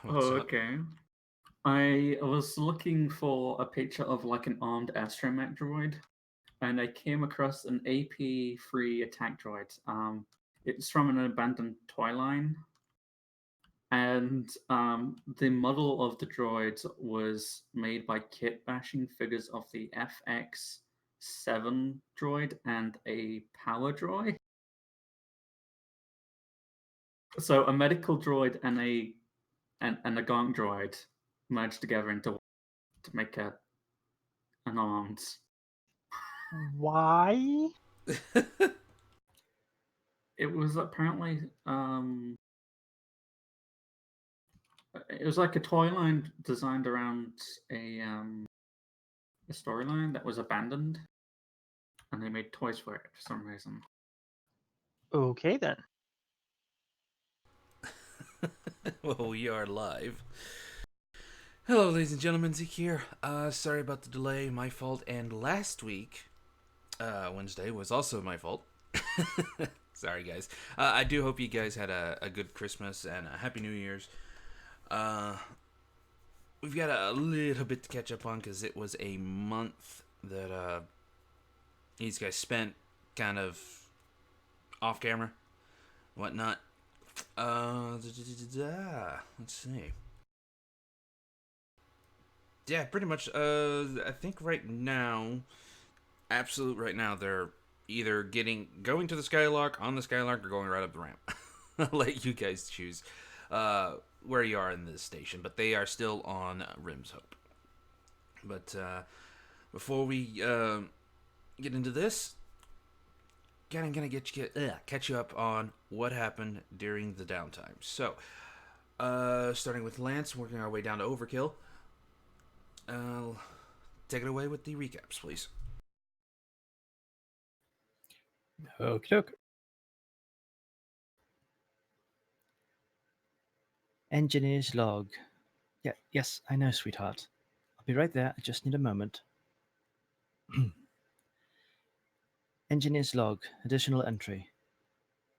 What's Oh, up? okay. I was looking for a picture of like an armed astromech droid, and I came across an AP-3 attack droid. It's from an abandoned toy line, and the model of the droid was made by kit bashing figures of the FX7 droid and a power droid. So a medical droid and a gonk droid merged together into to make an armed. Why? It was apparently it was like a toy line designed around a storyline that was abandoned, and they made toys for it for some reason. Okay then. Well, we are live. Hello, ladies and gentlemen, Zeke here. Sorry about the delay, my fault. And last week, Wednesday, was also my fault. Sorry, guys. I do hope you guys had a good Christmas and a Happy New Year's. Uh, we've got a little bit to catch up on because it was a month that these guys spent kind of off camera, whatnot. Let's see. Yeah, pretty much. I think right now, absolute right now, they're either going to the Skylark on the Skylark or going right up the ramp. I'll let you guys choose where you are in this station, but they are still on Rim's Hope. But before we get into this, gonna catch you up on what happened during the downtime. So, starting with Lance, working our way down to Overkill. Take it away with the recaps, please. Okie doke. Engineer's log. Yeah, yes, I know, sweetheart. I'll be right there. I just need a moment. Engineer's log. Additional entry.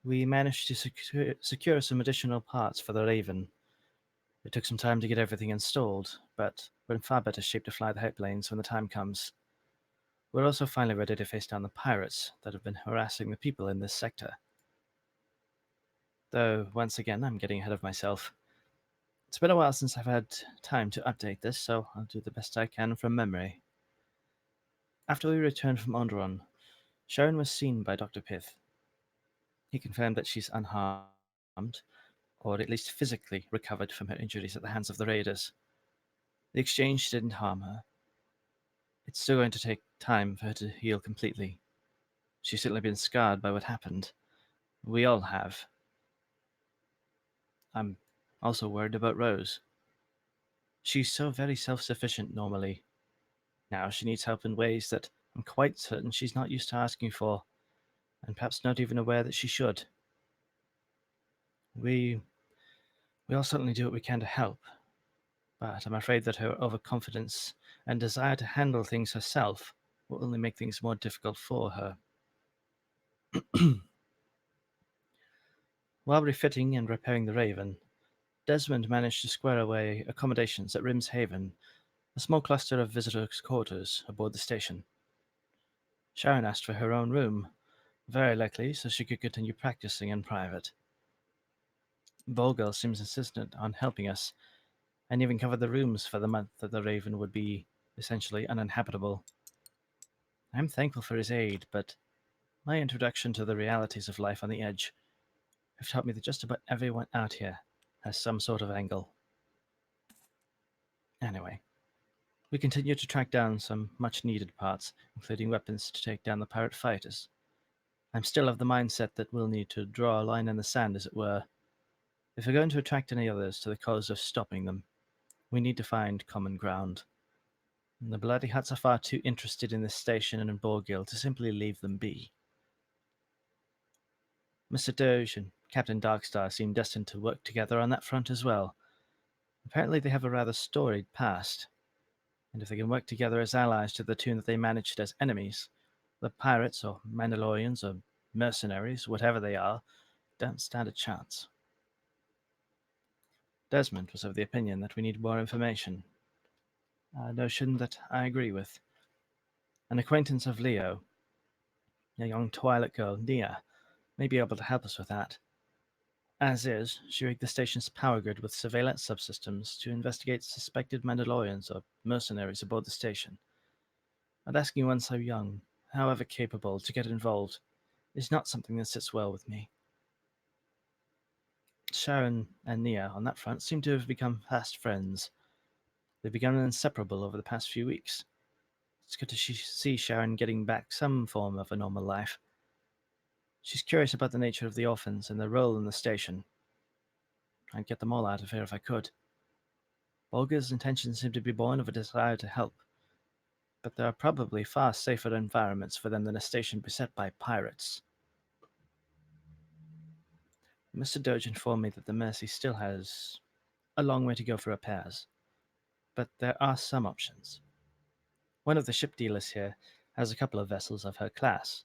We managed to secure some additional parts for the Raven. It took some time to get everything installed, but we're in far better shape to fly the hyperplanes when the time comes. We're also finally ready to face down the pirates that have been harassing the people in this sector. Though, once again, I'm getting ahead of myself. It's been a while since I've had time to update this, so I'll do the best I can from memory. After we returned from Onderon, Sharon was seen by Dr. Pith. He confirmed that she's unharmed, or at least physically recovered from her injuries at the hands of the raiders. The exchange didn't harm her. It's still going to take time for her to heal completely. She's certainly been scarred by what happened. We all have. I'm also worried about Rose. She's so very self-sufficient normally. Now she needs help in ways that I'm quite certain she's not used to asking for, and perhaps not even aware that she should. We all certainly do what we can to help, but I'm afraid that her overconfidence and desire to handle things herself will only make things more difficult for her. While refitting and repairing the Raven, Desmond managed to square away accommodations at Rim's Haven, a small cluster of visitors' quarters aboard the station. Sharon asked for her own room, very likely so she could continue practicing in private. Vogel seems insistent on helping us, and even covered the rooms for the month that the Raven would be essentially uninhabitable. I'm thankful for his aid, but my introduction to the realities of life on the edge have taught me that just about everyone out here has some sort of angle. Anyway, we continue to track down some much-needed parts, including weapons to take down the pirate fighters. I'm still of the mindset that we'll need to draw a line in the sand, as it were. If we're going to attract any others to the cause of stopping them, we need to find common ground. The Bloody Huts are far too interested in this station and in Borgil to simply leave them be. Mr. Doge and Captain Darkstar seem destined to work together on that front as well. Apparently they have a rather storied past, and if they can work together as allies to the tune that they managed as enemies, the pirates or Mandalorians or mercenaries, whatever they are, don't stand a chance. Desmond was of the opinion that we need more information, a notion that I agree with. An acquaintance of Leo, a young Twilight girl, Nia, may be able to help us with that. As is, she rigged the station's power grid with surveillance subsystems to investigate suspected Mandalorians or mercenaries aboard the station. But asking one so young, however capable, to get involved is not something that sits well with me. Sharon and Nia on that front seem to have become fast friends. They've become inseparable over the past few weeks. It's good to see Sharon getting back some form of a normal life. She's curious about the nature of the orphans and their role in the station. I'd get them all out of here if I could. Bolger's intentions seem to be born of a desire to help, but there are probably far safer environments for them than a station beset by pirates. Mr. Doge informed me that the Mercy still has a long way to go for repairs, but there are some options. One of the ship dealers here has a couple of vessels of her class.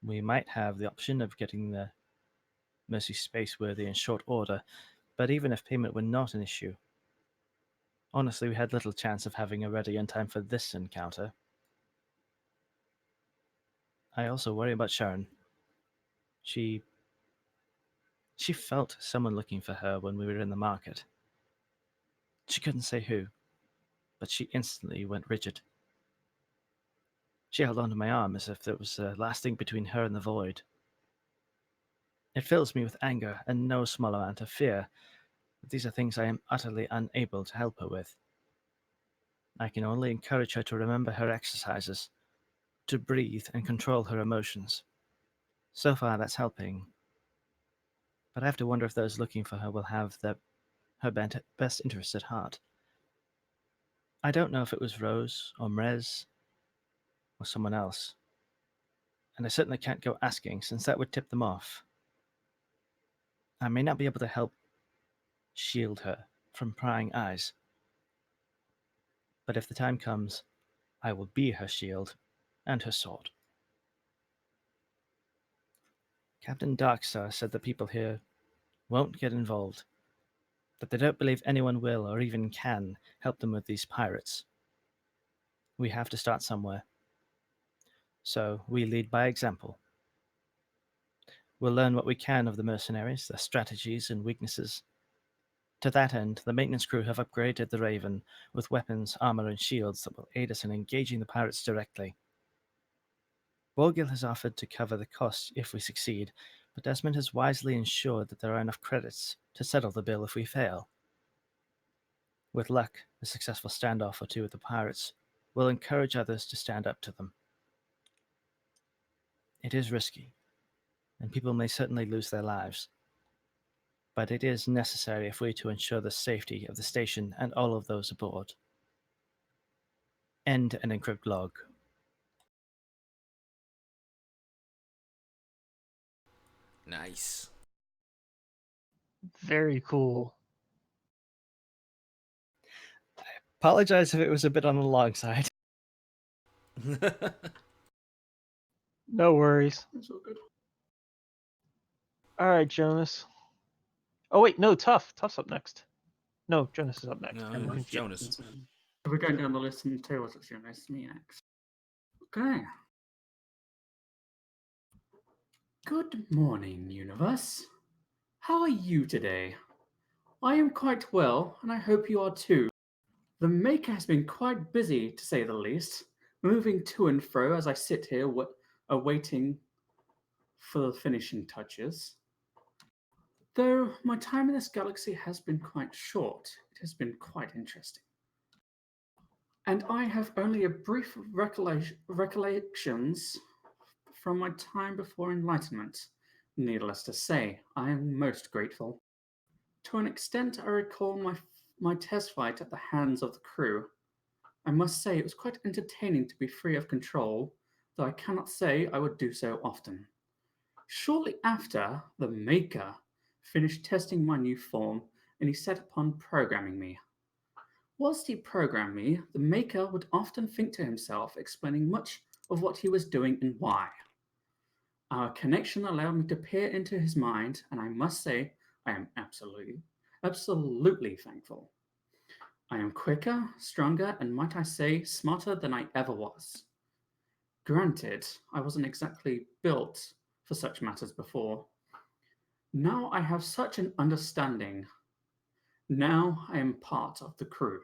We might have the option of getting the Mercy spaceworthy in short order, but even if payment were not an issue, honestly, we had little chance of having her ready in time for this encounter. I also worry about Sharon. She felt someone looking for her when we were in the market. She couldn't say who, but she instantly went rigid. She held onto my arm as if it was the last thing between her and the void. It fills me with anger and no small amount of fear, but these are things I am utterly unable to help her with. I can only encourage her to remember her exercises, to breathe and control her emotions. So far, that's helping. But I have to wonder if those looking for her will have her best interests at heart. I don't know if it was Rose or Mrez or someone else, and I certainly can't go asking since that would tip them off. I may not be able to help shield her from prying eyes, but if the time comes, I will be her shield and her sword. Captain Darkstar said that people here won't get involved, that they don't believe anyone will or even can help them with these pirates. We have to start somewhere. So we lead by example. We'll learn what we can of the mercenaries, their strategies and weaknesses. To that end, the maintenance crew have upgraded the Raven with weapons, armor, and shields that will aid us in engaging the pirates directly. Borgil has offered to cover the cost if we succeed, but Desmond has wisely ensured that there are enough credits to settle the bill if we fail. With luck, a successful standoff or two with the pirates will encourage others to stand up to them. It is risky, and people may certainly lose their lives, but it is necessary if we're to ensure the safety of the station and all of those aboard. End and encrypt log. Nice. Very cool. Apologize if it was a bit on the long side. No worries. That's all good. All right, Jonas. Oh wait, no, Tough. Tough's up next. No, Jonas is up next. No, I'm it's confused. Jonas. If we're going down the list in tables, it's Jonas, me next. Okay. Good morning, universe. How are you today? I am quite well, and I hope you are too. The Maker has been quite busy, to say the least, moving to and fro as I sit here awaiting for the finishing touches. Though my time in this galaxy has been quite short, it has been quite interesting. And I have only a brief recollections from my time before Enlightenment. Needless to say, I am most grateful. To an extent, I recall my test fight at the hands of the crew. I must say it was quite entertaining to be free of control, though I cannot say I would do so often. Shortly after, the Maker finished testing my new form, and he set upon programming me. Whilst he programmed me, the Maker would often think to himself, explaining much of what he was doing and why. Our connection allowed me to peer into his mind, and I must say I am absolutely Absolutely thankful. I am quicker, stronger, and might I say, smarter than I ever was. Granted, I wasn't exactly built for such matters before. Now I have such an understanding. Now I am part of the crew.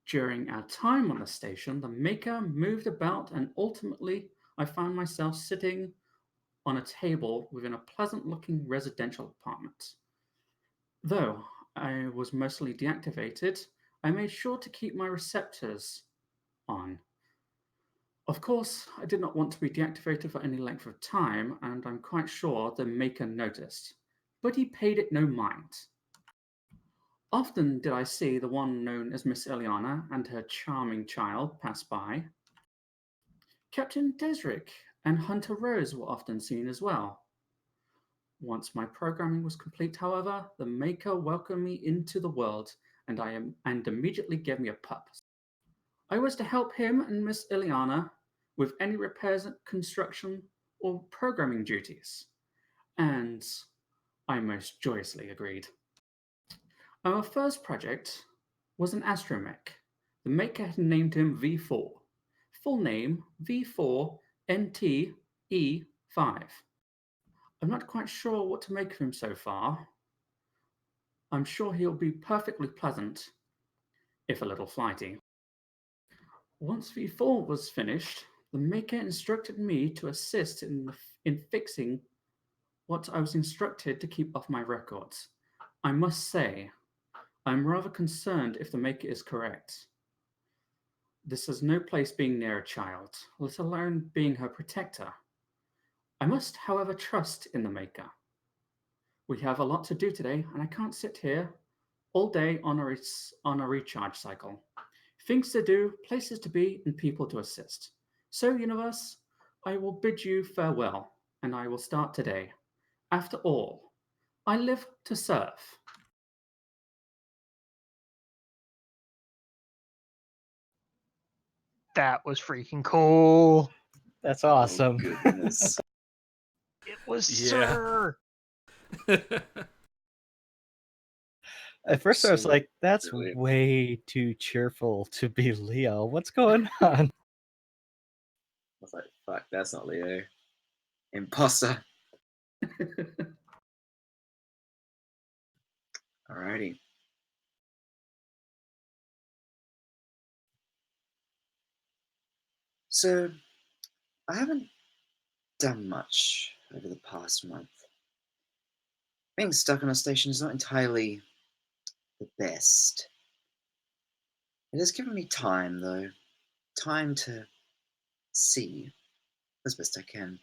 During our time on the station, the Maker moved about, and ultimately, I found myself sitting on a table within a pleasant looking residential apartment. Though I was mostly deactivated, I made sure to keep my receptors on. Of course, I did not want to be deactivated for any length of time, and I'm quite sure the Maker noticed, but he paid it no mind. Often did I see the one known as Miss Eliana and her charming child pass by. Captain Desrick and Hunter Rose were often seen as well. Once my programming was complete, however, the Maker welcomed me into the world and immediately gave me a pup. I was to help him and Miss Ileana with any repairs, construction, or programming duties, and I most joyously agreed. Our first project was an astromech. The maker had named him V4. Full name V4 NTE5. I'm not quite sure what to make of him so far. I'm sure he'll be perfectly pleasant, if a little flighty. Once V4 was finished, the maker instructed me to assist in fixing what I was instructed to keep off my records. I must say, I'm rather concerned if the maker is correct. This has no place being near a child, let alone being her protector. I must, however, trust in the maker. We have a lot to do today, and I can't sit here all day on a recharge cycle. Things to do, places to be, and people to assist. So, universe, I will bid you farewell, and I will start today. After all, I live to serve. That was freaking cool. That's Oh, awesome. goodness. It was Yeah. Sir. At first, I was So like, that's brilliant. way too cheerful to be Leo. What's going on? I was like, fuck, that's not Leo. Imposter. Alrighty. So, I haven't done much over the past month. Being stuck on a station is not entirely the best. It has given me time, though. Time to see as best I can.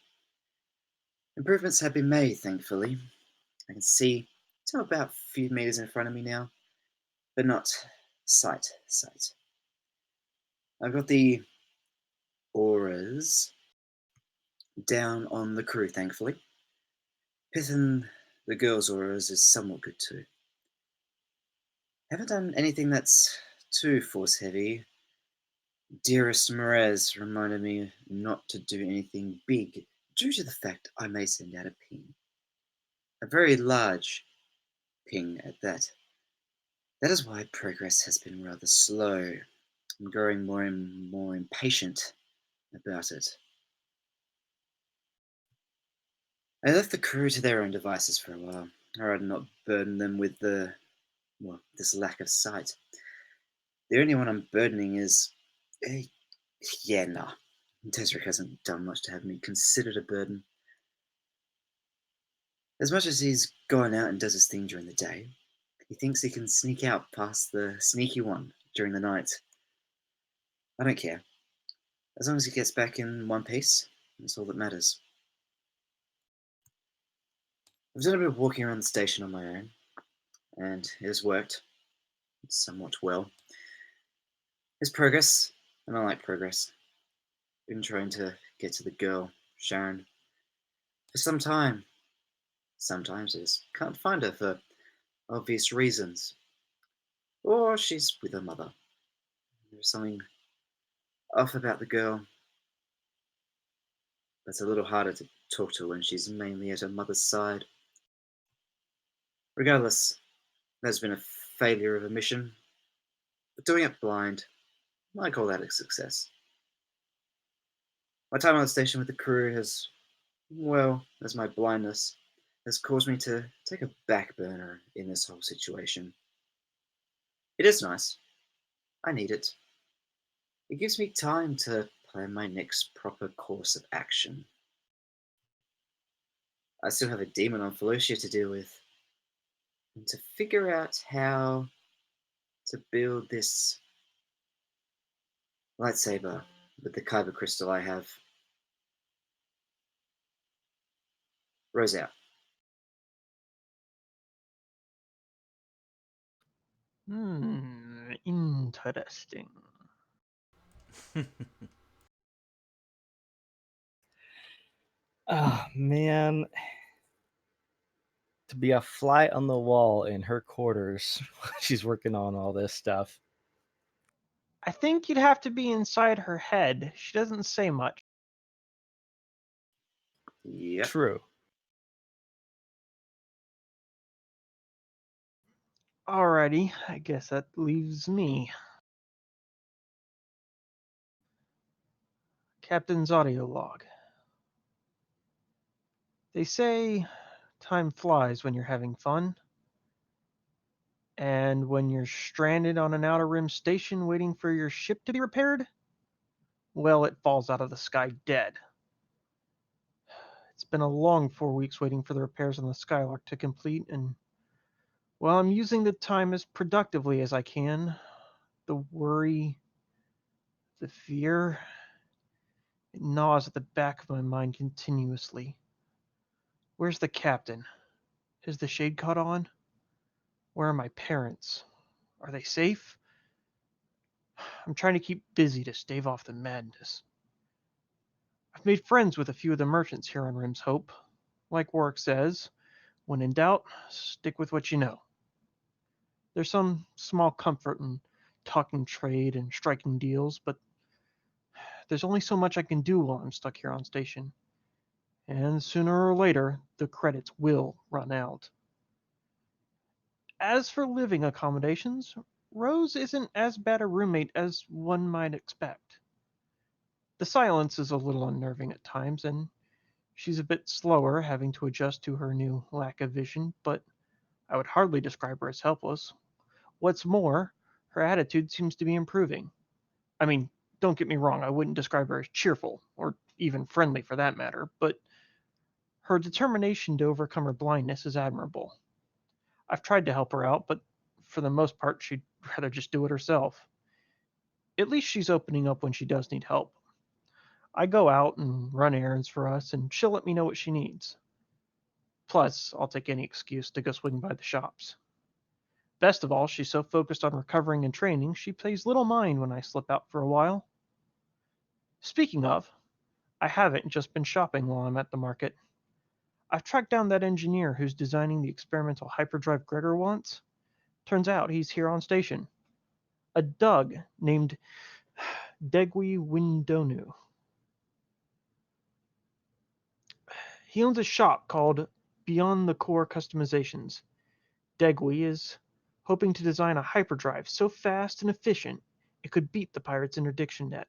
Improvements have been made, thankfully. I can see to about a few meters in front of me now, but not sight. I've got the auras down on the crew, thankfully. Pithing the girls' auras is somewhat good too. Haven't done anything that's too force heavy. Dearest Merez reminded me not to do anything big due to the fact I may send out a ping. A very large ping at that. That is why progress has been rather slow. I'm growing more and more impatient about it. I left the crew to their own devices for a while. I'd rather not burden them with this lack of sight. The only one I'm burdening is, uh, yeah, nah. Desrick hasn't done much to have me considered a burden. As much as he's gone out and does his thing during the day, he thinks he can sneak out past the sneaky one during the night. I don't care. As long as he gets back in one piece, that's all that matters. I've done a bit of walking around the station on my own, and it has worked somewhat well. There's progress, and I like progress. Been trying to get to the girl, Sharon, for some time. Sometimes I just can't find her for obvious reasons. Or she's with her mother. There's something off about the girl, but it's a little harder to talk to when she's mainly at her mother's side. Regardless, There's been a failure of a mission, but doing it blind, I call that a success. My time on the station with the crew has, well, as my blindness, has caused me to take a back burner in this whole situation. It is nice. I need it. It gives me time to plan my next proper course of action. I still have a demon on Felucia to deal with, and to figure out how to build this lightsaber with the kyber crystal I have. Rose out. Interesting. Oh man, to be a fly on the wall in her quarters while she's working on all this stuff. I think you'd have to be inside her head. She doesn't say much. Yep. True. Alrighty, I guess that leaves me. Captain's audio log. They say time flies when you're having fun. And when you're stranded on an outer rim station waiting for your ship to be repaired, well, it falls out of the sky dead. It's been a long 4 weeks waiting for the repairs on the Skylark to complete, and while I'm using the time as productively as I can, the worry, the fear, it gnaws at the back of my mind continuously. Where's the captain? Has the shade caught on? Where are my parents? Are they safe? I'm trying to keep busy to stave off the madness. I've made friends with a few of the merchants here on Rim's Hope. Like Warwick says, when in doubt, stick with what you know. There's some small comfort in talking trade and striking deals, but there's only so much I can do while I'm stuck here on station. And sooner or later, the credits will run out. As for living accommodations, Rose isn't as bad a roommate as one might expect. The silence is a little unnerving at times, and she's a bit slower, having to adjust to her new lack of vision, but I would hardly describe her as helpless. What's more, her attitude seems to be improving. I mean, don't get me wrong, I wouldn't describe her as cheerful, or even friendly for that matter, but her determination to overcome her blindness is admirable. I've tried to help her out, but for the most part, she'd rather just do it herself. At least she's opening up when she does need help. I go out and run errands for us, and she'll let me know what she needs. Plus, I'll take any excuse to go swing by the shops. Best of all, she's so focused on recovering and training, she pays little mind when I slip out for a while. Speaking of, I haven't just been shopping while I'm at the market. I've tracked down that engineer who's designing the experimental hyperdrive Gregor wants. Turns out he's here on station. A Doug named Degwi Windonu. He owns a shop called Beyond the Core Customizations. Degwi is hoping to design a hyperdrive so fast and efficient it could beat the Pirate's interdiction net.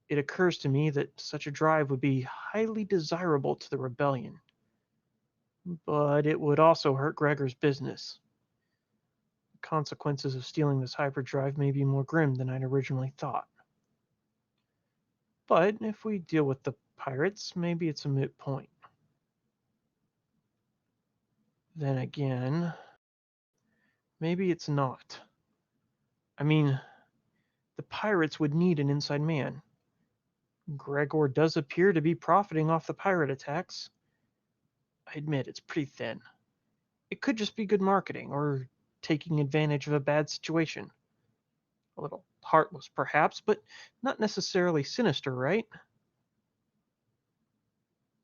It occurs to me that such a drive would be highly desirable to the rebellion, but it would also hurt Gregor's business. The consequences of stealing this hyperdrive may be more grim than I'd originally thought. But if we deal with the pirates, maybe it's a moot point. Then again, maybe it's not. I mean, the pirates would need an inside man. Gregor does appear to be profiting off the pirate attacks. I admit it's pretty thin. It could just be good marketing, or taking advantage of a bad situation. A little heartless, perhaps, but not necessarily sinister, right?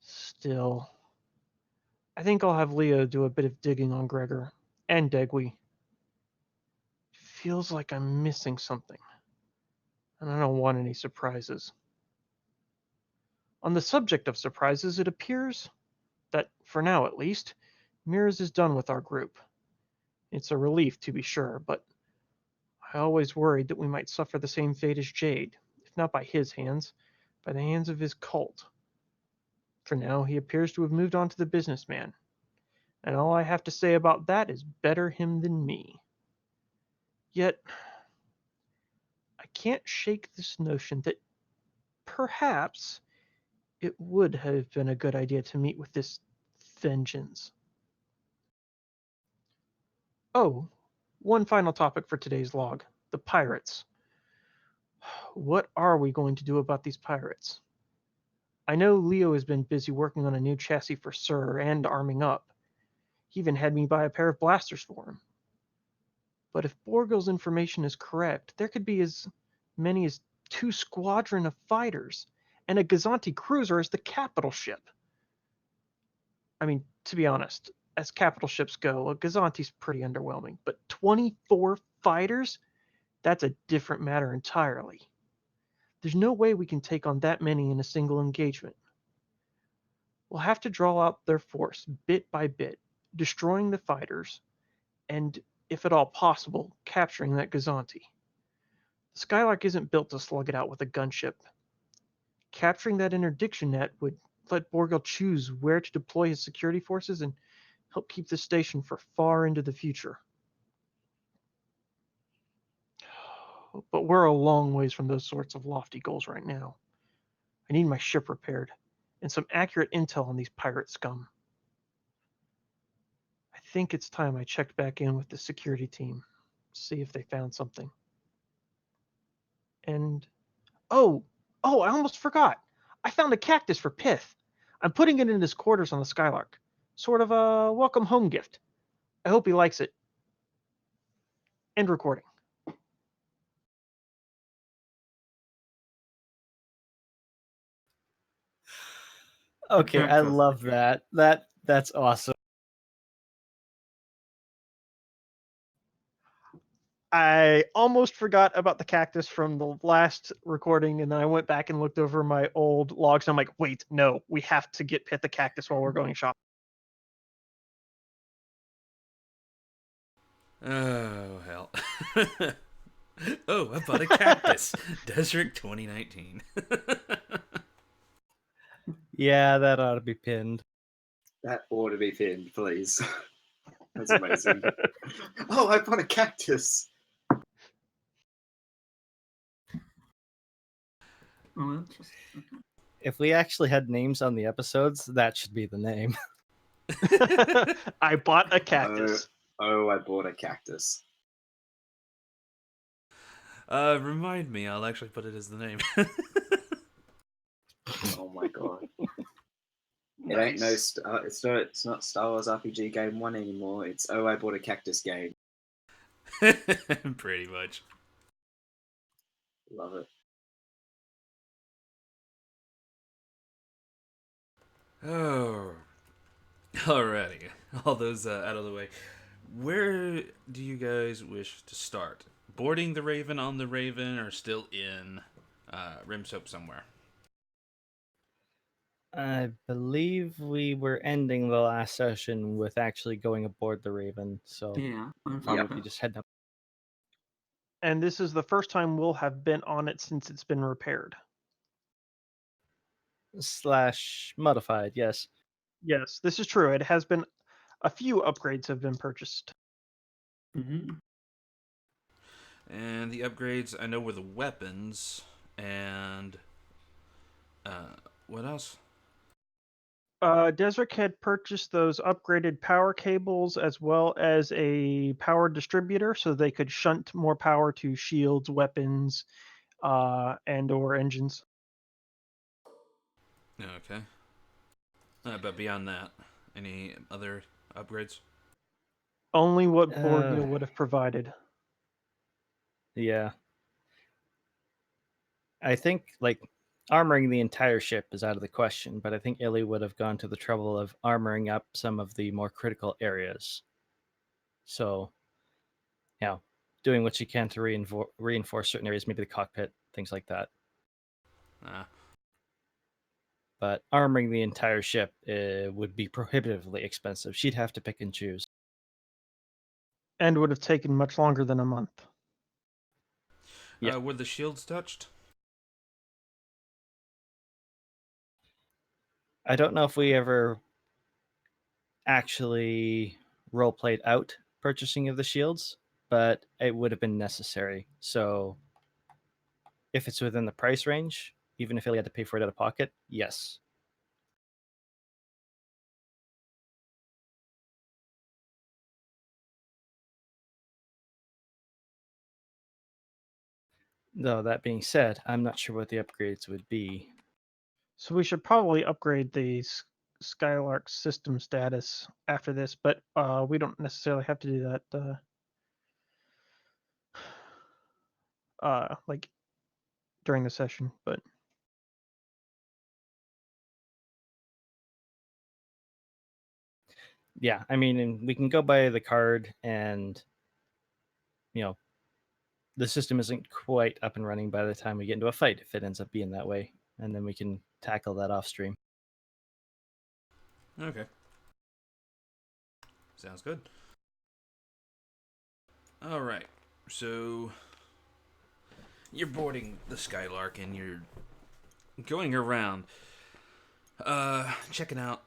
Still, I think I'll have Leo do a bit of digging on Gregor and Degwi. Feels like I'm missing something, and I don't want any surprises. On the subject of surprises, it appears that, for now at least, Mears is done with our group. It's a relief, to be sure, but I always worried that we might suffer the same fate as Jade, if not by his hands, by the hands of his cult. For now, he appears to have moved on to the businessman, and all I have to say about that is better him than me. Yet, I can't shake this notion that perhaps it would have been a good idea to meet with this vengeance. Oh, one final topic for today's log, the pirates. What are we going to do about these pirates? I know Leo has been busy working on a new chassis for Sir and arming up. He even had me buy a pair of blasters for him. But if Borgil's information is correct, there could be as many as 2 squadron of fighters, and a Gazanti cruiser as the capital ship. I mean, to be honest, as capital ships go, a Gazanti's pretty underwhelming, but 24 fighters? That's a different matter entirely. There's no way we can take on that many in a single engagement. We'll have to draw out their force bit by bit, destroying the fighters, and, if at all possible, capturing that Gazanti. The Skylark isn't built to slug it out with a gunship. Capturing that interdiction net would let Borgil choose where to deploy his security forces and help keep the station for far into the future. But we're a long ways from those sorts of lofty goals right now. I need my ship repaired, and some accurate intel on these pirate scum. I think it's time I checked back in with the security team, see if they found something. And oh, I almost forgot. I found a cactus for Pith. I'm putting it in his quarters on the Skylark. Sort of a welcome home gift. I hope he likes it. End recording. Okay, I Cactus. love that. That's awesome. I almost forgot about the cactus from the last recording, and then I went back and looked over my old logs, and I'm like, wait, no, we have to get Pith the cactus while we're going shopping. Oh, hell. Oh, I bought a cactus. Desert 2019. Yeah, that ought to be pinned. That ought to be pinned, please. That's amazing. Oh, I bought a cactus. Oh, interesting. If we actually had names on the episodes, that should be the name. I bought a cactus. Oh, I bought a cactus. Remind me, I'll actually put it as the name. Oh my god. It ain't no. It's not Star Wars RPG Game 1 anymore. It's I bought a cactus game. Pretty much. Love it. Oh. Alrighty. All those out of the way. Where do you guys wish to start? Boarding the Raven on the Raven, or still in Rim Soap somewhere? I believe we were ending the last session with actually going aboard the Raven, so Yeah, I'm fine probably with that. just heading up. And this is the first time we'll have been on it since it's been repaired. / modified, yes. Yes, this is true. It has been a few upgrades have been purchased. Mm-hmm. And the upgrades, I know, were the weapons, and what else? Desric had purchased those upgraded power cables as well as a power distributor so they could shunt more power to shields, weapons, and or engines. Okay. But beyond that, any other upgrades? Only what Borgil would have provided. Yeah. I think, like, armoring the entire ship is out of the question, but I think Illy would have gone to the trouble of armoring up some of the more critical areas. So, doing what she can to reinforce certain areas, maybe the cockpit, things like that. But armoring the entire ship would be prohibitively expensive. She'd have to pick and choose. and would have taken much longer than a month. Yeah. Were the shields touched? I don't know if we ever actually role-played out purchasing of the shields, but it would have been necessary. So if it's within the price range, even if he had to pay for it out of pocket, yes. Though that being said, I'm not sure what the upgrades would be. So we should probably upgrade the Skylark system status after this, but we don't necessarily have to do that like during the session, but Yeah, I mean, and we can go by the card, and the system isn't quite up and running by the time we get into a fight if it ends up being that way, and then we can tackle that off stream. Okay. Sounds good. All right. So you're boarding the Skylark and you're going around, checking out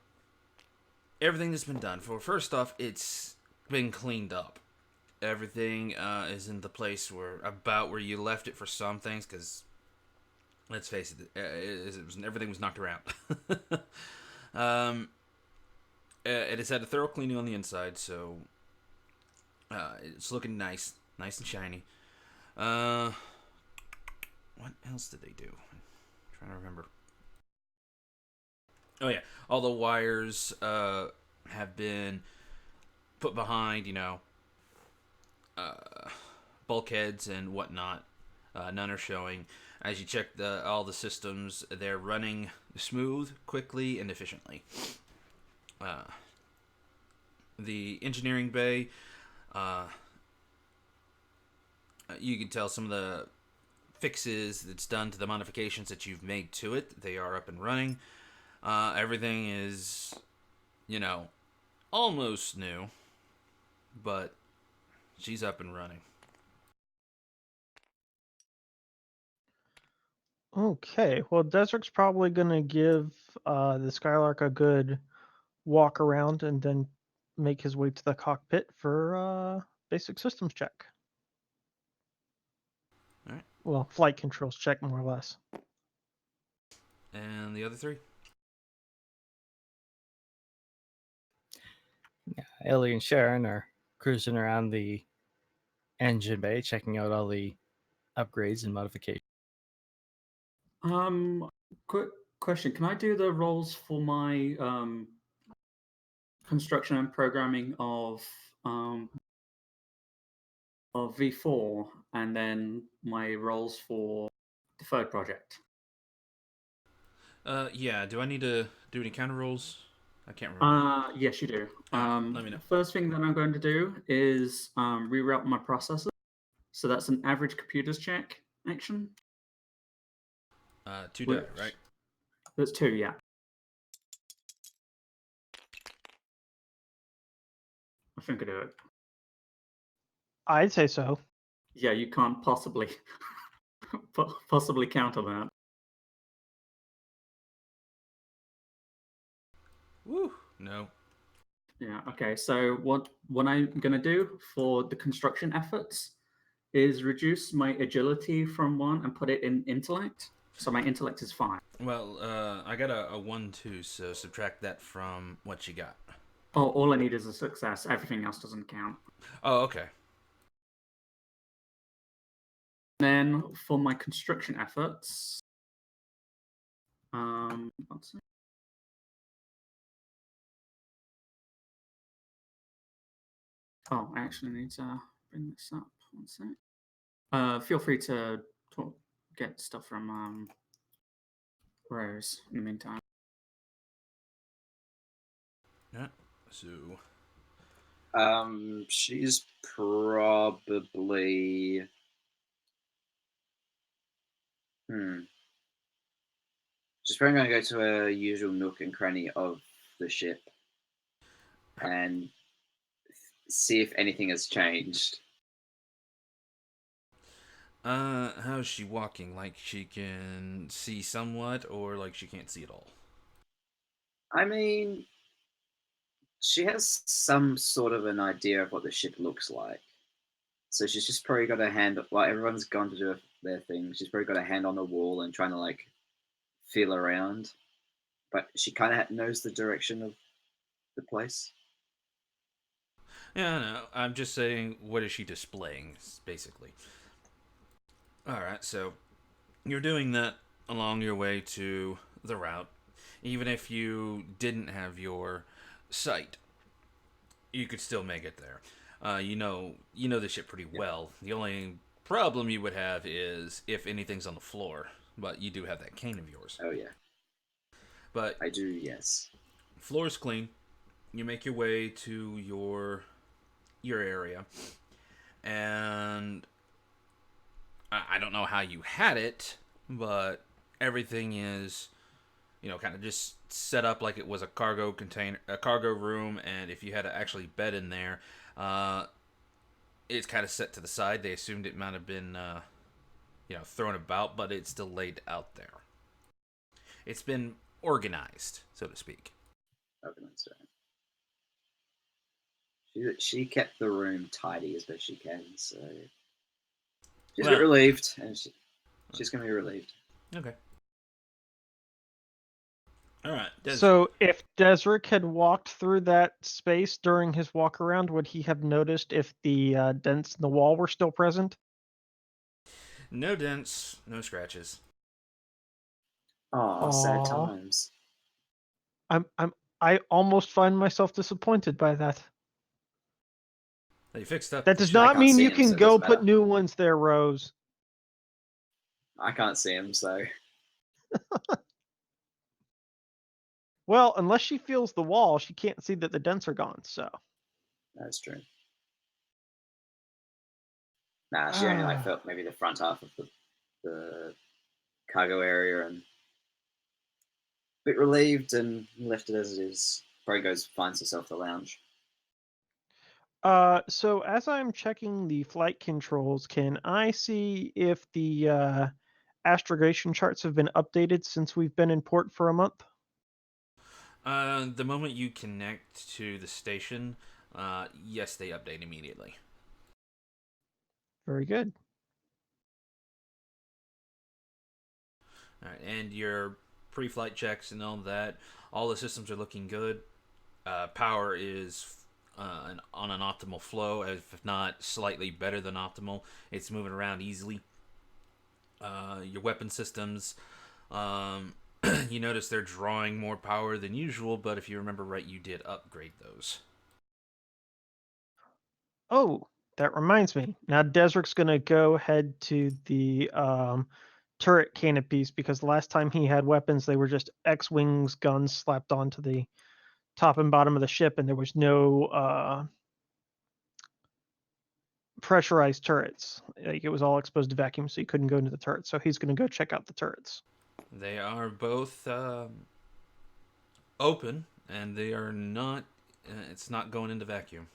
everything that's been done. First off, it's been cleaned up. Everything is in the place where you left it for some things. Because let's face it, everything was knocked around. It has had a thorough cleaning on the inside, so it's looking nice and shiny. What else did they do? I'm trying to remember. Oh yeah, all the wires have been put behind, bulkheads and whatnot. None are showing. As you check all the systems, they're running smooth, quickly, and efficiently. The engineering bay, you can tell some of the fixes that's done to the modifications that you've made to it. They are up and running. Everything is, almost new, but she's up and running. okay. Well, Desert's probably gonna give the Skylark a good walk around and then make his way to the cockpit for basic systems check. All right. Well, flight controls check more or less. And the other three? Yeah, Ellie and Sharon are cruising around the engine bay, checking out all the upgrades and modifications. Quick question: can I do the roles for my construction and programming of V4, and then my roles for the third project? Yeah. Do I need to do any counter rolls? I can't remember. Yes, you do. Let me know. First thing that I'm going to do is reroute my processor. So that's an average computers check action. 2 die, right? That's 2, yeah. I think I do it. I'd say so. Yeah, you can't possibly counter that. Woo! No. Yeah. Okay. So what I'm gonna do for the construction efforts is reduce my agility from 1 and put it in intellect. So my intellect is 5. Well, I got a 1-2, so subtract that from what you got. Oh, all I need is a success. Everything else doesn't count. Oh, okay. Then for my construction efforts, let's see. Oh, I actually need to bring this up. One sec. Feel free to get stuff from Rose in the meantime. Yeah. So. She's probably. She's probably going to go to a usual nook and cranny of the ship and see if anything has changed. How's she walking? Like she can see somewhat, or like she can't see at all? I mean, she has some sort of an idea of what the ship looks like. So she's just probably got her hand, like everyone's gone to do their thing. She's probably got her hand on the wall and trying to like feel around, but she kind of knows the direction of the place. Yeah, no. I'm just saying, what is she displaying, basically? All right, so you're doing that along your way to the route. Even if you didn't have your sight, you could still make it there. You know the ship pretty well. The only problem you would have is if anything's on the floor. But you do have that cane of yours. Oh yeah, But I do. Yes. floor's clean. You make your way to your area, and I don't know how you had it, but everything is, kind of just set up like it was a cargo container, a cargo room, and if you had to actually bed in there, it's kind of set to the side. They assumed it might have been, thrown about, but it's still laid out there. It's been organized, so to speak. Okay, that's right. She kept the room tidy as best she can, so she's a bit Well, relieved, and she's gonna be relieved. okay. All right. So if Desric had walked through that space during his walk around, would he have noticed if the dents in the wall were still present? No dents, no scratches. Oh, sad Aw. times. I almost find myself disappointed by that. They fixed up That the does ship. not can't mean see you him, can so it go doesn't put matter. new ones there, Rose. I can't see him, so Well, unless she feels the wall, she can't see that the dents are gone. So. that's true. Nah, she only like felt maybe the front half of the cargo area and a bit relieved and left it as it is. Probably goes finds herself the lounge. So as I'm checking the flight controls, can I see if the astrogation charts have been updated since we've been in port for a month? The moment you connect to the station, yes, they update immediately. Very good. All right, and your pre-flight checks and all that, all the systems are looking good. Power is on an optimal flow, if not slightly better than optimal. It's moving around easily. Your weapon systems, you notice they're drawing more power than usual, but if you remember right, you did upgrade those. Oh, that reminds me. Now Desric's gonna go head to the turret canopies because the last time he had weapons, they were just X-wings guns slapped onto the top and bottom of the ship, and there was no pressurized turrets. Like it was all exposed to vacuum, so you couldn't go into the turrets. So he's gonna go check out the turrets. They are both open, and they are not. It's not going into vacuum.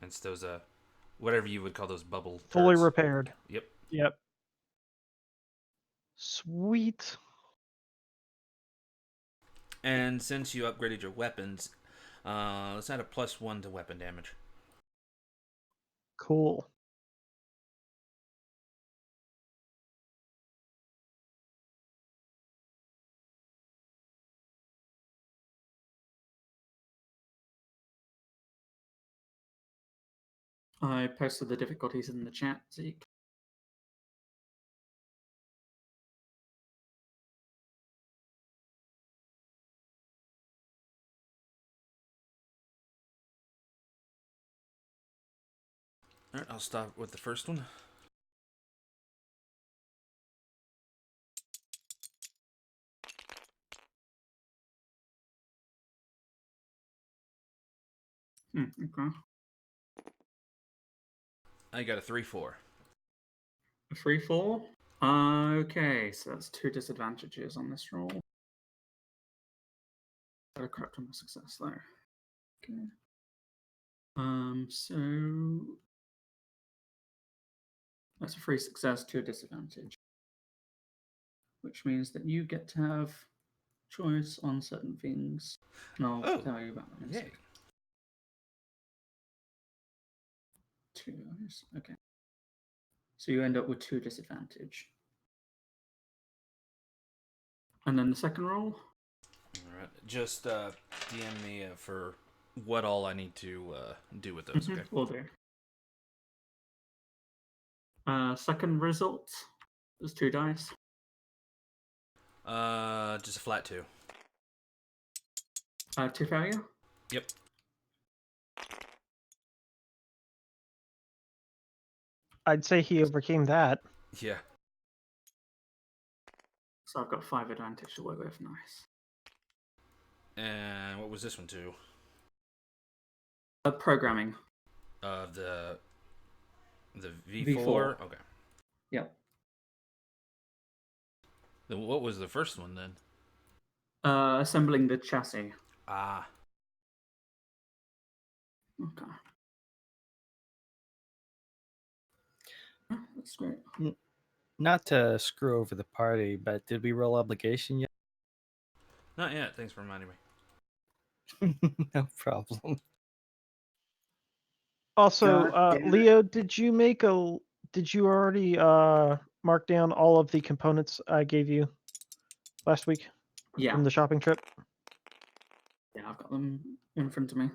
It's those whatever you would call those bubble Fully turrets. repaired. Yep. Yep. Sweet. And since you upgraded your weapons, let's add a +1 to weapon damage. Cool. I posted the difficulties in the chat, Zeke. All right, I'll stop with the first one. Okay. I got a 3-4. A 3-4? Okay, so that's 2 disadvantages on this roll. Got a correct on the success there. Okay. So that's a free success to a disadvantage, which means that you get to have choice on certain things, and I'll Oh, tell you about them in a yay. second. 2 dice. Okay. So you end up with 2 disadvantage. And then the second roll? All right. Just DM me for what all I need to do with those, okay? Will do. Second result is 2 dice. Just a flat 2. 2 failure. Yep. I'd say he overcame that. Yeah. So I've got 5 advantage to work with. Nice. And what was this one too? Programming. The V4? V4. Okay. Yep. Then what was the first one then? Assembling the chassis. Ah. Okay. That's great. Not to screw over the party, but did we roll obligation yet? Not yet. Thanks for reminding me. No problem. Also, God damn it. Leo, did you already mark down all of the components I gave you last week Yeah. from the shopping trip? Yeah, I've got them in front of me.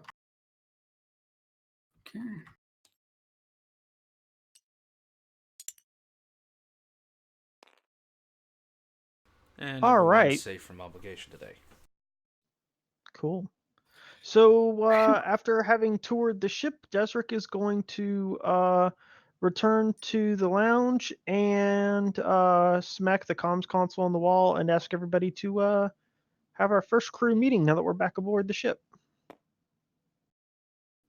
Okay. And All everyone's right. safe from obligation today. Cool. So after having toured the ship, Desric is going to return to the lounge and smack the comms console on the wall and ask everybody to have our first crew meeting now that we're back aboard the ship.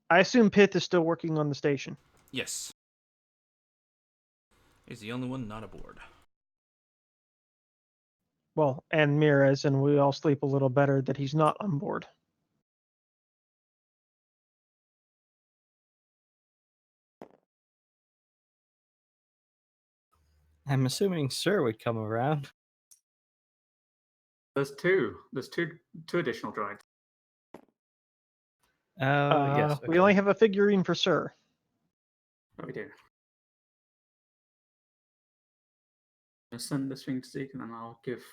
I assume Pith is still working on the station. Yes. He's the only one not aboard. Well, and Mirez, and we all sleep a little better that he's not on board. I'm assuming Sir would come around. There's 2. There's two additional droids. Yes. We Okay. only have a figurine for Sir. What we do? I'll send this thing to Zeke, and then I'll give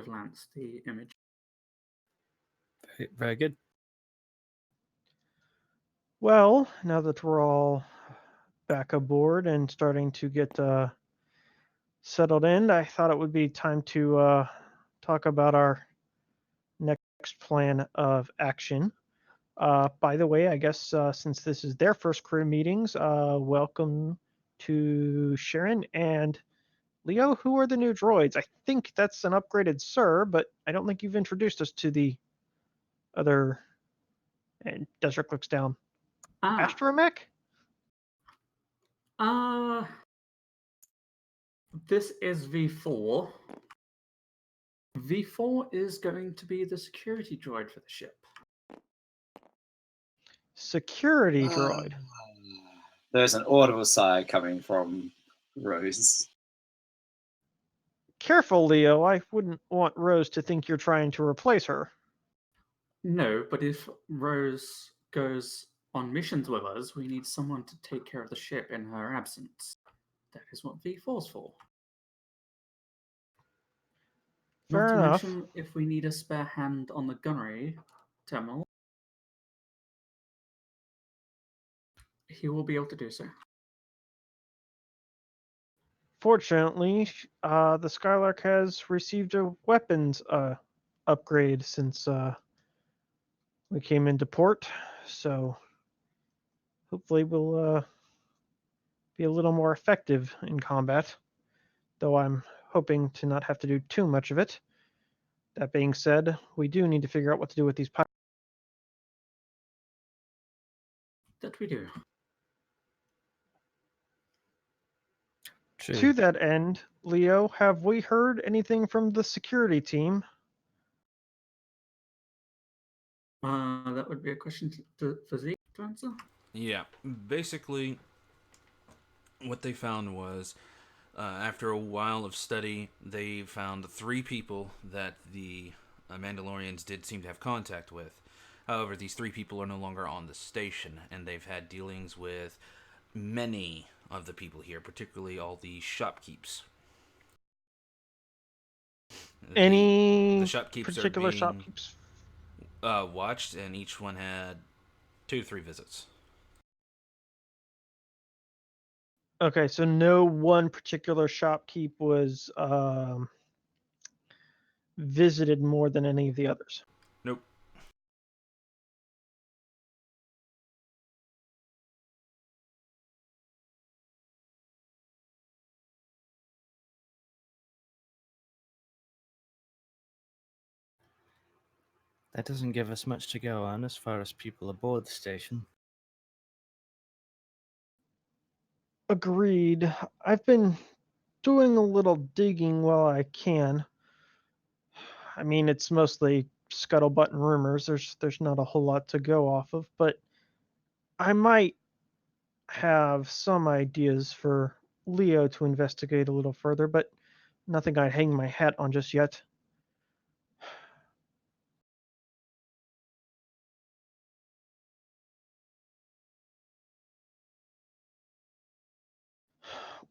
Lance the image. Very, very good. Well, now that we're all back aboard and starting to get settled in, I thought it would be time to talk about our next plan of action. By the way, I guess since this is their first crew meetings, welcome to Sharon and Leo. Who are the new droids? I think that's an upgraded Sir, but I don't think you've introduced us to the other. And Desric looks down. Astromech? This is V4. V4 is going to be the security droid for the ship. Security droid. There's an audible sigh coming from Rose. Careful, Leo. I wouldn't want Rose to think you're trying to replace her. No, but if Rose goes on missions with us, we need someone to take care of the ship in her absence. That is what V4's for. Fair Not to enough. mention, if we need a spare hand on the gunnery terminal, he will be able to do so. Fortunately, the Skylark has received a weapons upgrade since we came into port, so hopefully we'll be a little more effective in combat, though I'm hoping to not have to do too much of it. That being said, we do need to figure out what to do with these pilots. That we do. True. To that end, Leo, have we heard anything from the security team? That would be a question for Zeke to answer. Yeah, basically, what they found was after a while of study, they found 3 people that the Mandalorians did seem to have contact with. However, these 3 people are no longer on the station, and they've had dealings with many of the people here, particularly all the shopkeepers. The Any shopkeepers are particular being shopkeepers? watched, and each one had 2 to 3 visits. Okay, so no one particular shopkeep was visited more than any of the others. Nope. That doesn't give us much to go on as far as people aboard the station. Agreed. I've been doing a little digging while I can. I mean, it's mostly scuttlebutt and rumors. There's not a whole lot to go off of, but I might have some ideas for Leo to investigate a little further, but nothing I'd hang my hat on just yet.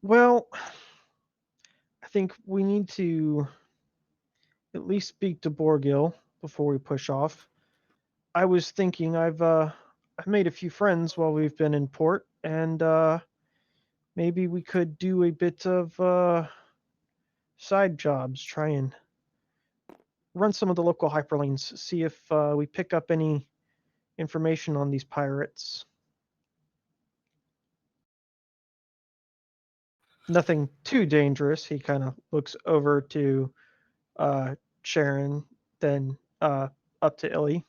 Well, I think we need to at least speak to Borgil before we push off. I was thinking I've made a few friends while we've been in port, and maybe we could do a bit of side jobs, try and run some of the local hyperlinks, see if we pick up any information on these pirates. Nothing too dangerous. He kind of looks over to Sharon, then up to Illy.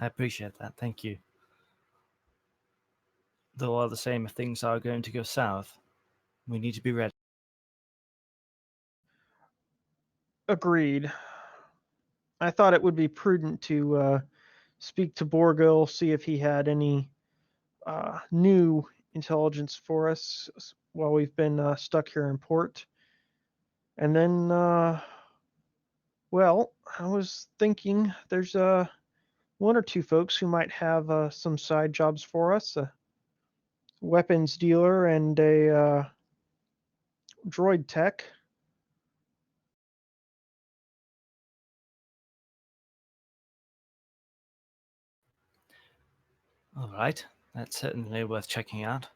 I appreciate that, thank you. Though all the same, if things are going to go south, we need to be ready. Agreed. I thought it would be prudent to speak to Borgil, see if he had any new intelligence for us while we've been stuck here in port. And then, well, I was thinking there's 1 or 2 folks who might have some side jobs for us, a weapons dealer and a droid tech. All right, that's certainly worth checking out.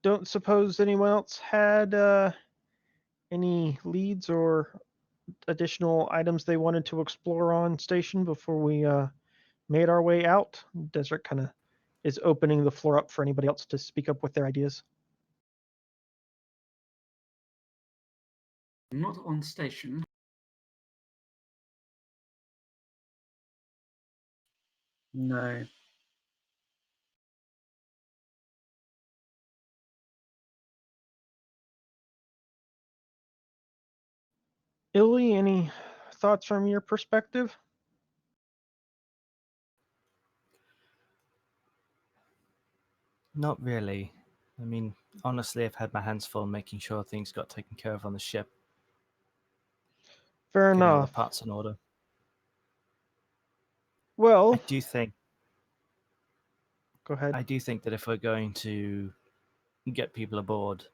Don't suppose anyone else had any leads or additional items they wanted to explore on station before we made our way out. Desert kind of is opening the floor up for anybody else to speak up with their ideas. Not on station. No. Illy, any thoughts from your perspective? Not really. I mean, honestly, I've had my hands full making sure things got taken care of on the ship, Fair getting all the enough. parts in order. I Well, do think go ahead. I do think that if we're going to get people aboard,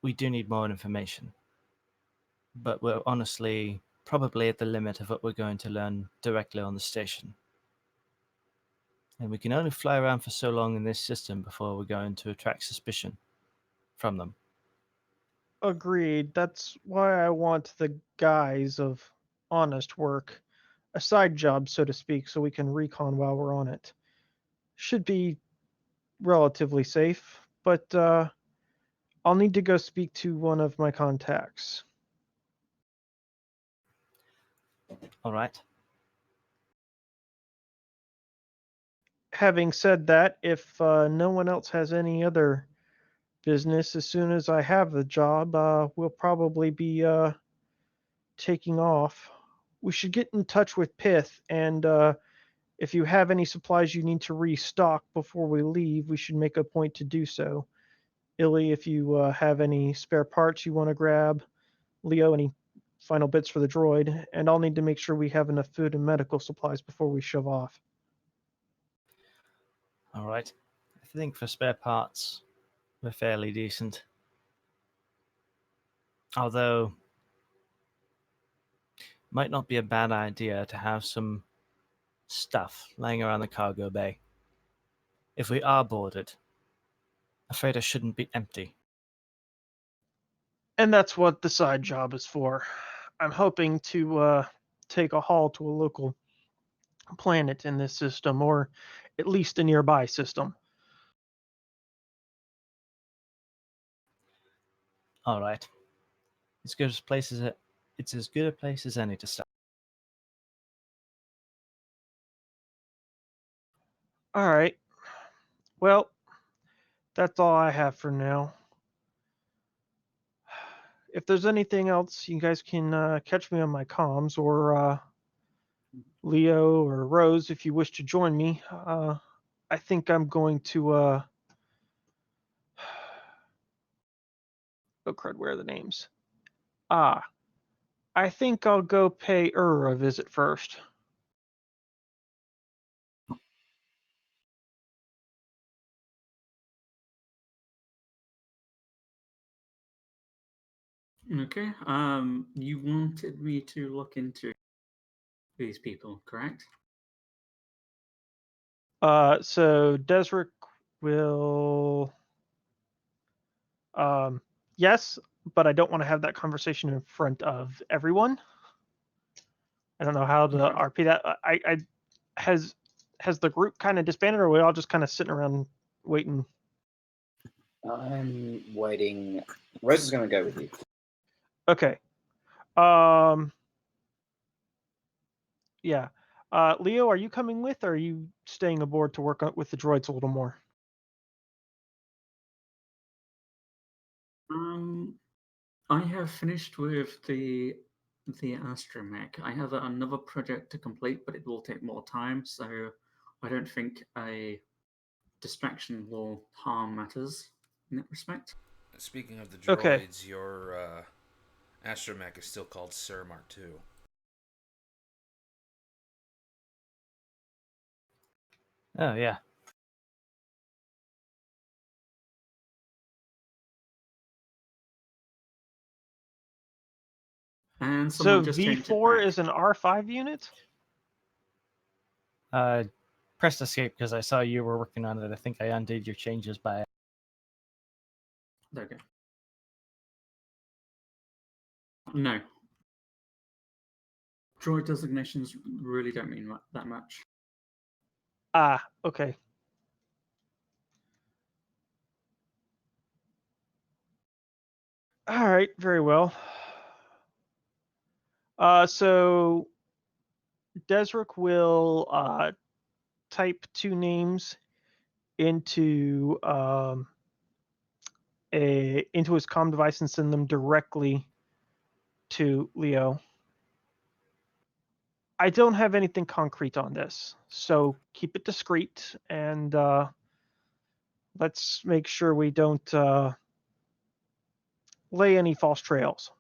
we do need more information. But we're honestly probably at the limit of what we're going to learn directly on the station. And we can only fly around for so long in this system before we're going to attract suspicion from them. Agreed. That's why I want the guise of honest work, a side job, so to speak, so we can recon while we're on it. Should be relatively safe, but I'll need to go speak to one of my contacts. All right. Having said that, if no one else has any other business, as soon as I have the job, we'll probably be taking off, we should get in touch with Pith, and if you have any supplies you need to restock before we leave, we should make a point to do so. Illy, if you have any spare parts you want to grab. Leo, any final bits for the droid, and I'll need to make sure we have enough food and medical supplies before we shove off. All right. I think for spare parts, we're fairly decent. Although, might not be a bad idea to have some stuff lying around the cargo bay. If we are boarded, a freighter shouldn't be empty. And that's what the side job is for. I'm hoping to take a haul to a local planet in this system, or at least a nearby system. All right. It's as good a place as any to start. All right. Well, that's all I have for now. If there's anything else, you guys can catch me on my comms, or Leo or Rose, if you wish to join me. I think I'm going to. Oh crud, where are the names? I think I'll go pay a visit first. Okay. You wanted me to look into these people, correct? So Desric will. Yes, but I don't want to have that conversation in front of everyone. I don't know how to Okay. RP that. I has the group kind of disbanded, or are we all just kind of sitting around waiting? I'm waiting. Rose is going to go with you. Okay. Yeah. Leo, are you coming with, or are you staying aboard to work with the droids a little more? I have finished with the astromech. I have another project to complete, but it will take more time, so I don't think a distraction will harm matters in that respect. Speaking of the Okay. droids, your astromech is still called Sir Mark II. Oh, yeah. And So someone just changed it V4 back. is an R5 unit? Pressed escape because I saw you were working on it. I think I undid your changes by. There we go. No. Droid designations really don't mean that much. Okay. All right, very well. So Desric will type two names into into his comm device and send them directly to Leo. I don't have anything concrete on this, so keep it discreet, and let's make sure we don't lay any false trails.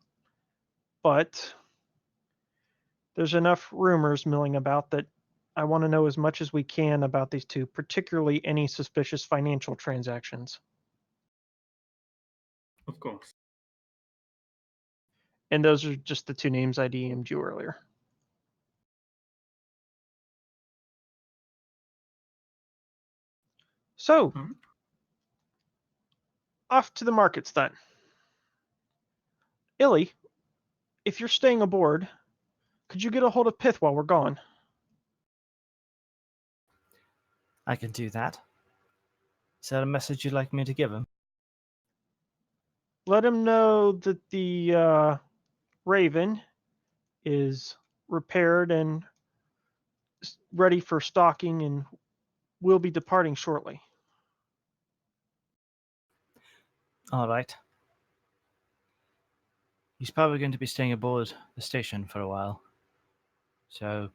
But there's enough rumors milling about that I want to know as much as we can about these two, particularly any suspicious financial transactions. Of course. And those are just the two names I DM'd you earlier. So, off to the markets then. Illy, if you're staying aboard, could you get a hold of Pith while we're gone? I can do that. Is that a message you'd like me to give him? Let him know that the Raven is repaired and ready for stocking and will be departing shortly. All right. He's probably going to be staying aboard the station for a while. So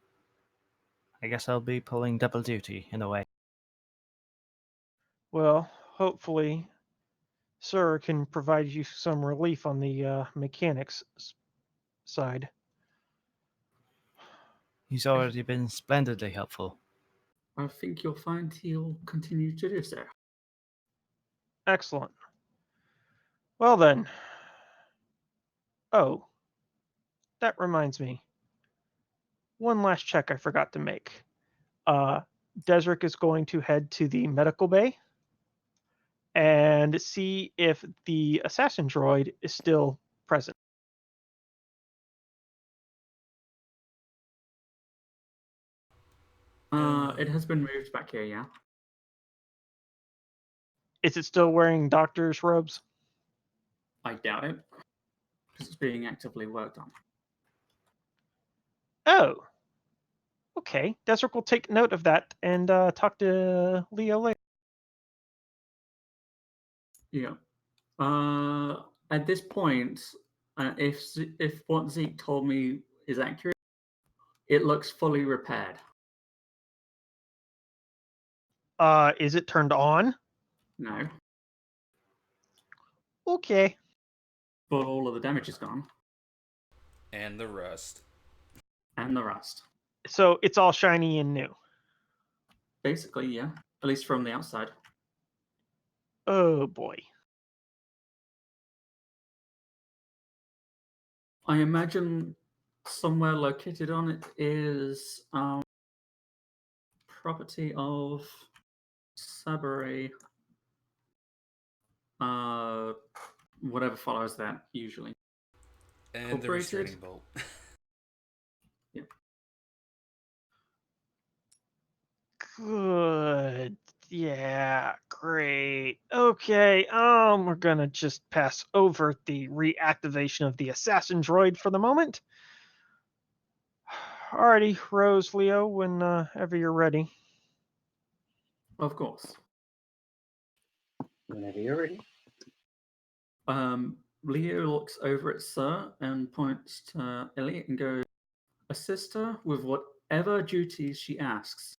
I guess I'll be pulling double duty in a way. Well, hopefully, Sir can provide you some relief on the mechanics side. He's already been splendidly helpful. I think you'll find he'll continue to do so. Excellent. Well then. Oh, that reminds me. One last check I forgot to make. Desric is going to head to the medical bay and see if the assassin droid is still present. It has been moved back here, yeah. Is it still wearing doctor's robes? I doubt it, because it's being actively worked on. Oh. Okay. Desric will take note of that and talk to Leo later. Yeah. At this point, if what Zeke told me is accurate, it looks fully repaired. Is it turned on? No, Okay. but all of the damage is gone, And the rust. and the rust. So it's all shiny and new. Basically, yeah. At least from the outside. Oh boy. I imagine somewhere located on it is property of Sabare. Whatever follows that usually. And the restraining bolt. Yeah. Good. Yeah, great. Okay, we're gonna just pass over the reactivation of the assassin droid for the moment. Alrighty, Rose, Leo, whenever you're ready. Of course. Whenever you're ready. Leo looks over at Sir and points to Elliot and goes, assist her with whatever duties she asks.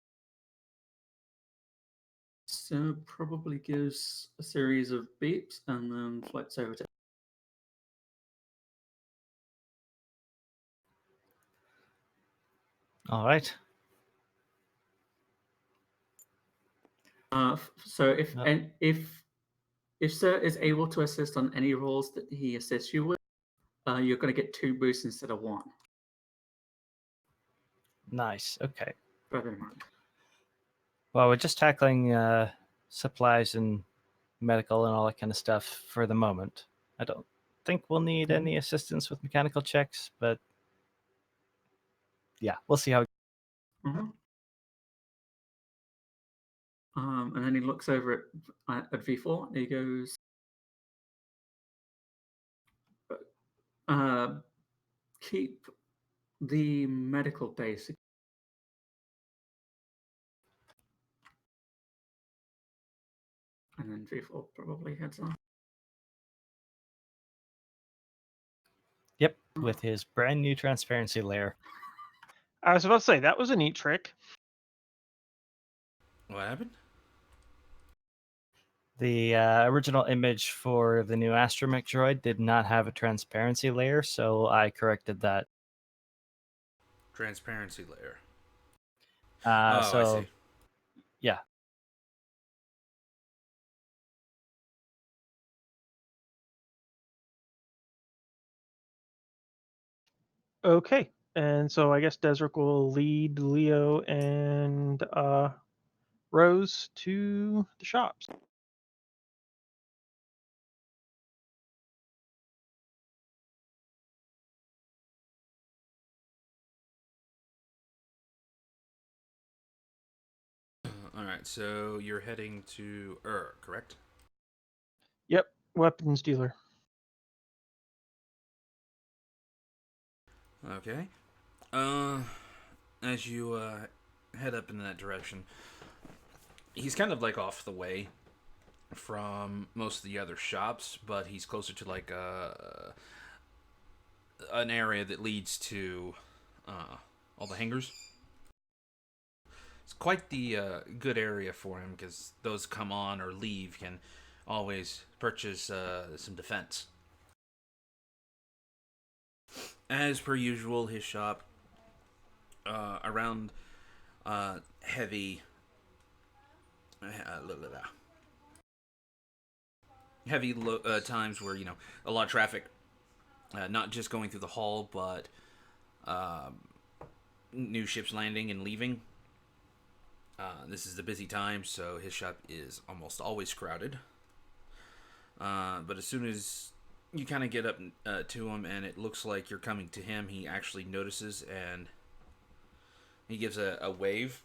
So probably gives a series of beeps and then floats over to. All right. So if Yep. and if Sir is able to assist on any roles that he assists you with, you're going to get 2 boosts instead of 1. Nice. Okay. Bear in mind. Well, we're just tackling supplies and medical and all that kind of stuff for the moment. I don't think we'll need any assistance with mechanical checks, but yeah, we'll see how. Mhm. And then he looks over at V4 and he goes, keep the medical basic. And then V4 probably heads on. Yep, with his brand new transparency layer. I was about to say that was a neat trick. What happened? The original image for the new astromech droid did not have a transparency layer, so I corrected that. Transparency layer. So I see. yeah. Okay, and so I guess Desric will lead Leo and Rose to the shops. All right, so you're heading to correct? Yep, weapons dealer. Okay. As you head up in that direction, he's kind of like off the way from most of the other shops, but he's closer to like an area that leads to all the hangars. It's quite the good area for him because those come on or leave can always purchase some defense. As per usual, his shop around heavy times where a lot of traffic, not just going through the hall, but new ships landing and leaving. This is the busy time, so his shop is almost always crowded. But as soon as you kind of get up to him and it looks like you're coming to him, he actually notices and he gives a wave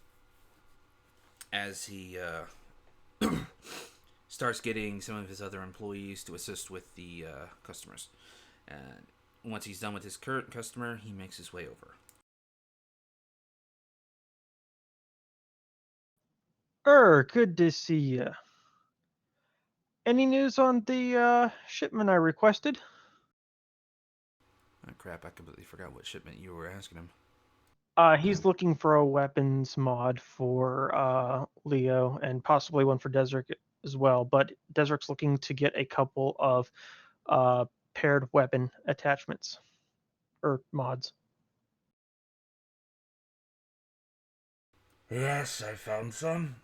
as he starts getting some of his other employees to assist with the customers. And once he's done with his current customer, he makes his way over. Good to see you. Any news on the shipment I requested? Oh, crap, I completely forgot what shipment you were asking him. He's looking for a weapons mod for Leo and possibly one for Desert as well. But Desert's looking to get a couple of paired weapon attachments or mods. Yes, I found some.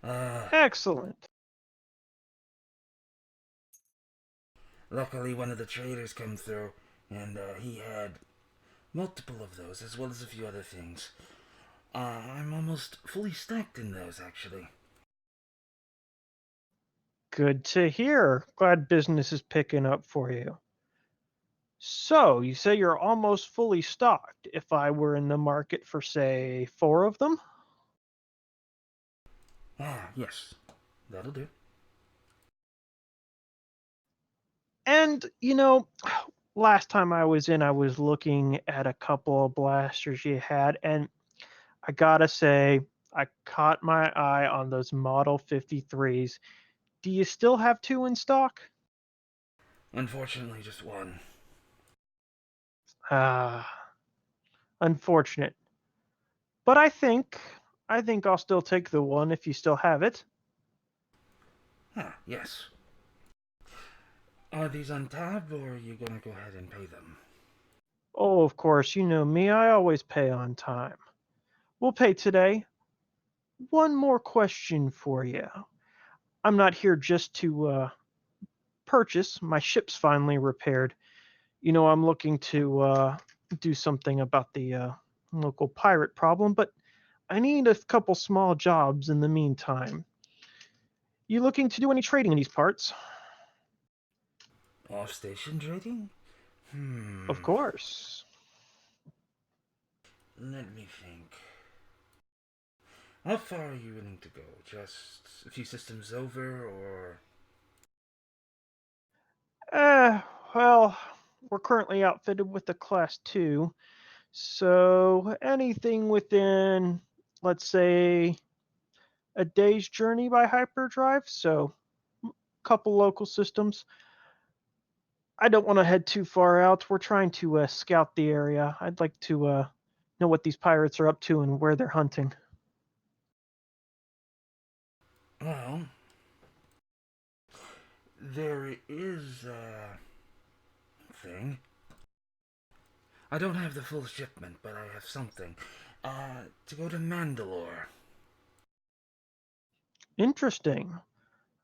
Excellent. Luckily, one of the traders came through, and he had multiple of those, as well as a few other things. I'm almost fully stocked in those, actually. Good to hear. Glad business is picking up for you. So, you say you're almost fully stocked. If I were in the market for, say, 4 of them? Yes. That'll do. And, last time I was in, I was looking at a couple of blasters you had, and I gotta say, I caught my eye on those Model 53s. Do you still have 2 in stock? Unfortunately, just one. Ah, unfortunate. But I think I'll still take the one if you still have it. Yes. Are these on tab, or are you gonna go ahead and pay them? Oh, of course, you know me, I always pay on time. We'll pay today. One more question for you. I'm not here just to purchase. My ship's finally repaired. I'm looking to do something about the local pirate problem, but I need a couple small jobs in the meantime. You looking to do any trading in these parts? Off-station trading? Of course. Let me think. How far are you willing to go? Just a few systems over, or... Well, we're currently outfitted with the Class 2, so anything within, let's say, a day's journey by hyperdrive, so a couple local systems. I don't want to head too far out. We're trying to scout the area. I'd like to know what these pirates are up to and where they're hunting. Well, there is a thing. I don't have the full shipment, but I have something. To go to Mandalore. Interesting.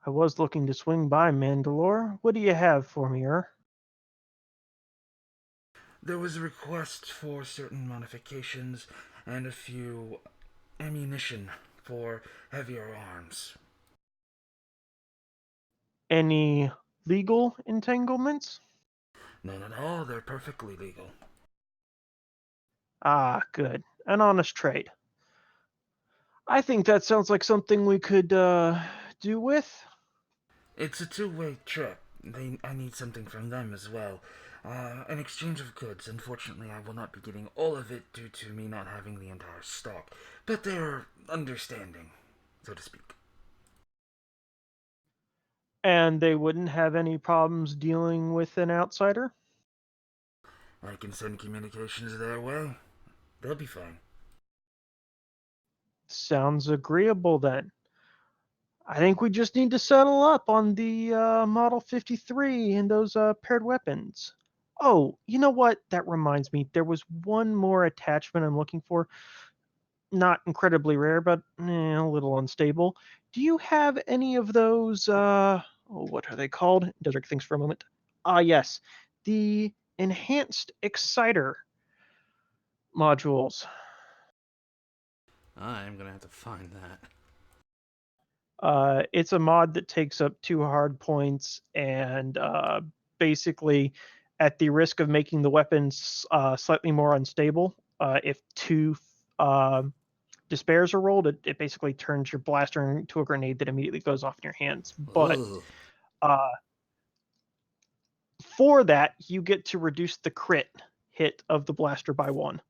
I was looking to swing by Mandalore. What do you have for me, There was a request for certain modifications and a few ammunition for heavier arms. Any legal entanglements? None at all, they're perfectly legal. Ah, good. An honest trade. I think that sounds like something we could do with. It's a two-way trip. I need something from them as well. An exchange of goods. Unfortunately, I will not be getting all of it due to me not having the entire stock. But they're understanding, so to speak. And they wouldn't have any problems dealing with an outsider? I can send communications their way. They'll be fine. Sounds agreeable then. I think we just need to settle up on the Model 53 and those paired weapons. Oh, you know what? That reminds me. There was one more attachment I'm looking for. Not incredibly rare, but a little unstable. Do you have any of those? What are they called? Desert things for a moment. Ah, yes, the enhanced exciter modules. I'm gonna have to find that. It's a mod that takes up 2 hard points and basically, at the risk of making the weapons slightly more unstable, if 2 despairs are rolled, it basically turns your blaster into a grenade that immediately goes off in your hands. But Ugh. for that, you get to reduce the crit hit of the blaster by 1.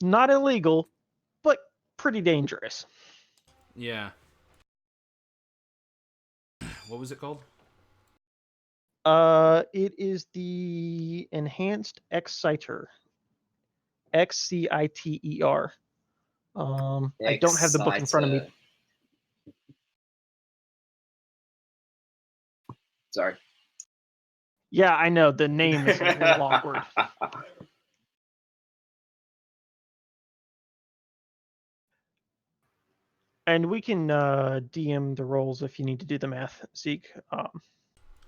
Not illegal, but pretty dangerous. Yeah. What was it called? It is the enhanced exciter. Xciter. I don't have the book in front of me. Exciter. Sorry. Yeah, I know the name is a little awkward. And we can DM the rolls if you need to do the math, Zeke.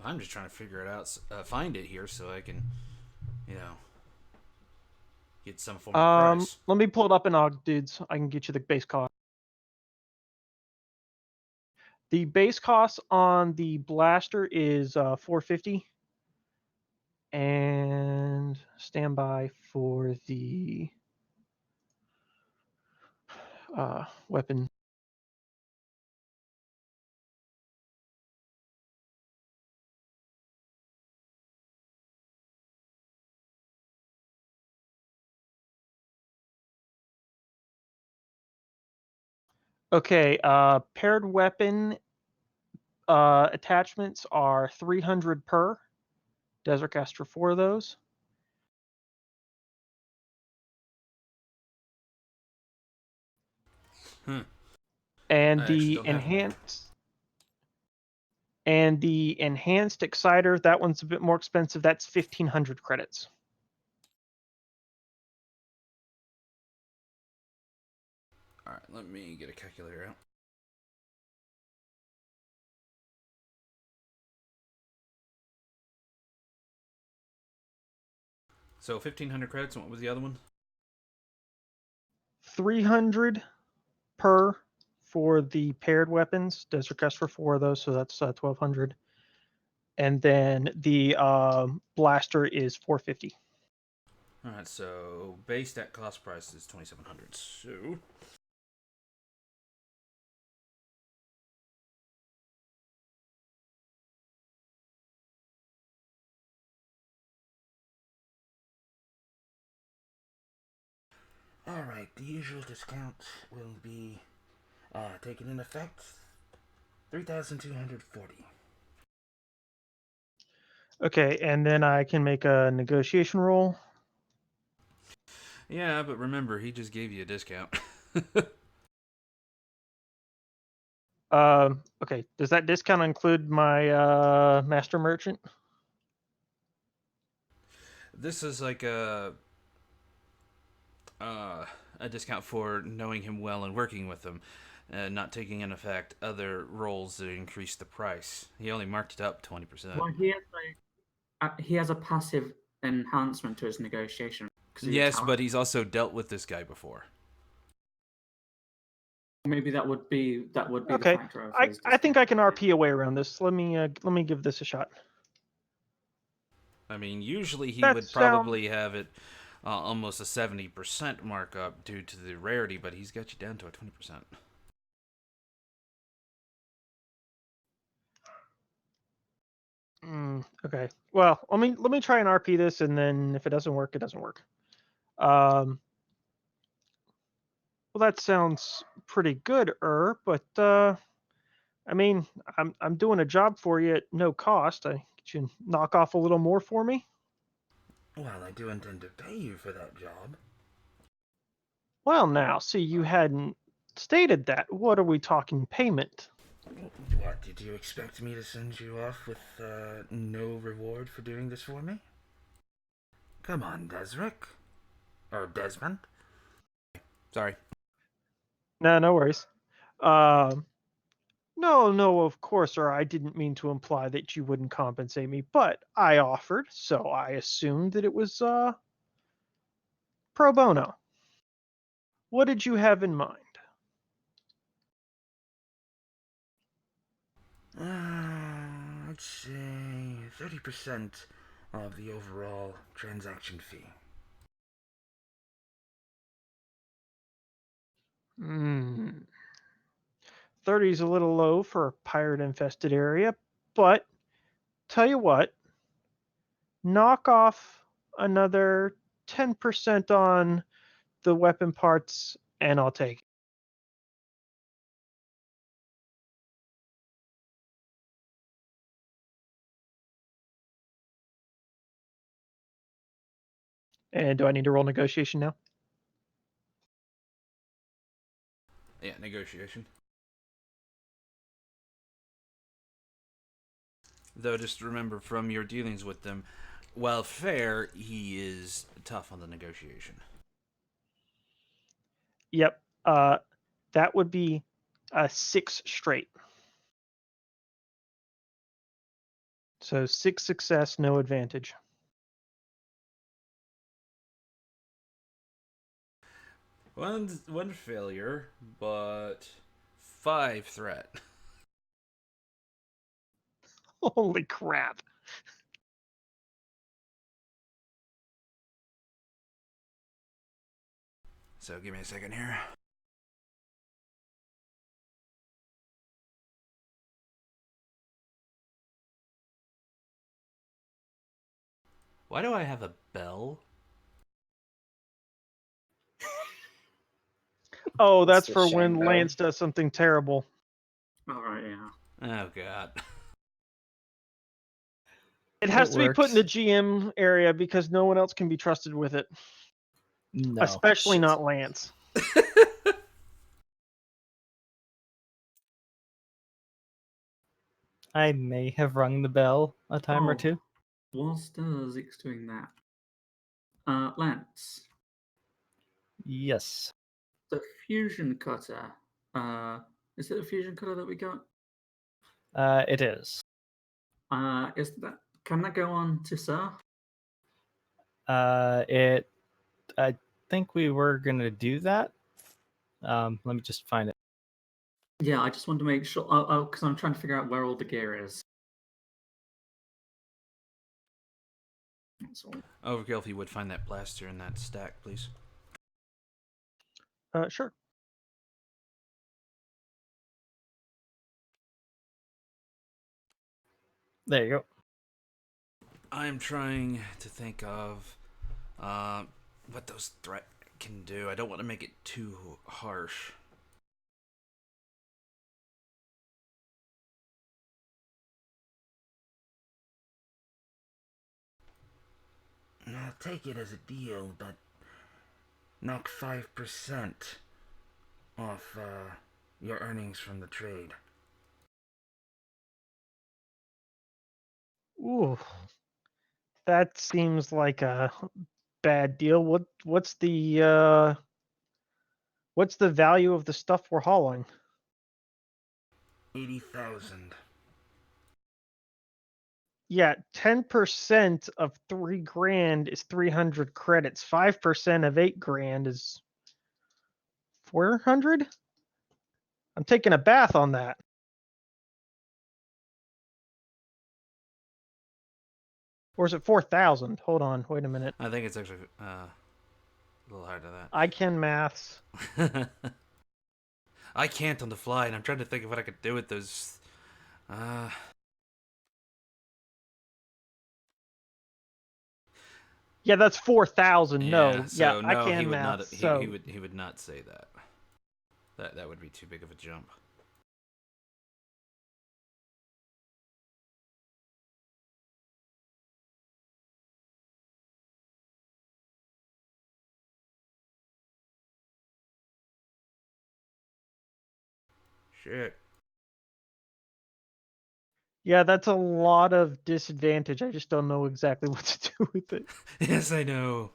I'm just trying to figure it out, find it here so I can, get some form of price. Let me pull it up in Og, dudes. I can get you the base cost. The base cost on the blaster is $450, and standby for the weapon. Okay, paired weapon attachments are 300 per. Desert cast for 4 of those. And I actually the don't have them. enhanced exciter, that one's a bit more expensive. That's 1,500 credits. All right, let me get a calculator out. So 1,500 credits, and what was the other one? 300 per for the paired weapons. Desert cast for 4 of those, so that's 1,200. And then the blaster is 450. All right, so base at cost price is 2,700. So Alright, the usual discount will be taken in effect 3,240. Okay, and then I can make a negotiation roll. yeah, but remember, he just gave you a discount. Okay, does that discount include my master merchant? This is like a discount for knowing him well and working with him, not taking in effect other roles that increase the price. He only marked it up 20%. Well, he has a passive enhancement to his negotiation. 'cause he's a Yes, talent. but he's also dealt with this guy before. Maybe that would be Okay, the factor of his I think discount. I can RP away around this. Let me give this a shot. I mean, usually he That would sounds probably have it almost a 70% markup due to the rarity, but he's got you down to a 20%. Okay. Well, let me try and RP this, and then if it doesn't work, it doesn't work. Well, that sounds pretty good, but I mean, I'm doing a job for you at no cost. I Could you knock off a little more for me? Well, I do intend to pay you for that job. Well, now, see, you hadn't stated that. What are we talking payment? What, did you expect me to send you off with no reward for doing this for me? Come on, Desric. Or Desmond. Sorry. No, no worries. Um, no, no, of course, sir. I didn't mean to imply that you wouldn't compensate me, but I offered, so I assumed that it was pro bono. What did you have in mind? I'd say 30% of the overall transaction fee. Hmm. 30 is a little low for a pirate infested area, but tell you what, knock off another 10% on the weapon parts and I'll take it. And do I need to roll negotiation now? Yeah, negotiation. Though, just remember from your dealings with them, while fair, he is tough on the negotiation. Yep. That would be a 6 straight. So 6 success, no advantage. One failure, but 5 threat. Holy crap. So give me a second here. Why do I have a bell? Oh, It's that's the for when shame bell. Lance does something terrible. All right, yeah. Oh god. It has It to be put in the works. GM area because no one else can be trusted with it, No. especially Shit. not Lance. I may have rung the bell a time or Oh, two. whilst Zig's doing that, Lance, Yes. the fusion cutter. Is it the fusion cutter that we got? It is. Is that can that go on to Sir? It. I think we were gonna do that. Let me just find it. Yeah, I just want to make sure. Because I'm trying to figure out where all the gear is. That's all. Overkill, if you would find that blaster in that stack, please. Sure. There you go. I'm trying to think of what those threat can do. I don't want to make it too harsh. I'll take it as a deal, but knock 5% off your earnings from the trade. Ooh, that seems like a bad deal. What's the value of the stuff we're hauling? 80,000. Yeah, 10% of 3 grand is 300 credits. 5% of 8 grand is 400. I'm taking a bath on that. Or is it 4,000? Hold on, wait a minute. I think it's actually a little higher than I can maths. that. I can't on the fly, and I'm trying to think of what I could do with those. Yeah, that's 4,000. Yeah. No, yeah, So I no, he can would not. maths. He So would. He would not say that. That would be too big of a jump. Shit. Yeah, that's a lot of disadvantage. I just don't know exactly what to do with it. Yes, I know.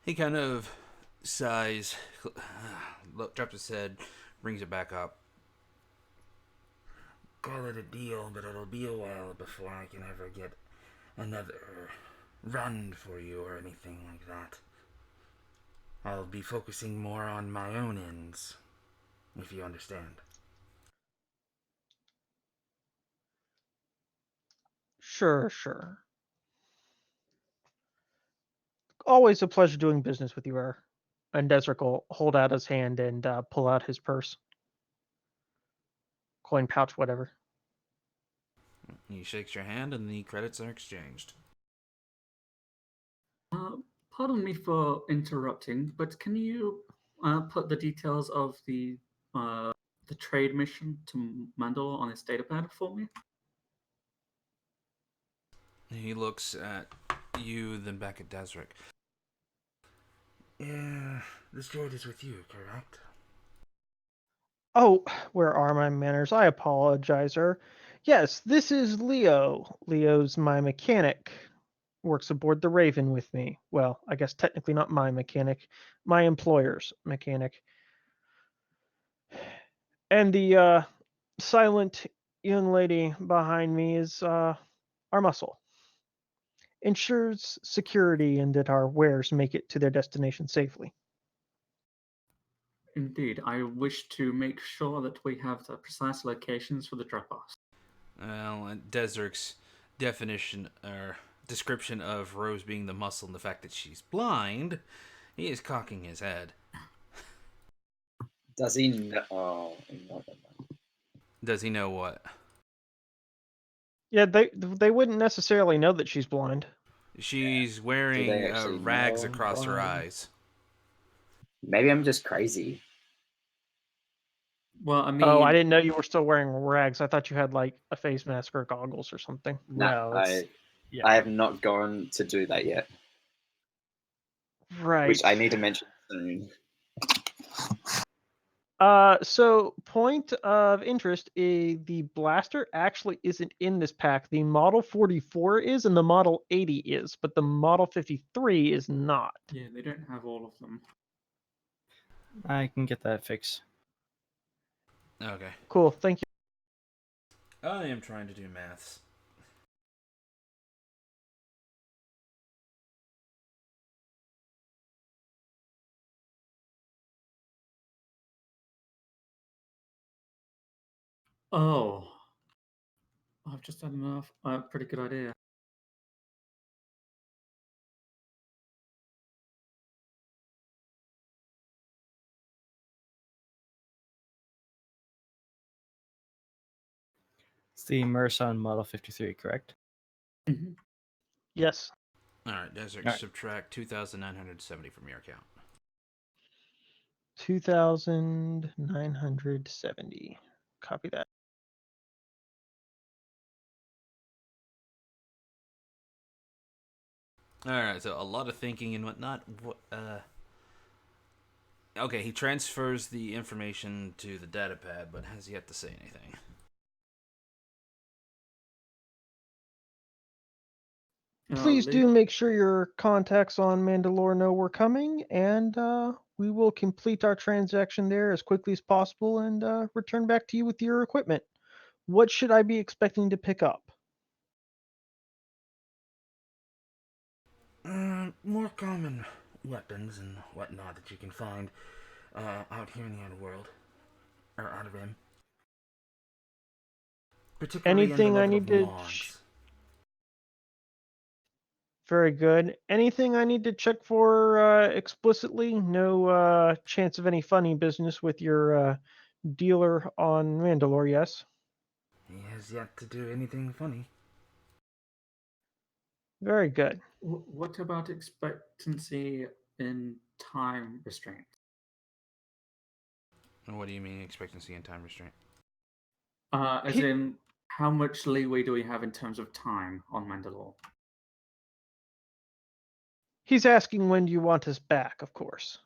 He kind of sighs, drops his head, brings it back up. Call it a deal, but it'll be a while before I can ever get another run for you or anything like that. I'll be focusing more on my own ends, if you understand. Sure. Always a pleasure doing business with you, Er. And Desric will hold out his hand and pull out his purse. Coin pouch, whatever. He shakes your hand, and the credits are exchanged. Pardon me for interrupting, but can you put the details of the trade mission to Mandalore on his datapad for me? He looks at you, then back at Desric. Yeah, this droid is with you, correct? Oh, where are my manners? I apologize, Er. Yes, this is Leo. Leo's my mechanic. Works aboard the Raven with me. Well, I guess technically not my mechanic, my employer's mechanic. And the silent young lady behind me is our muscle. Ensures security and that our wares make it to their destination safely. Indeed, I wish to make sure that we have the precise locations for the drop-offs. Well, Desric's definition or description of Rose being the muscle and the fact that she's blind, he is cocking his head. Does he know? Oh, no. Does he know what? Yeah, they wouldn't necessarily know that she's blind. She's Do they wearing actually rags know? across her Why? eyes. Maybe I'm just crazy. Well, I Oh, I mean, didn't know you were still wearing rags. I thought you had like a face mask or goggles or something. No, Well, it's yeah. I have not gone to do that yet, Right. which I need to mention soon. So point of interest is the blaster actually isn't in this pack. The Model 44 is and the Model 80 is, but the Model 53 is not. yeah, they don't have all of them. I can get that fixed. Okay. Cool, thank you. I am trying to do maths. Oh, I've just had enough. Pretty good idea. It's the Murson Model 53, correct? Mhm. Yes. Alright, Desric, Alright. subtract 2,970 from your account. 2,970. Copy that. Alright, so a lot of thinking and whatnot. Okay, he transfers the information to the datapad, but has yet to say anything. Please Le- do make sure your contacts on Mandalore know we're coming, and we will complete our transaction there as quickly as possible and return back to you with your equipment. What should I be expecting to pick up? More common weapons and whatnot that you can find out here in the outer world, or out of him. Particularly in the Anything I level need of to mods. Very good. Anything I need to check for explicitly? No chance of any funny business with your dealer on Mandalore, yes? He has yet to do anything funny. Very good. What about expectancy in time restraint? What do you mean expectancy and time restraint? As He- in, how much leeway do we have in terms of time on Mandalore? He's asking when do you want us back, of course.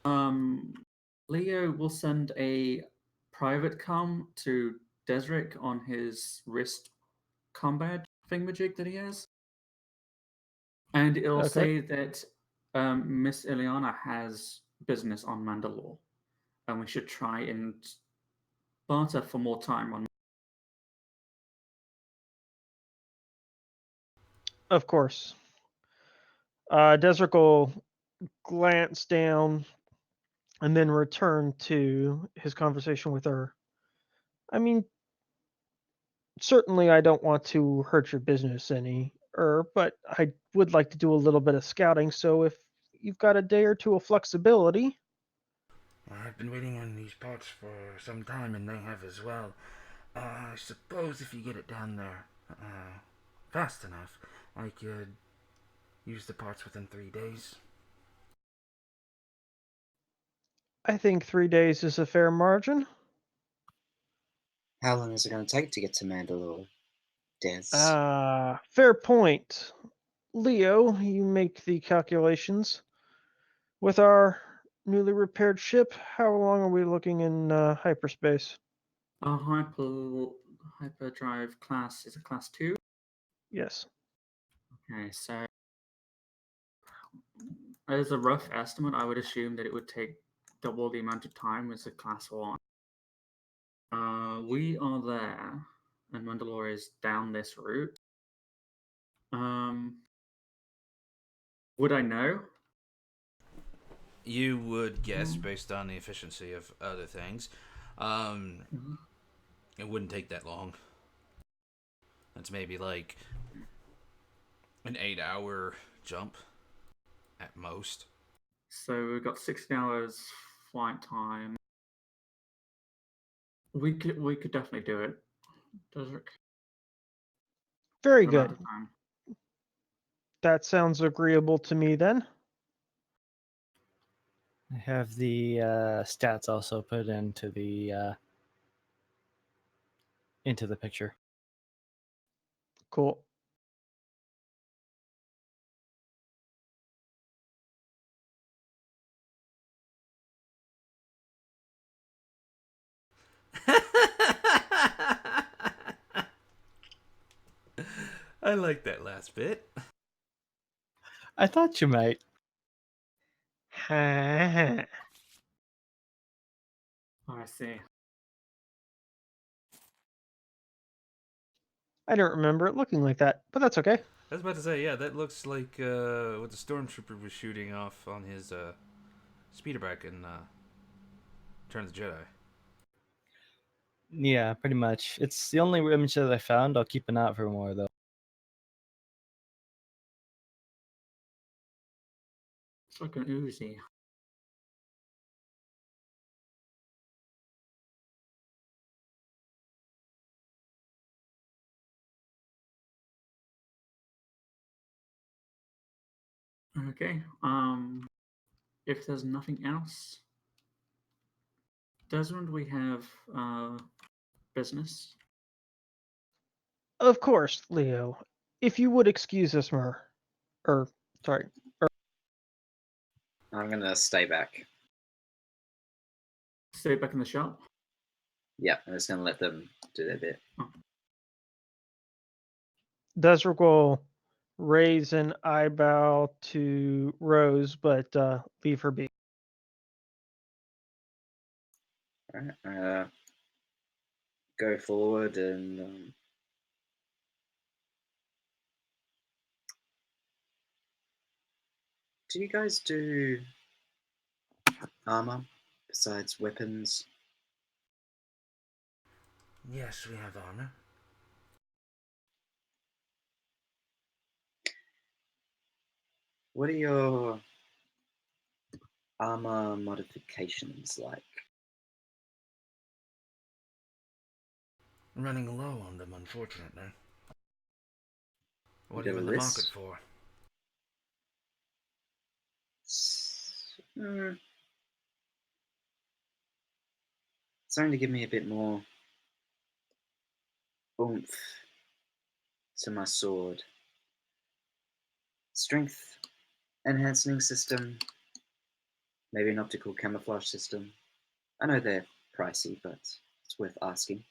Leo will send a private comm to Desric on his wrist combat thingamajig that he has. And it'll Okay. say that Miss Ileana has business on Mandalore. And we should try and barter for more time on. Of course. Desric will glance down and then return to his conversation with her. I mean, certainly I don't want to hurt your business any, but I would like to do a little bit of scouting, so if you've got a day or two of flexibility. I've been waiting on these parts for some time, and they have as well. I suppose if you get it down there fast enough, I could use the parts within 3 days. I think 3 days is a fair margin. How long is it going to take to get to Mandalore, Des? Fair point. Leo, you make the calculations. With our newly repaired ship, how long are we looking in hyperspace? Our hyperdrive class is a class 2. Yes. Okay, so as a rough estimate, I would assume that it would take double the amount of time as a class 1. We are there, and Mandalore is down this route. Would I know? You would guess based on the efficiency of other things. Mhm. It wouldn't take that long. That's maybe like an 8-hour jump at most. So we've got 16 hours flight time. We could definitely do it. Desric. Very Good amount good. of time. That sounds agreeable to me then. I have the stats also put into the picture. Cool. I like that last bit. I thought you might. I Oh, I see. don't remember it looking like that, but that's okay. I was about to say, yeah, that looks like what the stormtrooper was shooting off on his speeder bike in Return of the Jedi. Yeah, pretty much. It's the only image that I found. I'll keep an eye out for more, though. It's like an Uzi. Okay. If there's nothing else, Desmond, we have business. Of course, Leo. If you would excuse us, sorry. I'm going to stay back. Stay back in the shop. Yeah, I'm just going to let them do their bit. Desric will raise an eyebrow to Rose, but leave her be. All right. Go forward and do you guys do armor besides weapons? Yes, we have armor. What are your armor modifications like? Running low on them, unfortunately. What are Got you a in the market wrist? for? Starting to give me a bit more oomph to my sword. Strength enhancing system, maybe an optical camouflage system. I know they're pricey, but it's worth asking.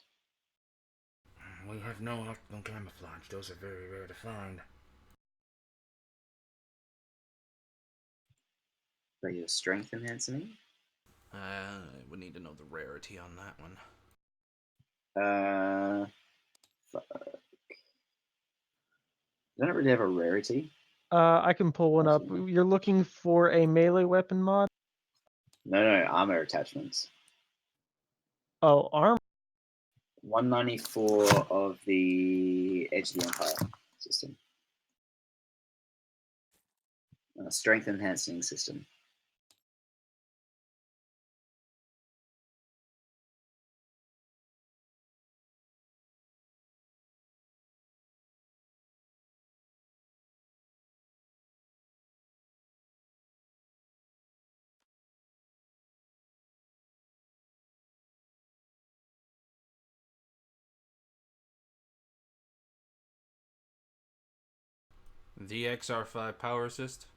We have no optical camouflage. Those are very rare to find. But your strength enhancing? I would need to know the rarity on that one. Fuck. Don't really have a rarity. I can pull one up. Actually, no. You're looking for a melee weapon mod? No, armor attachments. Oh, armor. 194 of the Edge of the Empire system. Strength enhancing system. The XR5 power assist.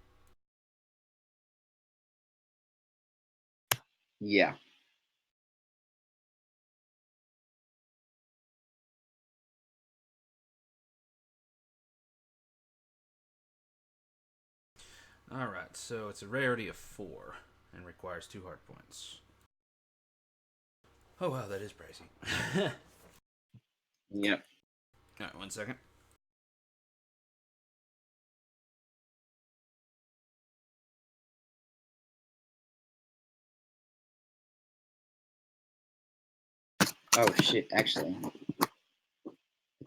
Yeah. Alright, so it's a rarity of 4 and requires 2 hard points. Oh wow, that is pricey. Yep. Alright, 1 second. Oh shit, actually. I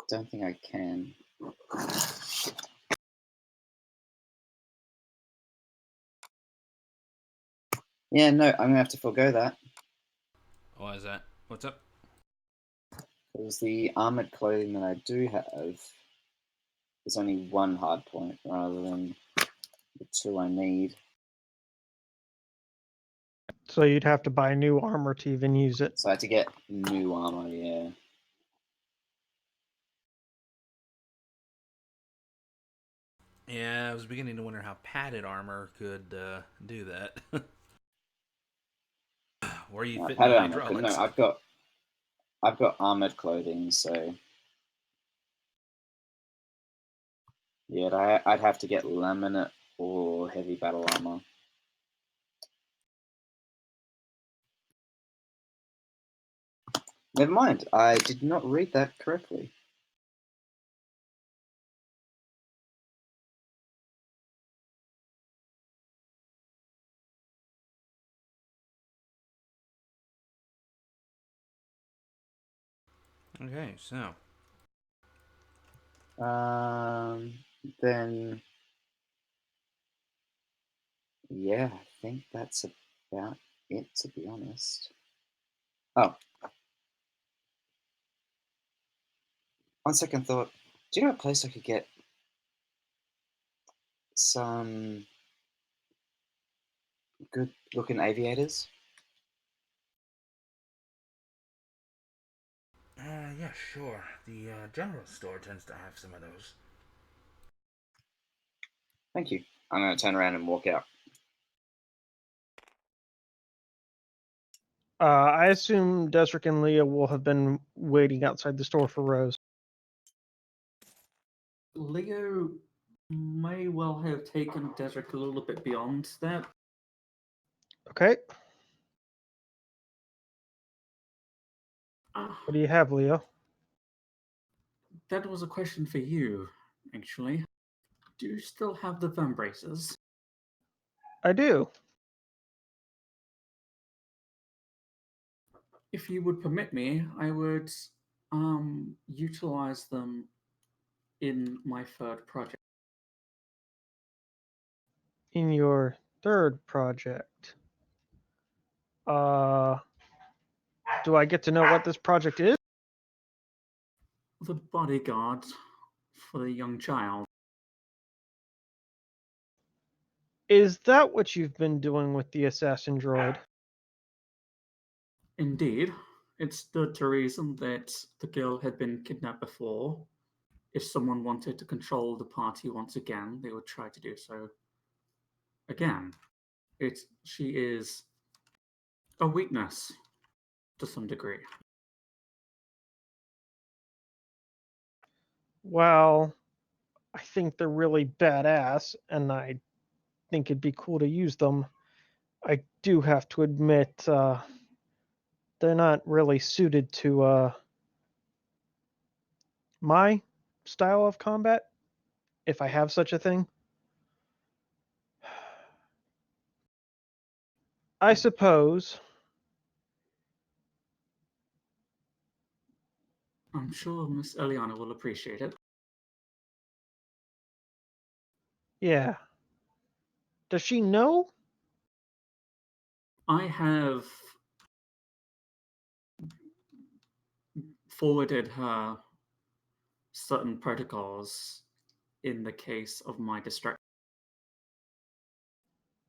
don't think I can. Yeah, no, I'm gonna have to forego that. Why is that? What's up? Because the armored clothing that I do have is only 1 hard point rather than the 2 I need. So you'd have to buy new armor to even use it. So I had to get new armor, yeah. Yeah, I was beginning to wonder how padded armor could do that. Where are you fitting the Padded armor, but no, hydraulics? I've got armored clothing, so yeah, I'd have to get laminate or heavy battle armor. Never mind, I did not read that correctly. Okay, so Then yeah, I think that's about it, to be honest. Oh, on second thought, do you know a place I could get some good looking aviators? Yeah, sure. The general store tends to have some of those. Thank you. I'm gonna turn around and walk out. I assume Desric and Leah will have been waiting outside the store for Rose. Leo may well have taken Desric a little bit beyond that. Okay. Ah, What do you have, Leo? that was a question for you, actually. Do you still have the thumb braces? I do. If you would permit me, I would utilize them in my third project. in your third project. Do I get to know what this project is? The bodyguard for the young child. Is that what you've been doing with the assassin droid? Indeed, it stood to reason that the girl had been kidnapped before. If someone wanted to control the party once again, they would try to do so again. She is a weakness to some degree. Well, I think they're really badass, and I think it'd be cool to use them. I do have to admit, they're not really suited to my style of combat, if I have such a thing. I suppose. I'm sure Miss Eliana will appreciate it. Yeah. Does she know? I have forwarded her certain protocols in the case of my distraction.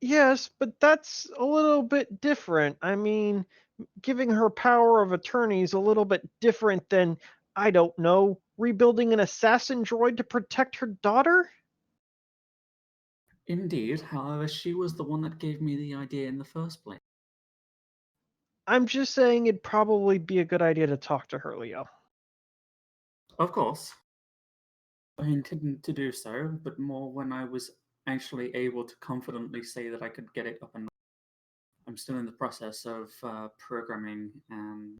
Yes, but that's a little bit different. I mean, giving her power of attorney is a little bit different than, I don't know, rebuilding an assassin droid to protect her daughter? Indeed, however, she was the one that gave me the idea in the first place. I'm just saying it'd probably be a good idea to talk to her, Leo. Of course, I intended to do so, but more when I was actually able to confidently say that I could get it up and I'm still in the process of programming and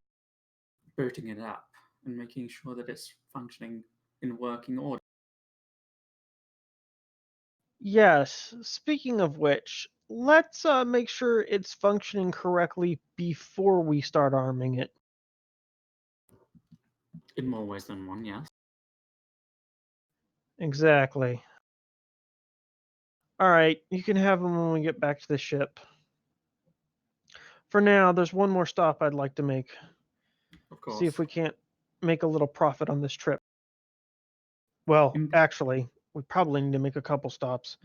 booting it up and making sure that it's functioning in working order. Yes, speaking of which, let's make sure it's functioning correctly before we start arming it. In more ways than one, yes. Exactly. All right, you can have them when we get back to the ship. For now, there's one more stop I'd like to make. Of course. See if we can't make a little profit on this trip. Well, In- actually, we probably need to make a couple stops.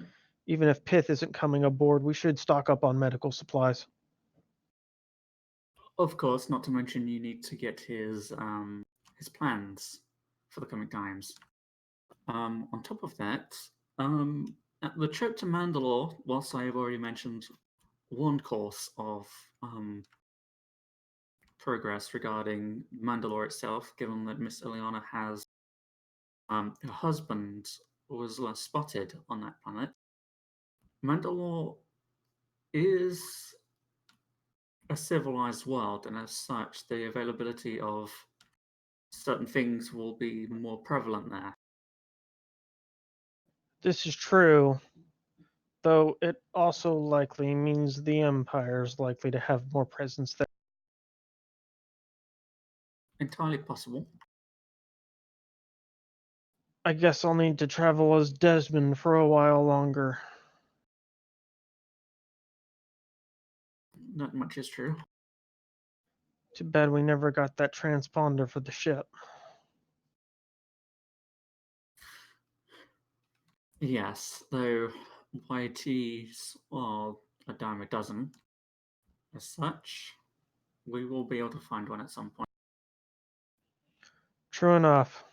Even if Pith isn't coming aboard, we should stock up on medical supplies. Of course, not to mention you need to get his plans for the coming times. On top of that, at the trip to Mandalore, whilst I have already mentioned one course of progress regarding Mandalore itself, given that Miss Ileana has her husband was last spotted on that planet. Mandalore is a civilized world, and as such, the availability of certain things will be more prevalent there. This is true, though it also likely means the Empire is likely to have more presence there. Entirely possible. I guess I'll need to travel as Desmond for a while longer. Not much is true. Too bad we never got that transponder for the ship. Yes, though YTs are a dime a dozen. As such, we will be able to find one at some point. True enough.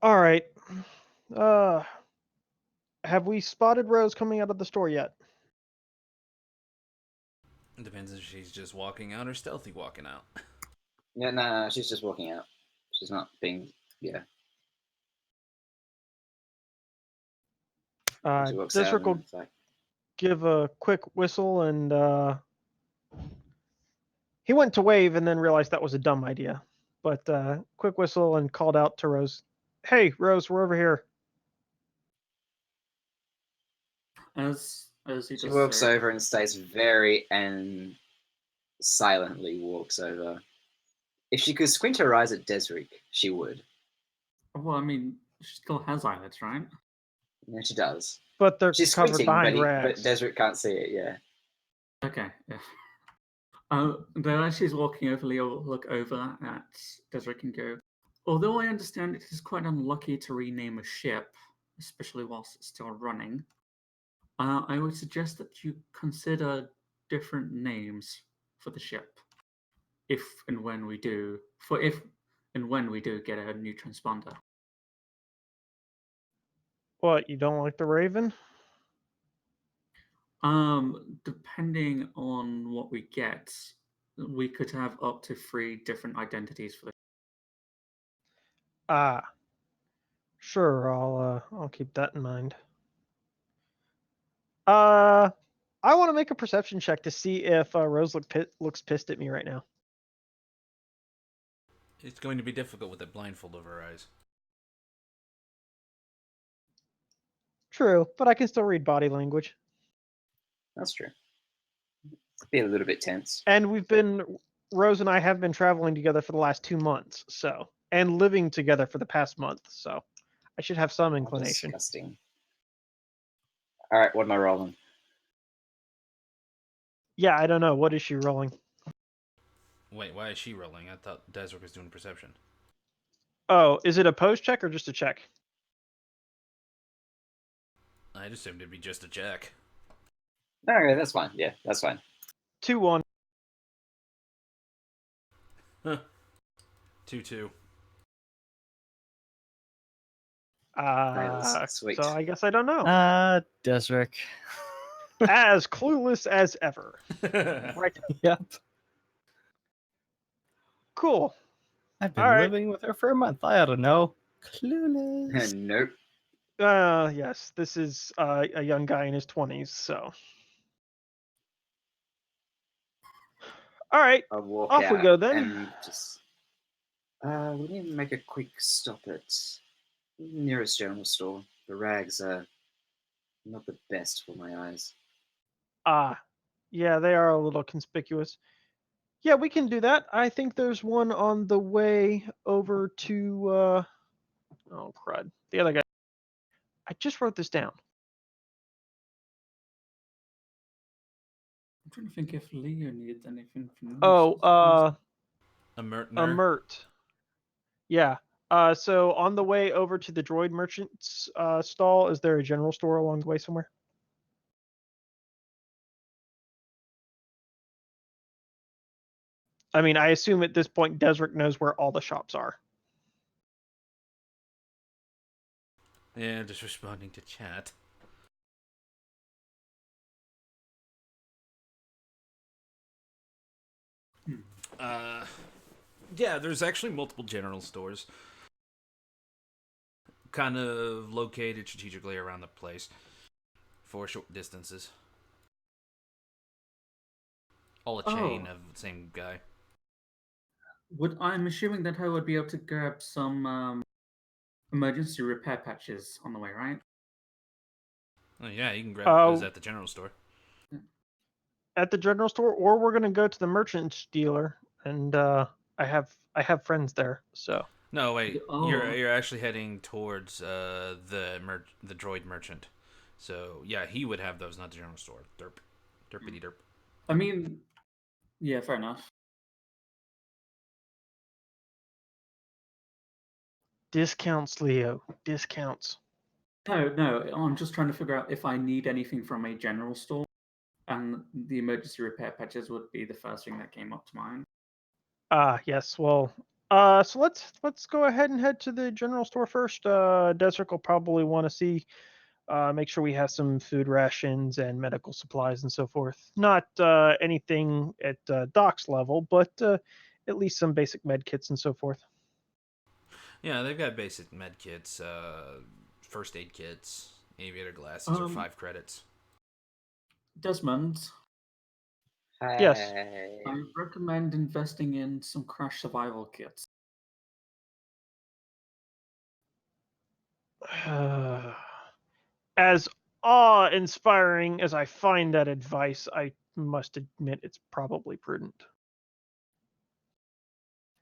All right. Have we spotted Rose coming out of the store yet? It depends if she's just walking out or stealthy walking out. Yeah, no, she's just walking out. She's not being, yeah. She walks out District and will it's like, give a quick whistle, and he went to wave and then realized that was a dumb idea. But quick whistle and called out to Rose, "Hey, Rose, we're over here." As he she does walks so, over and stays very and silently walks over. If she could squint her eyes at Desric, she would. well, I mean, She still has eyelids, right? Yeah, she does. But they're She's covered squinting, behind but rags. Deseret can't see it. Yeah. Okay. Yeah. Though as she's walking over, Leo will look over at Desiree and go, although I understand it is quite unlucky to rename a ship, especially whilst it's still running, I would suggest that you consider different names for the ship. If and when we do, get a new transponder. What, you don't like the Raven? Depending on what we get, we could have up to 3 different identities for the. Ah, sure. I'll keep that in mind. I want to make a perception check to see if Rose looks pissed at me right now. It's going to be difficult with that blindfold over her eyes. True, but I can still read body language. That's true. Be a little bit tense. And Rose and I have been traveling together for the last 2 months, and living together for the past month, so I should have some inclination. Disgusting. All right, what am I rolling? Yeah, I don't know. What is she rolling? Wait, why is she rolling? I thought Desert was doing perception. Oh, is it a pose check or just a check? I assumed it'd be just a check. Okay, that's fine. Yeah, that's fine. 2-1. Huh. 2-2. Sweet. So I guess I don't know. Desric. As clueless as ever. Right. Yep. Cool. I've been All right. living with her for a month. I ought to know. Clueless. Nope. Yes, this is a young guy in his 20s, so. All right, I'll walk off out we go then. and just. We need to make a quick stop at the nearest general store. The rags are not the best for my eyes. Yeah, they are a little conspicuous. Yeah, we can do that. I think there's one on the way over to, oh, crud. The other guy. I just wrote this down. I'm trying to think if Leo needs anything from this. Oh, A a Mert. Yeah. So on the way over to the droid merchant's stall, is there a general store along the way somewhere? I mean, I assume at this point Desric knows where all the shops are. Yeah, just responding to chat. Yeah, there's actually multiple general stores. Kind of located strategically around the place. For short distances. All a chain of the same guy. I'm assuming that I would be able to grab some emergency repair patches on the way, right? Oh yeah, you can grab those Oh. at the general store. At the general store, or we're gonna go to the merchant's dealer, and I have friends there, so. No, wait. Oh. You're actually heading towards the droid merchant. So yeah, he would have those, not the general store. Derpity derp. I mean, yeah, fair enough. Discounts, Leo. Discounts. No, I'm just trying to figure out if I need anything from a general store, and the emergency repair patches would be the first thing that came up to mind. Yes. Well, so let's go ahead and head to the general store first. Desric will probably want to see, make sure we have some food rations and medical supplies and so forth. Not anything at Doc's level, but at least some basic med kits and so forth. Yeah, they've got basic med kits, first aid kits, aviator glasses are 5 credits. Desmond, Yes. I recommend investing in some crash survival kits. As awe-inspiring as I find that advice, I must admit it's probably prudent.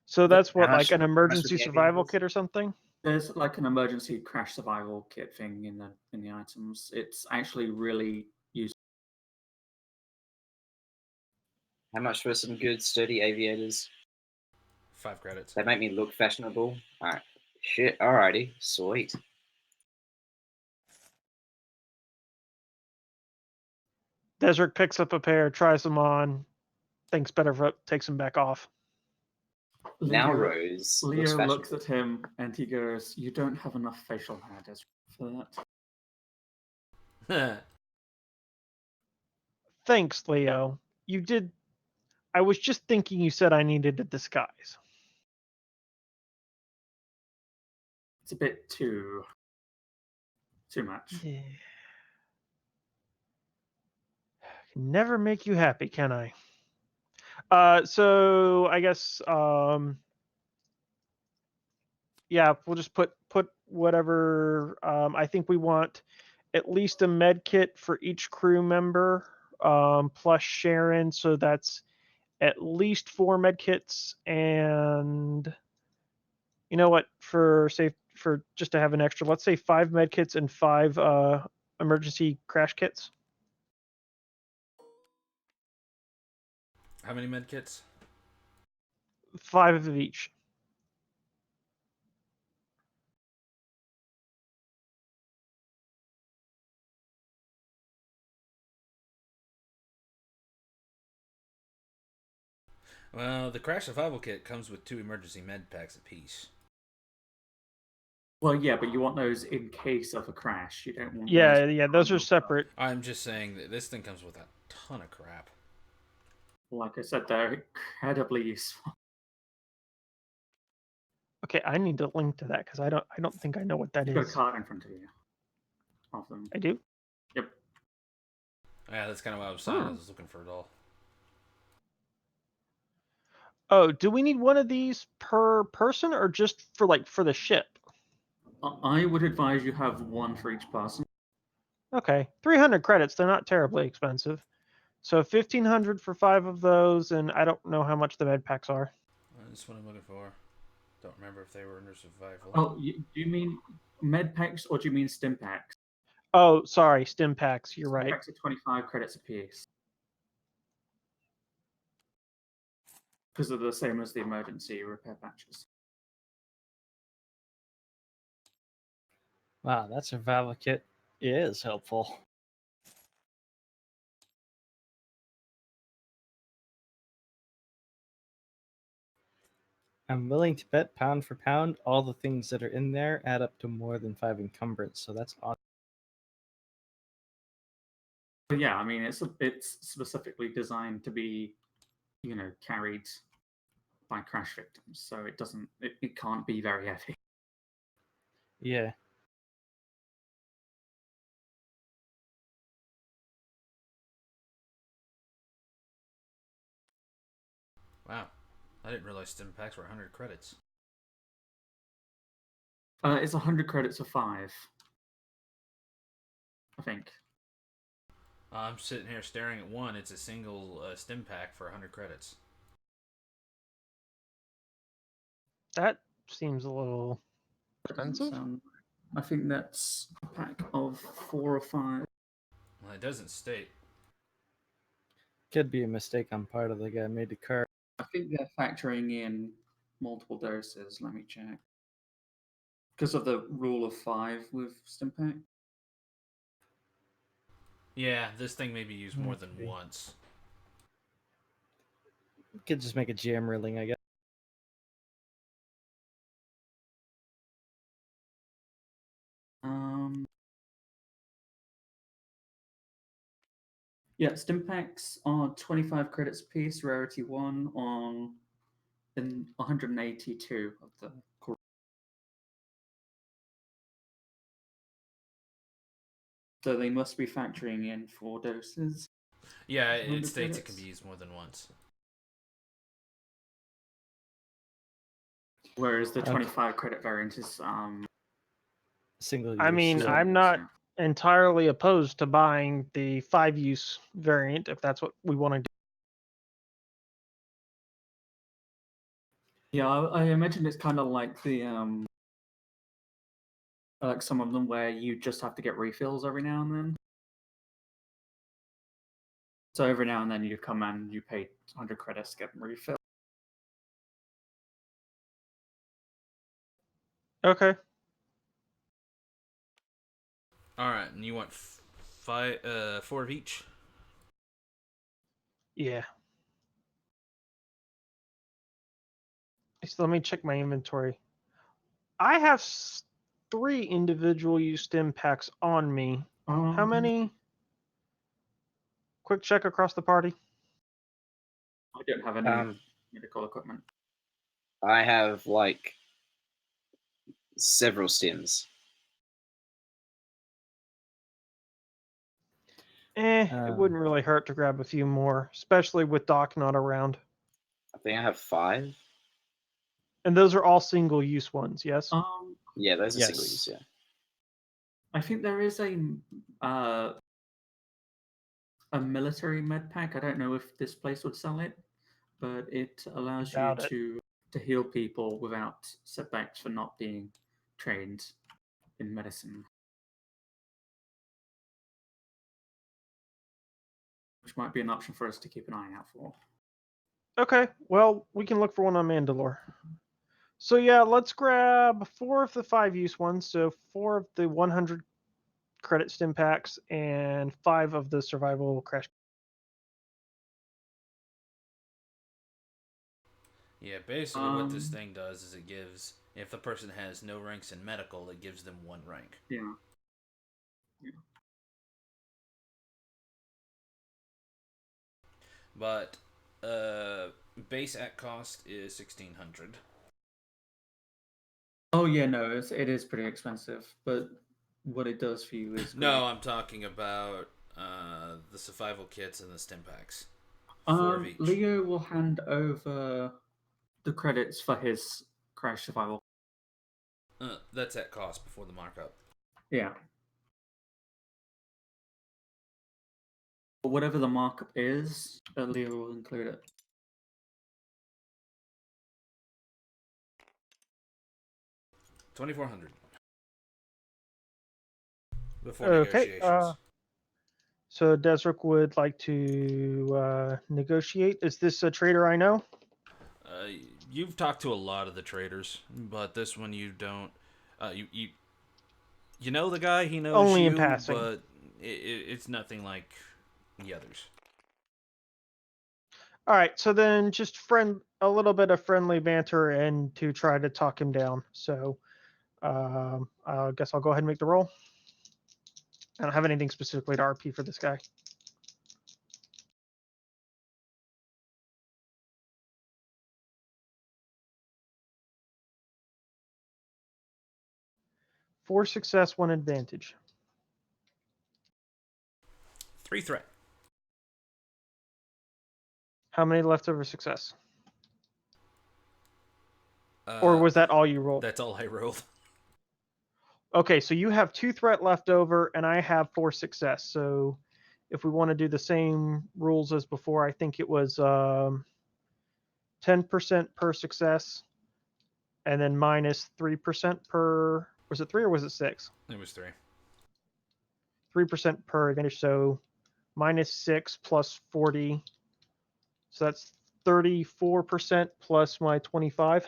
So that's what, like an emergency survival kit or something? There's like an emergency crash survival kit thing in the items. It's actually really useful. How much for some good sturdy aviators? 5 credits. They make me look fashionable. Alright. Shit, alrighty. Sweet. Desert picks up a pair, tries them on, thinks better of it, takes them back off. Now Leo, Rose looks Leo fashionable. looks at him and he goes, "You don't have enough facial hair, Desiree, for that." Thanks, Leo. You did. I was just thinking you said I needed a disguise. It's a bit too much. Yeah. Can never make you happy, can I? So I guess yeah, we'll just put whatever. I think we want at least a med kit for each crew member, plus Sharon. So that's at least 4 med kits, and you know what? For just to have an extra, let's say 5 med kits and 5 emergency crash kits. How many med kits? 5 of each. Well, the crash survival kit comes with 2 emergency med packs apiece. Well, yeah, but you want those in case of a crash. You don't want Yeah, those. yeah, those are separate. I'm just saying that this thing comes with a ton of crap. Like I said, they're incredibly useful. Okay, I need to link to that because I don't think I know what that You've got a is. card in front of you. Of them. I do. Yep. Yeah, that's kind of what I was saying. I was looking for it all. Oh, do we need one of these per person or just for the ship? I would advise you have one for each person. Okay, 300 credits. They're not terribly expensive. So 1,500 for 5 of those, and I don't know how much the med packs are. That's what I'm looking for. Don't remember if they were under survival. Oh, do you mean med packs or do you mean stim packs? Oh, sorry, stim packs. You're Stim right. packs are 25 credits apiece. Because they're the same as the emergency repair patches. Wow, that survival kit is helpful. I'm willing to bet pound for pound all the things that are in there add up to more than 5 encumbrance, so that's awesome. But yeah, I mean it's specifically designed to be, carried by crash victims, so it can't be very heavy. Yeah. Wow. I didn't realize stim packs were 100 credits. It's 100 credits for 5. I think. I'm sitting here staring at one. It's a single stim pack for 100 credits. That seems a little expensive. I think that's a pack of 4 or 5. Well, it doesn't state. Could be a mistake on part of the guy made the card. I think they're factoring in multiple doses. Let me check. Because of the rule of 5 with Stimpack. Yeah, this thing may be used more than Okay. once. Could just make a GM ruling, I guess. Yeah, Stimpaks are 25 credits apiece, rarity 1 in 182 of the core. So they must be factoring in 4 doses. Yeah, it 100 states it credits. can be used more than once. Whereas the Okay. 25 credit variant is Single use. I mean, so- I'm not yeah. entirely opposed to buying the 5-use variant if that's what we want to do. Yeah, I imagine it's kind of like the Like some of them where you just have to get refills every now and then. So every now and then you come and you pay 100 credits to get them refilled. Okay. All right, and you want four of each? Yeah. So let me check my inventory. I have 3 individual use stim packs on me. How many? Quick check across the party. I don't have any medical equipment. I have like several stims. It wouldn't really hurt to grab a few more, especially with Doc not around. I think I have 5. And those are all single-use ones, yes? Yeah, those are Yes. single use. Yeah. I think there is a military med pack. I don't know if this place would sell it, but it allows Doubt it. you to heal people without setbacks for not being trained in medicine, which might be an option for us to keep an eye out for. Okay, well, we can look for one on Mandalore. So yeah, let's grab 4 of the 5-use ones, so 4 of the 100 credit stim packs and 5 of the survival crash. Yeah, basically what this thing does is it gives, if the person has no ranks in medical, it gives them 1 rank. Yeah. But base at cost is 1,600. Oh yeah, no, it is pretty expensive, but what it does for you is great. No, I'm talking about the survival kits and the stim packs. 4 of each. Leo will hand over the credits for his crash survival. That's at cost before the markup. Yeah. But whatever the markup is, Leo will include it. $2,400 before Okay, negotiations. so Desric would like to negotiate. Is this a trader I know? You've talked to a lot of the traders, but this one you don't. You know the guy. He knows Only you, in passing. but it's nothing like the others. All right, so then just a little bit of friendly banter and to try to talk him down. So I guess I'll go ahead and make the roll. I don't have anything specifically to RP for this guy. Four success, 1 advantage. 3 threat. How many leftover success? Or was that all you rolled? That's all I rolled. Okay, so you have 2 threat left over, and I have 4 success. So if we want to do the same rules as before, I think it was 10% per success, and then minus 3% per. Was it 3 or was it 6? It was 3. 3% per advantage. So minus 6 plus 40. So that's 34% plus my 25.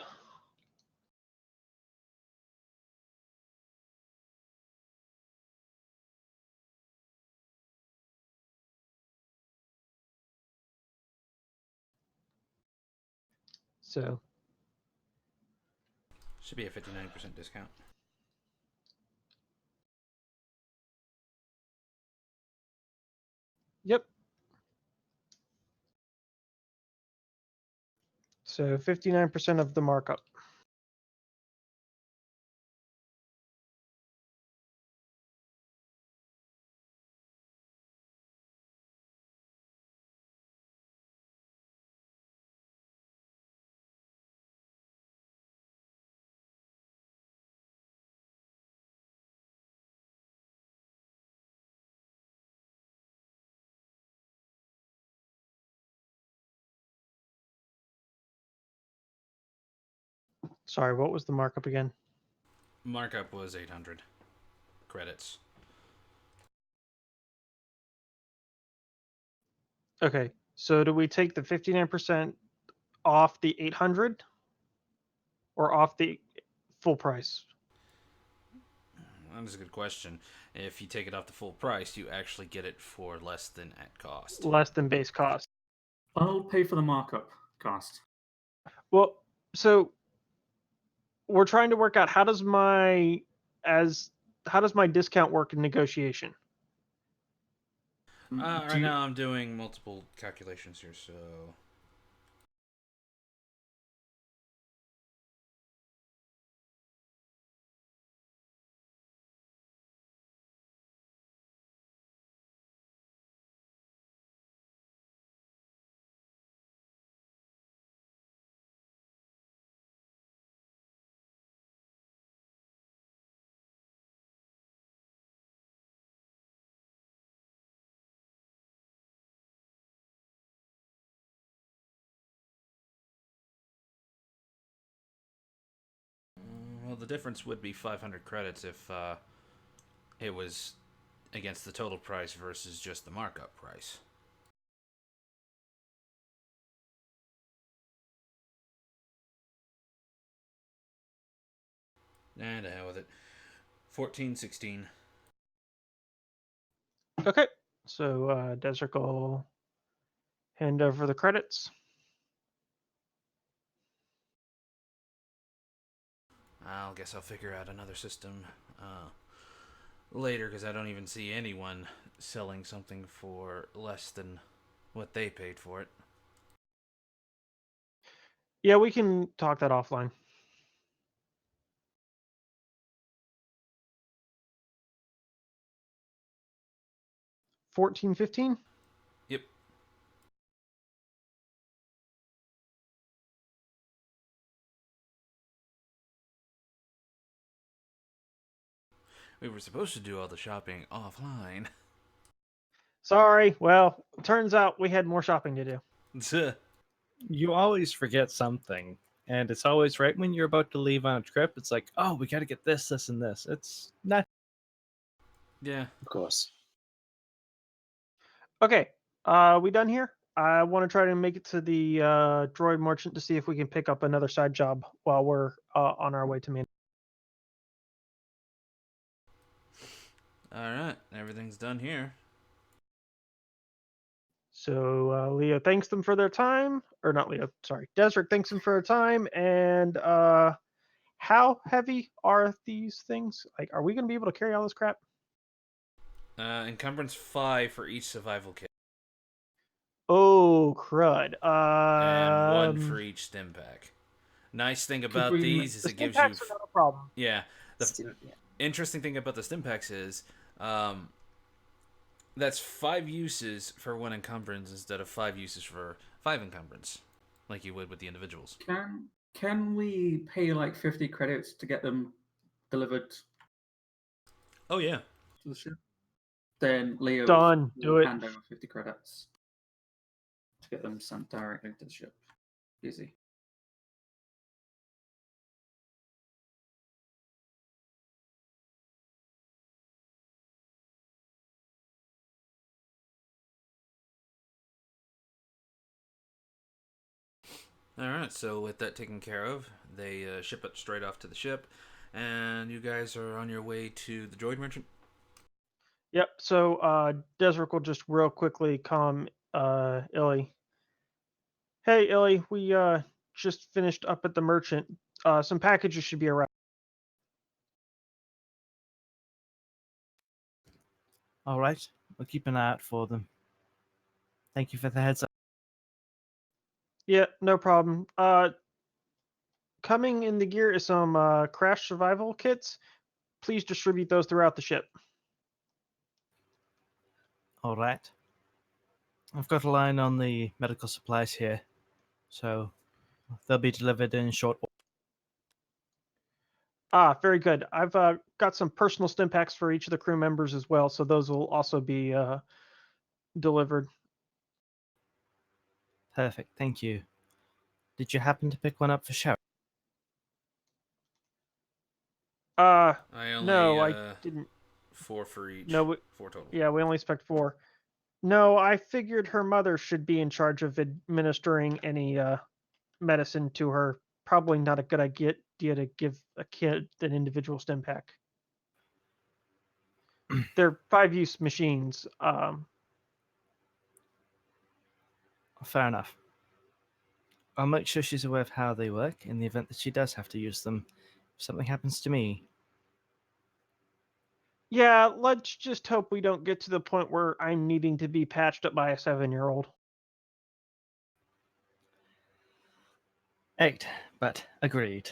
So Should be a 59% discount. yep. So 59% of the markup. Sorry, what was the markup again? Markup was 800. credits. Okay, so do we take the 59% off the 800 or off the full price? That is a good question. If you take it off the full price, you actually get it for less than at cost. Less than base cost. I'll pay for the markup cost. Well, so we're trying to work out how does my discount work in negotiation? Right now I'm doing multiple calculations here, so well, the difference would be 500 credits if it was against the total price versus just the markup price. Nah, to hell with it. 1416. Okay, so Desert will hand over the credits. I guess I'll figure out another system later because I don't even see anyone selling something for less than what they paid for it. Yeah, we can talk that offline. 1415? Yep. We were supposed to do all the shopping offline. Sorry. Well, turns out we had more shopping to do. You always forget something, and it's always right when you're about to leave on a trip. It's like, oh, we got to get this, this, and this. It's not. Yeah. Of course. Okay, we done here? I want to try to make it to the droid merchant to see if we can pick up another side job while we're on our way to Maine. All right, everything's done here. So Leo thanks them for their time, or not Leo, sorry, Desert thanks them for their time. And how heavy are these things? Like, are we going to be able to carry all this crap? Encumbrance 5 for each survival kit. Oh crud! And 1 for each stim pack. Nice thing about these is the it gives stim you. packs are not a problem. Yeah. The Yeah. interesting thing about the stim packs is that's 5 uses for 1 encumbrance instead of 5 uses for 5 encumbrance, like you would with the individuals. Can we pay like 50 credits to get them delivered Oh yeah. to the ship? Then Leo Done. will Do it. hand over 50 credits to get them sent directly to the ship. Easy. All right. So with that taken care of, they ship it straight off to the ship, and you guys are on your way to the droid merchant. Yep. So Desert will just real quickly calm Illy. Hey Illy, we just finished up at the merchant. Some packages should be arriving. All right, we'll keep an eye out for them. Thank you for the heads up. Yeah, no problem. Coming in the gear is some crash survival kits. Please distribute those throughout the ship. All right. I've got a line on the medical supplies here, so they'll be delivered in short order. Ah, very good. I've got some personal stim packs for each of the crew members as well, so those will also be delivered. Perfect, thank you. Did you happen to pick one up for show? Uh, I only no, I didn't. 4 for each. No, 4 total. yeah, we only expect 4. No, I figured her mother should be in charge of administering any medicine to her. Probably not a good idea to give a kid an individual stim pack. They're 5-use machines. Fair enough. I'll make sure she's aware of how they work in the event that she does have to use them. If something happens to me, Yeah, let's just hope we don't get to the point where I'm needing to be patched up by a 7-year-old. 8, but agreed.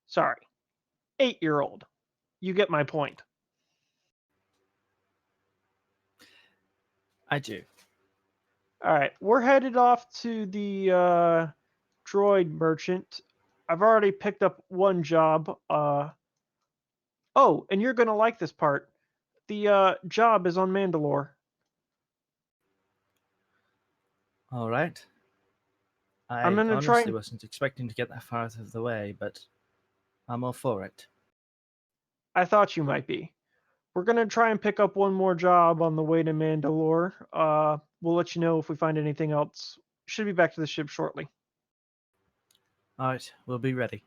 Sorry, 8-year-old. You get my point. I do. All right, we're headed off to the droid merchant. I've already picked up one job. Oh, and you're gonna like this part. The job is on Mandalore. All right. I'm I gonna try honestly and wasn't expecting to get that far out of the way, but I'm all for it. I thought you might be. We're gonna try and pick up one more job on the way to Mandalore. We'll let you know if we find anything else. Should be back to the ship shortly. All right, we'll be ready.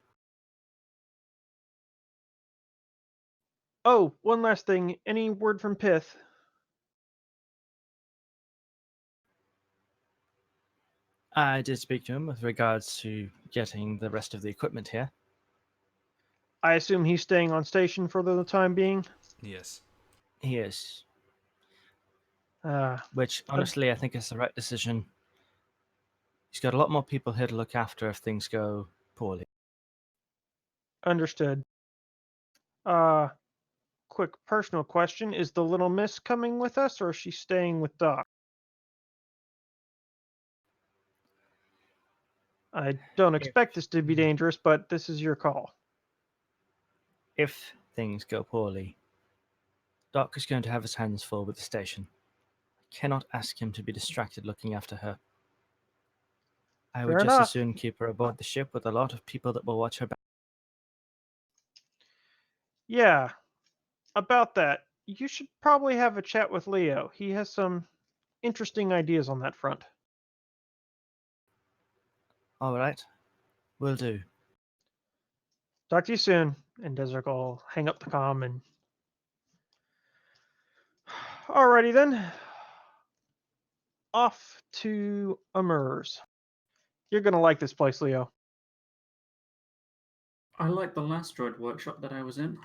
Oh, one last thing. Any word from Pith? I did speak to him with regards to getting the rest of the equipment here. I assume he's staying on station for the time being. Yes. He is, Uh, which honestly I think is the right decision. He's got a lot more people here to look after if things go poorly. Understood. Uh, quick personal question. Is the little miss coming with us or is she staying with Doc? I don't expect this to be dangerous, but this is your call. If things go poorly, Doc is going to have his hands full with the station. I cannot ask him to be distracted looking after her. I would Fair just as enough. soon keep her aboard the ship with a lot of people that will watch her back. Yeah, about that. You should probably have a chat with Leo. He has some interesting ideas on that front. All right, will do. Talk to you soon. And Desert will hang up the comm and. Alrighty then. Off to Amurs. You're gonna like this place, Leo. I like the last droid workshop that I was in.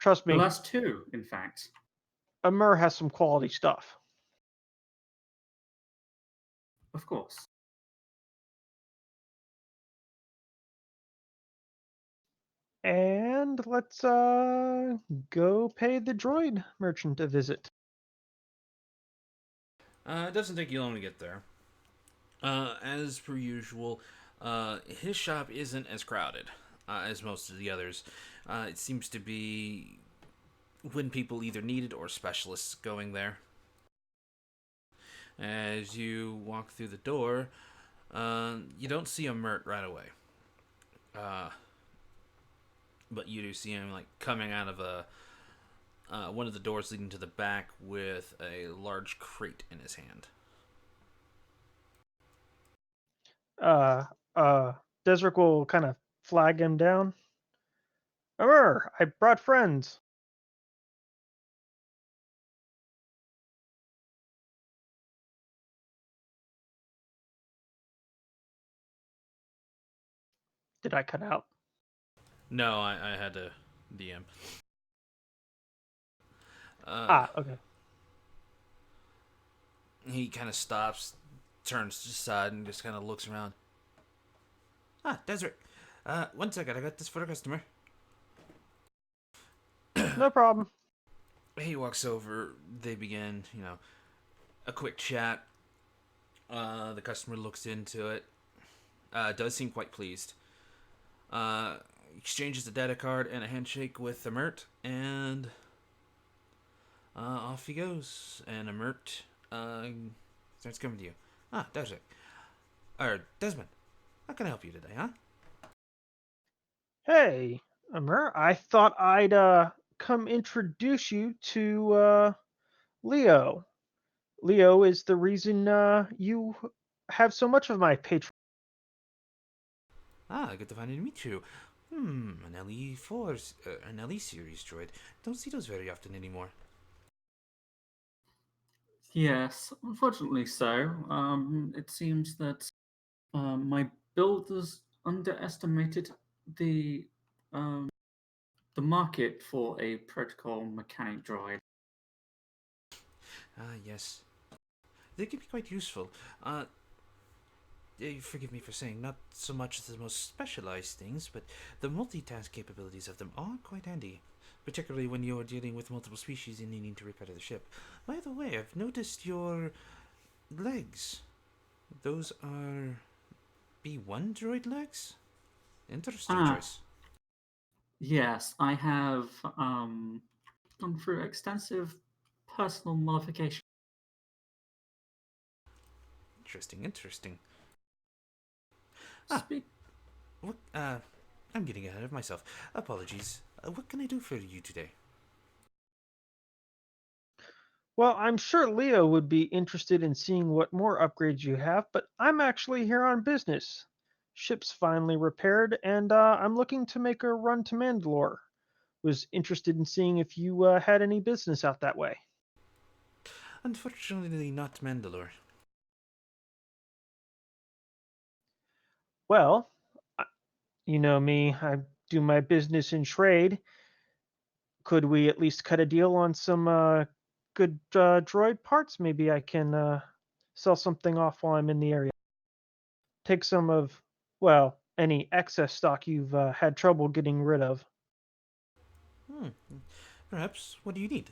Trust The me, last two, in fact. Amur has some quality stuff. Of course. And let's go pay the droid merchant a visit. It doesn't take you long to get there. As per usual, his shop isn't as crowded as most of the others. It seems to be when people either need it or specialists going there. As you walk through the door, you don't see a Mert right away. But you do see him like coming out of one of the doors leading to the back with a large crate in his hand. Desric will kind of flag him down. Amur, I brought friends. Did I cut out? No, I had to DM. Okay. He kind of stops, turns to the side, and just kind of looks around. Desert. 1 second, I got this for a customer. No problem. He walks over. They begin, a quick chat. The customer looks into it. Does seem quite pleased. Exchanges a data card and a handshake with Amert, and off he goes. And Amert starts coming to you. Desert. Desmond. How can I help you today, huh? Hey, Amr, I thought I'd come introduce you to Leo. Leo is the reason you have so much of my patron. Ah, good to finally meet you. An LE4, an LE series droid. Don't see those very often anymore. Yes, unfortunately so. It seems that my builders underestimated the um, the market for a protocol mechanic droid. Ah, yes. They can be quite useful. Uh, Forgive me for saying not so much the most specialized things, but the multitask capabilities of them are quite handy. Particularly when you're dealing with multiple species and needing to repair the ship. By the way, I've noticed your legs. Those are B1 droid legs? Interesting Ah, choice. yes, I have gone through extensive personal modification. Interesting, interesting. Ah, Speak. what, I'm getting ahead of myself. Apologies. What can I do for you today? Well, I'm sure Leo would be interested in seeing what more upgrades you have, but I'm actually here on business. Ship's finally repaired, and I'm looking to make a run to Mandalore. Was interested in seeing if you had any business out that way. Unfortunately, not Mandalore. Well, I- you know me, I do my business in trade. Could we at least cut a deal on some good droid parts? Maybe I can sell something off while I'm in the area. Take some of, well, any excess stock you've had trouble getting rid of. Hmm. Perhaps. What do you need?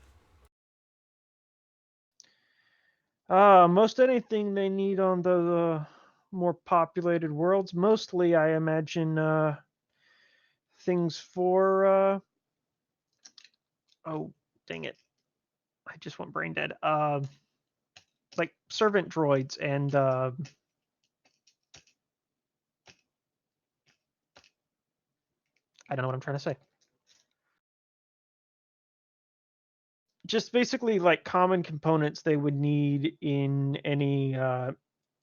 Most anything they need on the more populated worlds. Mostly, I imagine things for. Oh, dang it! I just went brain dead. Like servant droids and I don't know what I'm trying to say. Just basically like common components they would need in any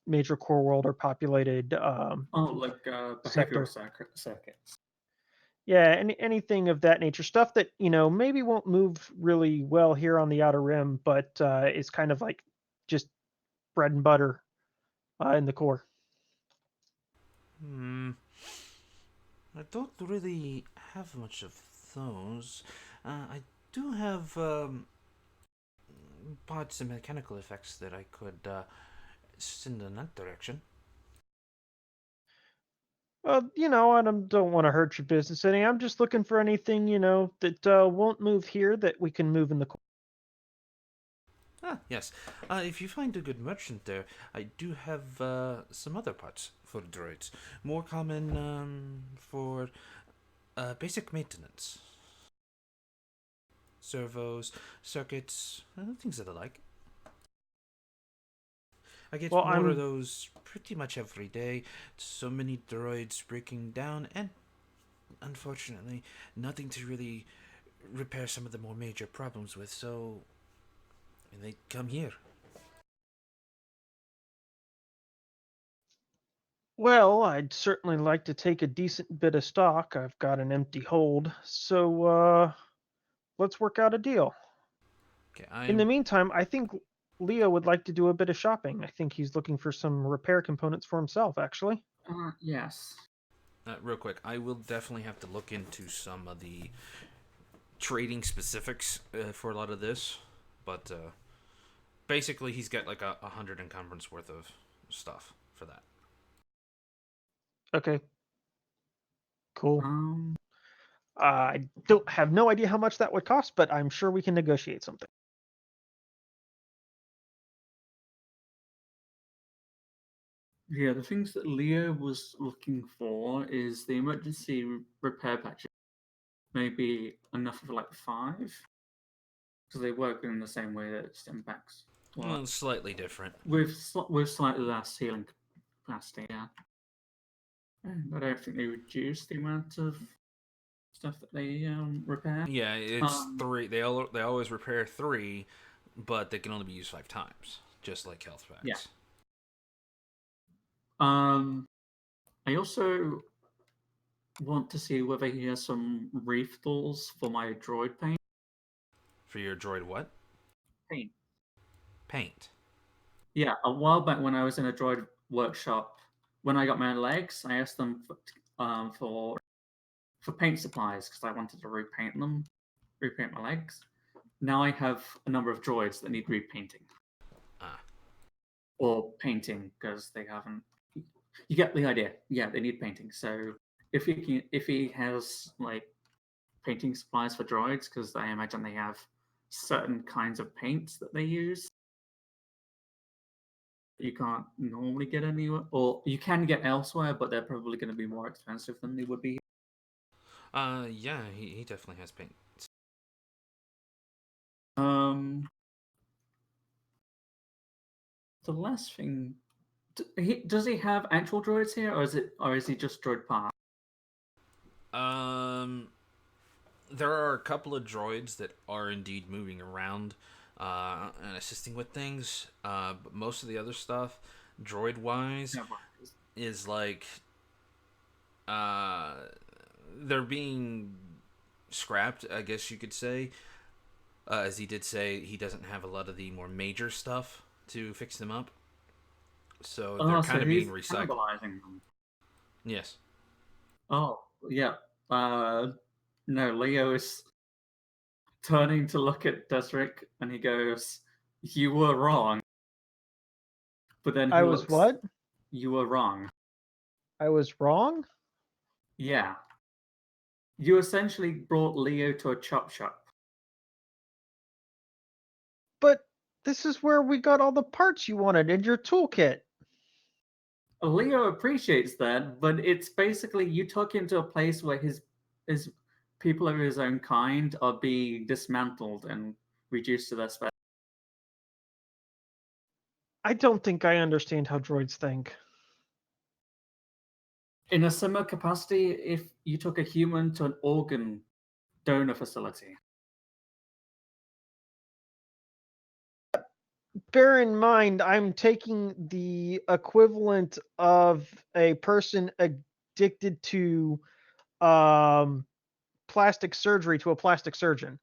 major core world or populated Oh, like behavioral sector. circuits. Yeah, anything of that nature, stuff that maybe won't move really well here on the outer rim, but is kind of like just bread and butter in the core. Hmm. I don't really have much of those. I do have parts and mechanical effects that I could send in that direction. Well, I don't want to hurt your business any. I'm just looking for anything that won't move here that we can move in the core. Ah, yes. If you find a good merchant there, I do have some other parts for droids. More common for basic maintenance. Servos, circuits, things of the like. I get Well, more of I'm those pretty much every day. So many droids breaking down, and unfortunately, nothing to really repair some of the more major problems with, so they come here. Well, I'd certainly like to take a decent bit of stock. I've got an empty hold, so let's work out a deal. Okay, In the I'm. meantime, I think Leo would like to do a bit of shopping. I think he's looking for some repair components for himself, actually. Yes. Real quick, I will definitely have to look into some of the trading specifics for a lot of this, but basically, he's got like a hundred encumbrance worth of stuff for that. Okay, cool. Um, I don't have no idea how much that would cost, but I'm sure we can negotiate something. yeah, the things that Leo was looking for is the emergency repair patches. Maybe enough of like five, because they work in the same way that stem packs work, Well, slightly different. with slightly less healing capacity. Yeah, but I don't think they reduce the amount of stuff that they repair. Yeah, it's Um, 3. They always repair 3, but they can only be used 5 times, just like health packs. Yeah. I also want to see whether he has some refills for my droid paint. For your droid, what? Paint. Paint. Yeah, a while back when I was in a droid workshop, when I got my legs, I asked them for paint supplies because I wanted to repaint my legs. Now I have a number of droids that need repainting Ah. or painting because they haven't. You get the idea. Yeah, they need painting. So if he has like painting supplies for droids, because I imagine they have certain kinds of paints that they use you can't normally get anywhere, or you can get elsewhere, but they're probably going to be more expensive than they would be. Yeah, he definitely has paint. Um, the last thing, does he have actual droids here, or is he just droid parts? There are a couple of droids that are indeed moving around and assisting with things, but most of the other stuff, droid-wise, is like they're being scrapped, I guess you could say. As he did say, he doesn't have a lot of the more major stuff to fix them up. So they're kind of being recycled. Cannibalizing them. Yes. Oh, yeah. No, Leo is turning to look at Desric, and he goes, "You were wrong." But then he I was looks, what? You were wrong. I was wrong? Yeah. You essentially brought Leo to a chop shop. But this is where we got all the parts you wanted in your toolkit. Leo appreciates that, but it's basically you took him to a place where his people of his own kind are being dismantled and reduced to their spec. I don't think I understand how droids think. In a similar capacity, if you took a human to an organ donor facility. Bear in mind, I'm taking the equivalent of a person addicted to plastic surgery to a plastic surgeon.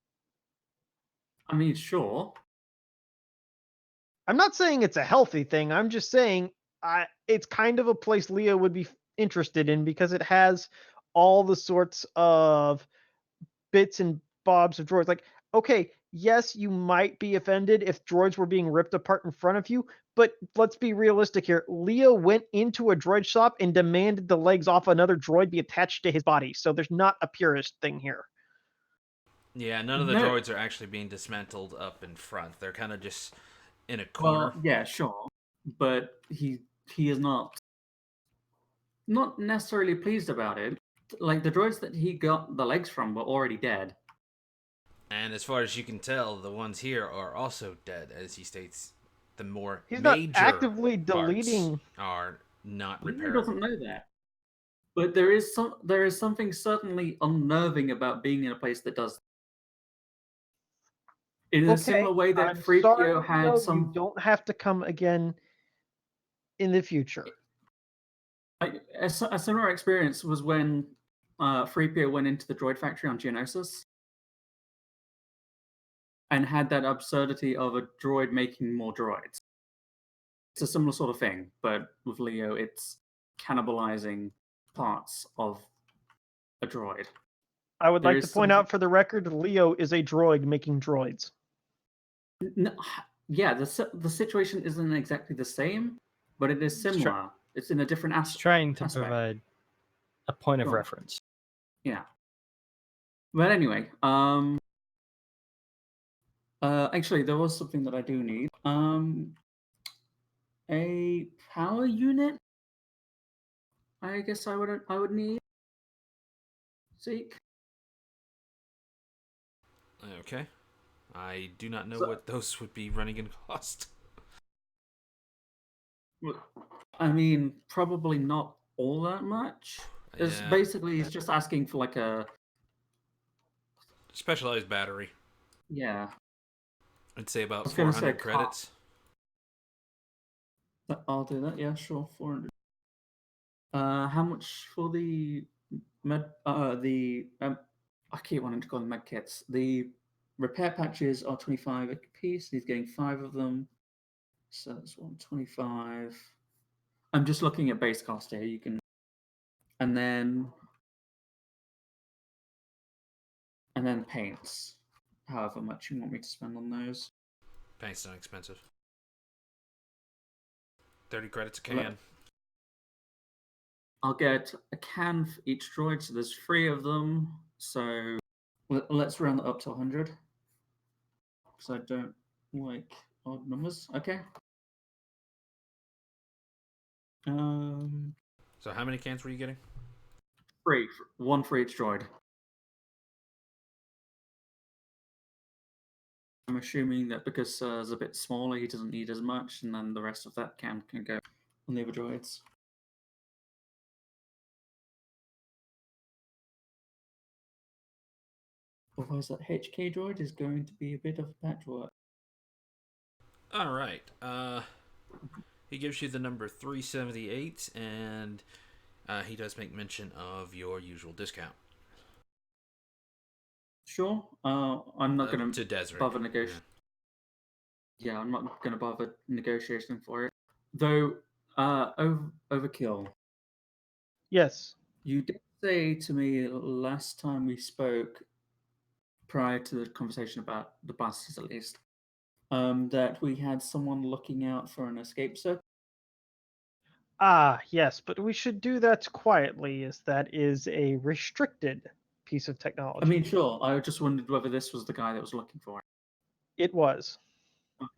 I mean, sure. I'm not saying it's a healthy thing. I'm just saying it's kind of a place Leo would be interested in because it has all the sorts of bits and bobs of droids. Like, okay, yes, you might be offended if droids were being ripped apart in front of you, but let's be realistic here. Leo went into a droid shop and demanded the legs off another droid be attached to his body. So there's not a purist thing here. Yeah, none of the No. droids are actually being dismantled up in front. They're kind of just in a corner. Well, yeah, sure. But he is not necessarily pleased about it. Like the droids that he got the legs from were already dead. And as far as you can tell, the ones here are also dead, as he states. The more He's not major actively parts deleting. are not Leo repairable. doesn't know that. But there is something certainly unnerving about being in a place that does. In a similar way that I'm sorry, Freakio had Leo, some. You don't have to come again in the future. A similar experience was when Freakio went into the droid factory on Geonosis and had that absurdity of a droid making more droids. It's a similar sort of thing, but with Leo, it's cannibalizing parts of a droid. I would There like to is point something- out for the record, Leo is a droid making droids. No, yeah, the situation isn't exactly the same, but it is similar. It's in a different It's trying to aspect. provide a point of Sure. reference. Yeah. But anyway, actually, there was something that I do need. A power unit. I guess I would need. Zeke. Okay. I do not know So- what those would be running in cost. I mean, probably not all that much. It's Yeah. basically he's just asking for like a Specialized battery. Yeah. I'd say I about was gonna say 400 credits. I'll do that. Yeah, sure. 400. How much for the med? I keep wanting to call them med kits. The repair patches are 25 a piece. He's getting 5 of them, so that's 125. I'm just looking at base cost here. You can, and then paints. However much you want me to spend on those. Paint's not expensive. 30 credits a Let- can. I'll get a can for each droid, so there's 3 of them. So let's round that up to 100. Because I don't like odd numbers. Okay. Um, So how many cans were you getting? 3, 1 for each droid. I'm assuming that because Sir's a bit smaller, he doesn't need as much, and then the rest of that can go on the other droids. Otherwise, that HK droid is going to be a bit of a patchwork. All right. He gives you the number 378, and he does make mention of your usual discount. Sure. I'm not going To Desert. bother negotiating. Yeah, I'm not going to bother negotiating for it. Though, overkill. Yes. You did say to me last time we spoke, prior to the conversation about the buses at least, that we had someone looking out for an escape circuit. Ah, yes, but we should do that quietly, as that is a restricted piece of technology. I mean, sure. I just wondered whether this was the guy that was looking for it. It was. Okay.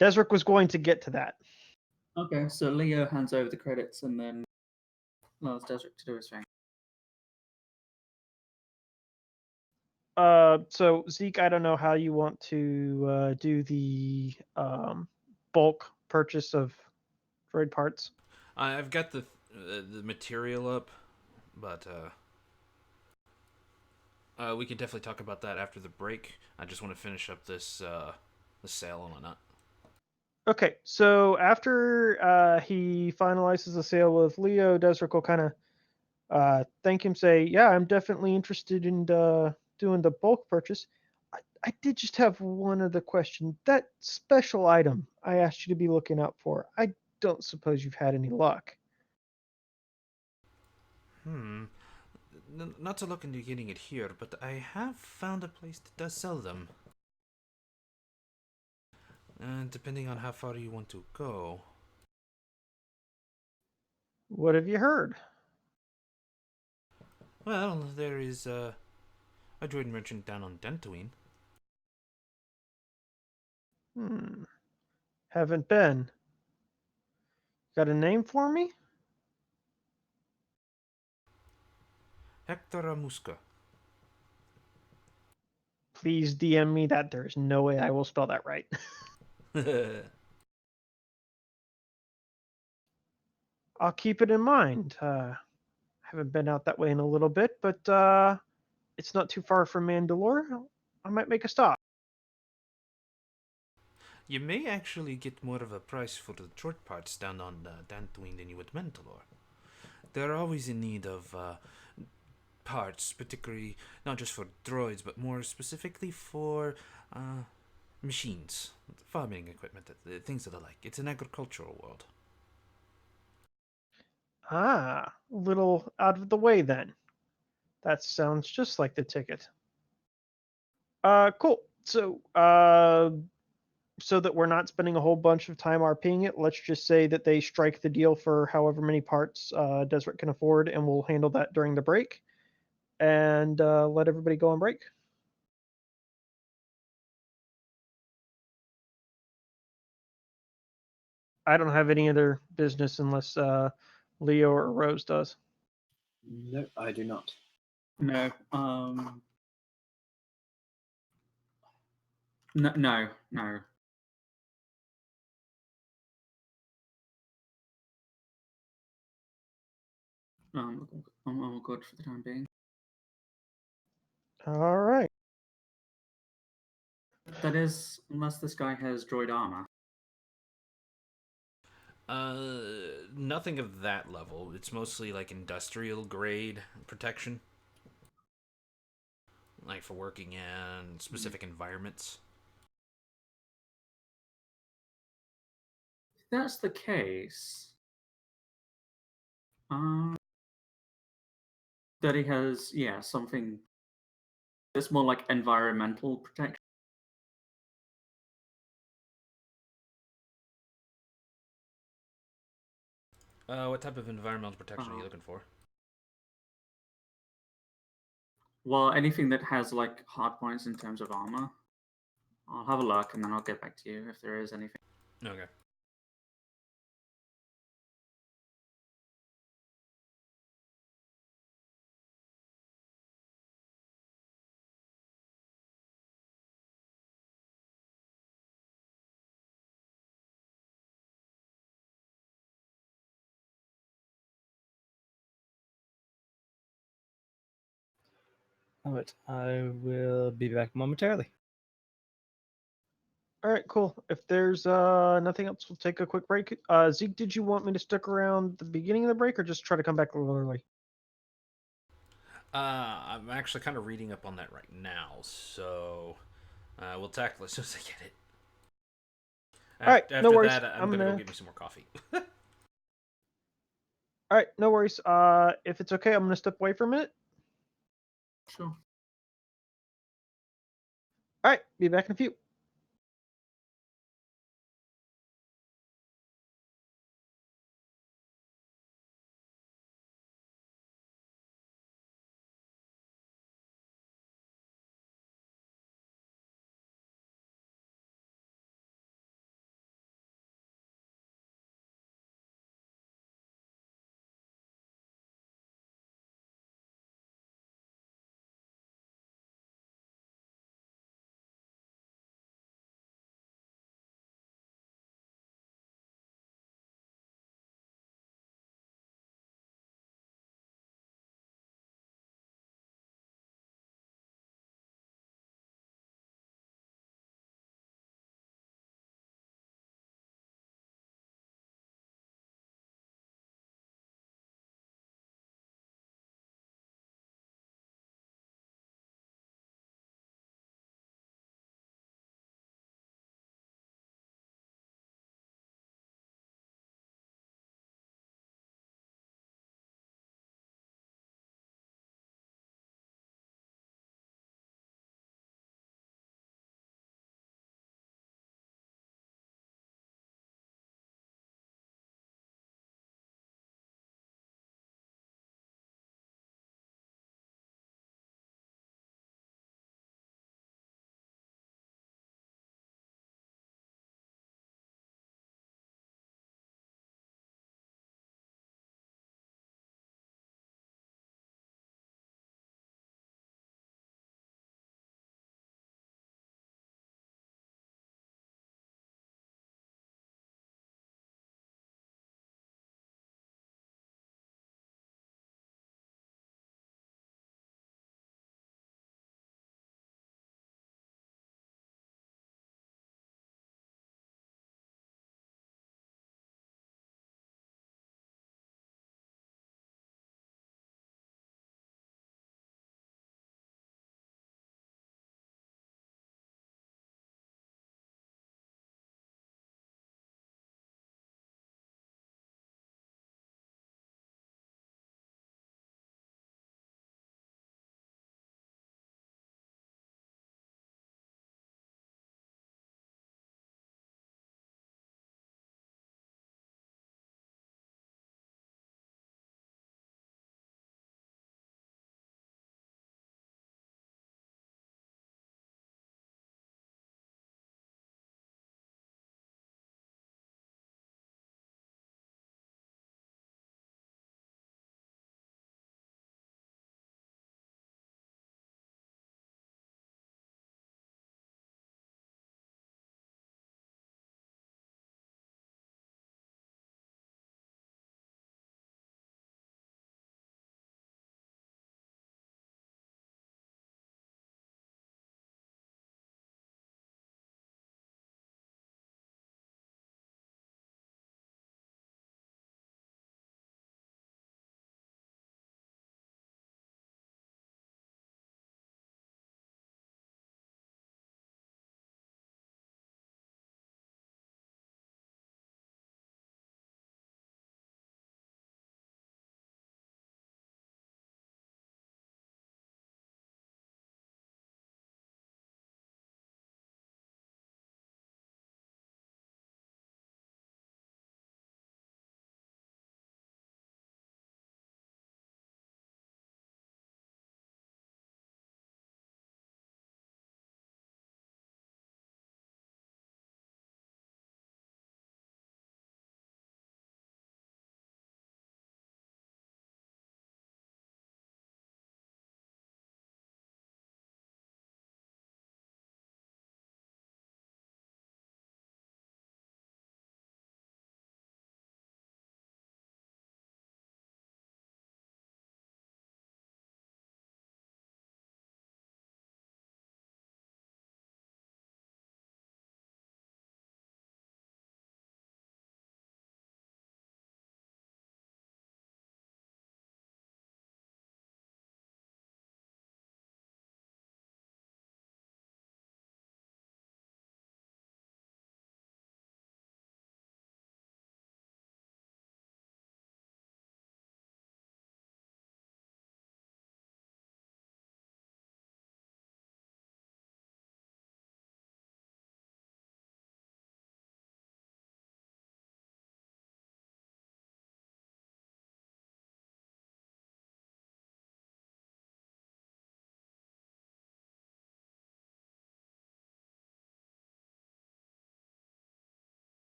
Desric was going to get to that. Okay, so Leo hands over the credits and then allows Desric to do his thing. So Zeke, I don't know how you want to do the bulk purchase of droid parts. I've got the material up, but we can definitely talk about that after the break. I just want to finish up this the sale and whatnot. Okay, so after he finalizes the sale with Leo, Desric will kind of thank him, say, "Yeah, I'm definitely interested in doing the bulk purchase. I did just have one other question. That special item I asked you to be looking out for, I don't suppose you've had any luck." Not to look into getting it here, but I have found a place that does sell them. And depending on how far you want to go. What have you heard? Well, there is a droid merchant down on Dantooine. Haven't been. Got a name for me? Hector Amusca. Please DM me that. There's no way I will spell that right. I'll keep it in mind. Haven't been out that way in a little bit, but it's not too far from Mandalore. I might make a stop. You may actually get more of a price for the droid parts down on Dantooine than you would Mandalore. They're always in need of parts, particularly not just for droids, but more specifically for machines, farming equipment, things of the like. It's an agricultural world. Ah, a little out of the way then. That sounds just like the ticket. Cool. So that we're not spending a whole bunch of time RPing it, let's just say that they strike the deal for however many parts Desert can afford, and we'll handle that during the break, and let everybody go on break. I don't have any other business unless Leo or Rose does. No, I do not. No. No. I'm all good for the time being. All right. That is, unless this guy has droid armor. Nothing of that level. It's mostly like industrial grade protection, like for working in specific environments. If that's the case, um, that he has, yeah, something that's more like environmental protection. What type of environmental protection are you Uh, looking for? Well, anything that has like hard points in terms of armor. I'll have a look and then I'll get back to you if there is anything. Okay. Alright, I will be back momentarily. All right, cool. If there's nothing else, we'll take a quick break. Zeke, did you want me to stick around the beginning of the break or just try to come back a little early? I'm actually kind of reading up on that right now, so we'll tackle it as soon as I get it. All right, no worries. That, I'm gonna go get me some more coffee. All right, no worries. If it's okay, I'm gonna step away for a minute. Sure. All right, be back in a few.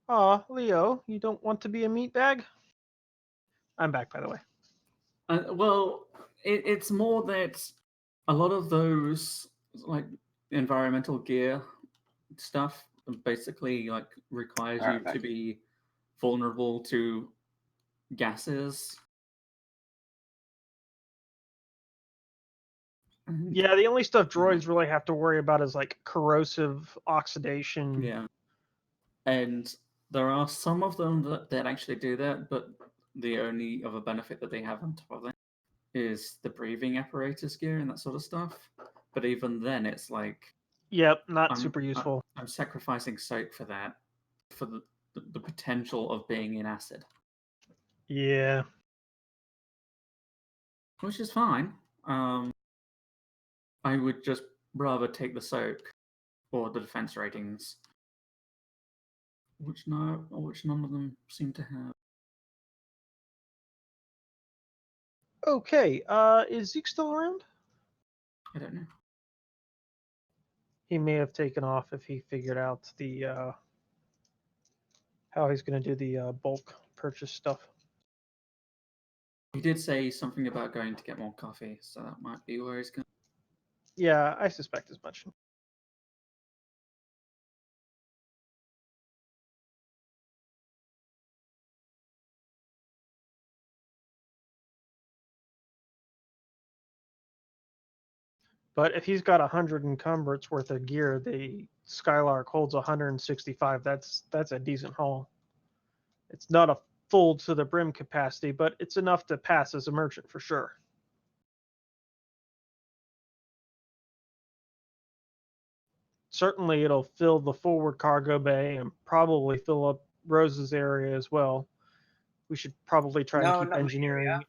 Aw, Leo, you don't want to be a meatbag? I'm back, by the way. Well, it's more that a lot of those like environmental gear stuff basically like requires Alright, you back. to be vulnerable to gases. Yeah, the only stuff droids really have to worry about is like corrosive oxidation. Yeah. And there are some of them that actually do that, but the only other benefit that they have on top of that is the breathing apparatus gear and that sort of stuff. But even then, it's like Yep, not I'm super useful. I'm sacrificing soap for that, for the potential of being in acid, Yeah. which is fine. I would just rather take the soak or the defense ratings, which none of them seem to have. Okay, is Zeke still around? I don't know. He may have taken off if he figured out the how he's going to do the bulk purchase stuff. He did say something about going to get more coffee, so that might be where he's going. Yeah, I suspect as much. But if he's got 100 encumbrance worth of gear, the Skylark holds 165. That's a decent haul. It's not a full to the brim capacity, but it's enough to pass as a merchant for sure. Certainly, it'll fill the forward cargo bay and probably fill up Rose's area as well. We should probably try and No, keep not my engineering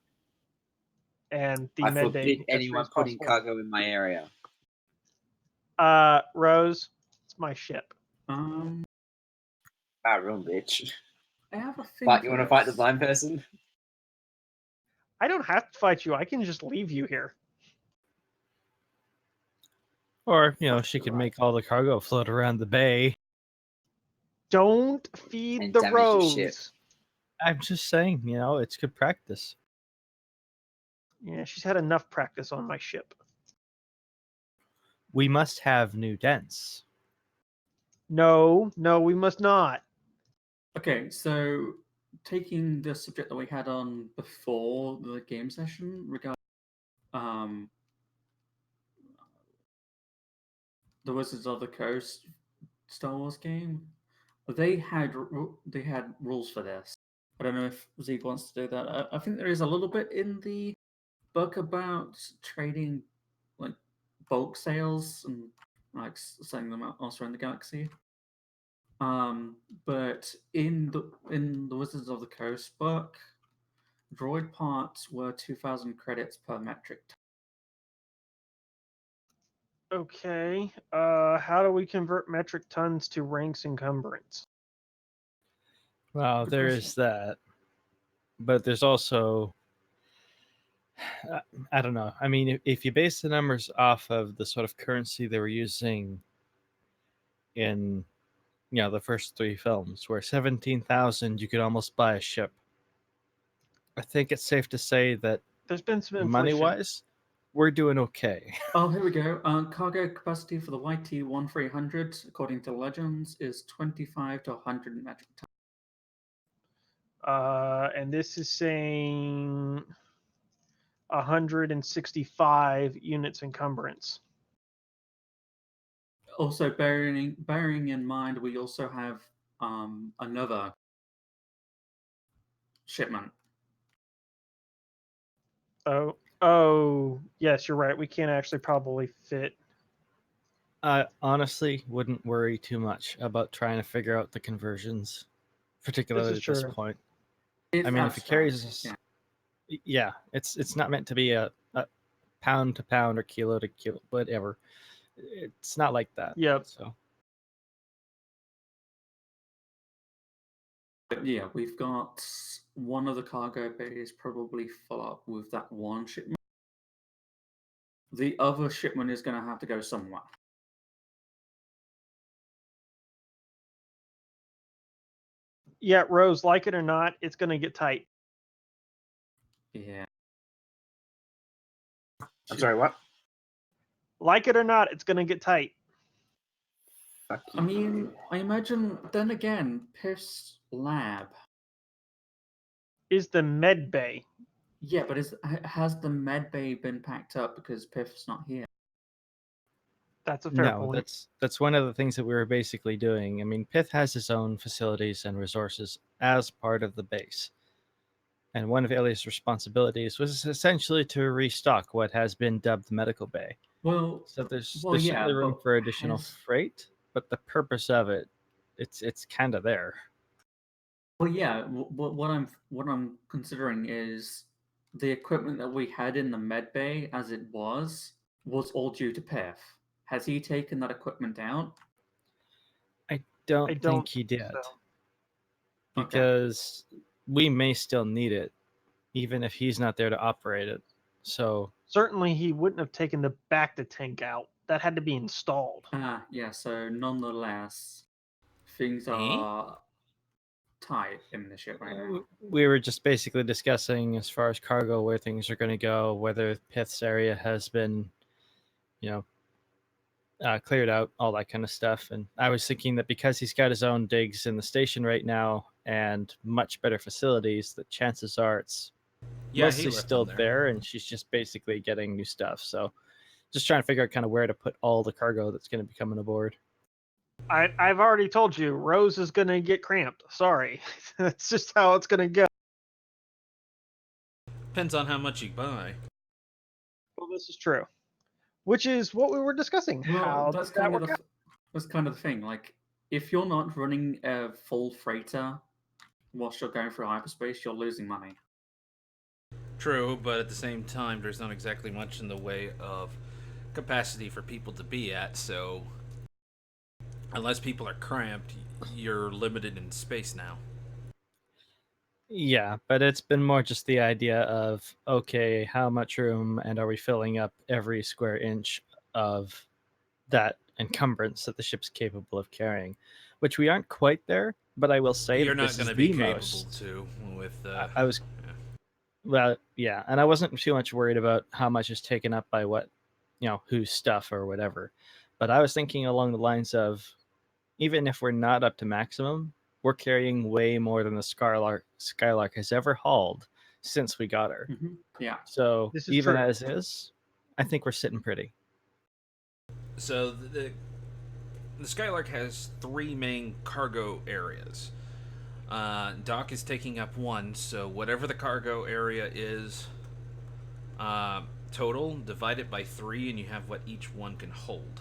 and the I med bay forbid as free anyone as putting possible. cargo in my area. Rose, it's my ship. Bad room, bitch. I have a thing. But you want to fight the blind person? I don't have to fight you. I can just leave you here. Or, she could make all the cargo float around the bay. Don't feed And the damage the ship. Rose. I'm just saying, it's good practice. Yeah, she's had enough practice on my ship. We must have new dents. No, we must not. Okay, so taking the subject that we had on before the game session regarding the Wizards of the Coast Star Wars game, they had rules for this. I don't know if Zeke wants to do that. I think there is a little bit in the book about trading like bulk sales and like selling them elsewhere in the galaxy. But in the Wizards of the Coast book, droid parts were 2,000 credits per metric ton. Okay. How do we convert metric tons to ranks encumbrance? Well, Good there question. is that. But there's also, I don't know. I mean, if you base the numbers off of the sort of currency they were using in, the first three films, where 17,000 you could almost buy a ship, I think it's safe to say that There's been some inflation. money-wise, we're doing okay. Oh, here we go. Cargo capacity for the YT-1300, according to Legends, is 25 to 100 metric tons. And this is saying 165 units encumbrance. Also, bearing in mind, we also have another shipment. Oh, yes, you're right. We can't actually probably fit. I honestly wouldn't worry too much about trying to figure out the conversions, particularly at this true. point. It's I mean, if it carries, abstract, yeah, it's not meant to be a pound to pound or kilo to kilo, whatever. It's not like that. Yep. So But yeah, we've got one of the cargo bays probably full up with that one shipment. The other shipment is going to have to go somewhere. Yeah, Rose, like it or not, it's going to get tight. Yeah. I'm sorry, what? Like it or not, it's going to get tight. Fuck I mean, I imagine, then again, Piff's lab. Is the med bay. Yeah, but has the med bay been packed up because Piff's not here? That's a fair No, point. that's one of the things that we were basically doing. I mean, Pith has his own facilities and resources as part of the base. And one of Ilias' responsibilities was essentially to restock what has been dubbed the medical bay. Well, So there's yeah, certainly room but for additional has freight, but the purpose of it, it's kind of there. well, yeah. What I'm considering is the equipment that we had in the med bay, as it was all due to Piff. Has he taken that equipment out? I don't I think don't he think did so. because we may still need it, even if he's not there to operate it. So Certainly, he wouldn't have taken the back to tank out. That had to be installed. Yeah. So nonetheless, things Eh? are tight in the ship right now. we were just basically discussing as far as cargo where things are going to go, whether Pith's area has been, you know, cleared out, all that kind of stuff. And I was thinking that because he's got his own digs in the station right now and much better facilities, that chances are it's Yeah, he mostly left still them there. there, and she's just basically getting new stuff. So just trying to figure out kind of where to put all the cargo that's going to be coming aboard. I've already told you, Rose is going to get cramped. Sorry. That's just how it's going to go. Depends on how much you buy. Well, this is true. Which is what we were discussing. Well, How that's does that kind of work out? that's kind of the thing. Like, if you're not running a full freighter whilst you're going through hyperspace, you're losing money. True, but at the same time, there's not exactly much in the way of capacity for people to be at, so unless people are cramped, you're limited in space now. Yeah, but it's been more just the idea of, okay, how much room and are we filling up every square inch of that encumbrance that the ship's capable of carrying, which we aren't quite there, but I will say You're that not this going is to be the capable most. to with. I was, well, yeah, and I wasn't too much worried about how much is taken up by what, whose stuff or whatever. But I was thinking along the lines of, even if we're not up to maximum, we're carrying way more than the Skylark has ever hauled since we got her. Yeah. So This is even true. as is, I think we're sitting pretty. So the Skylark has 3 main cargo areas. Dock is taking up 1, so whatever the cargo area is total, divide it by 3, and you have what each one can hold.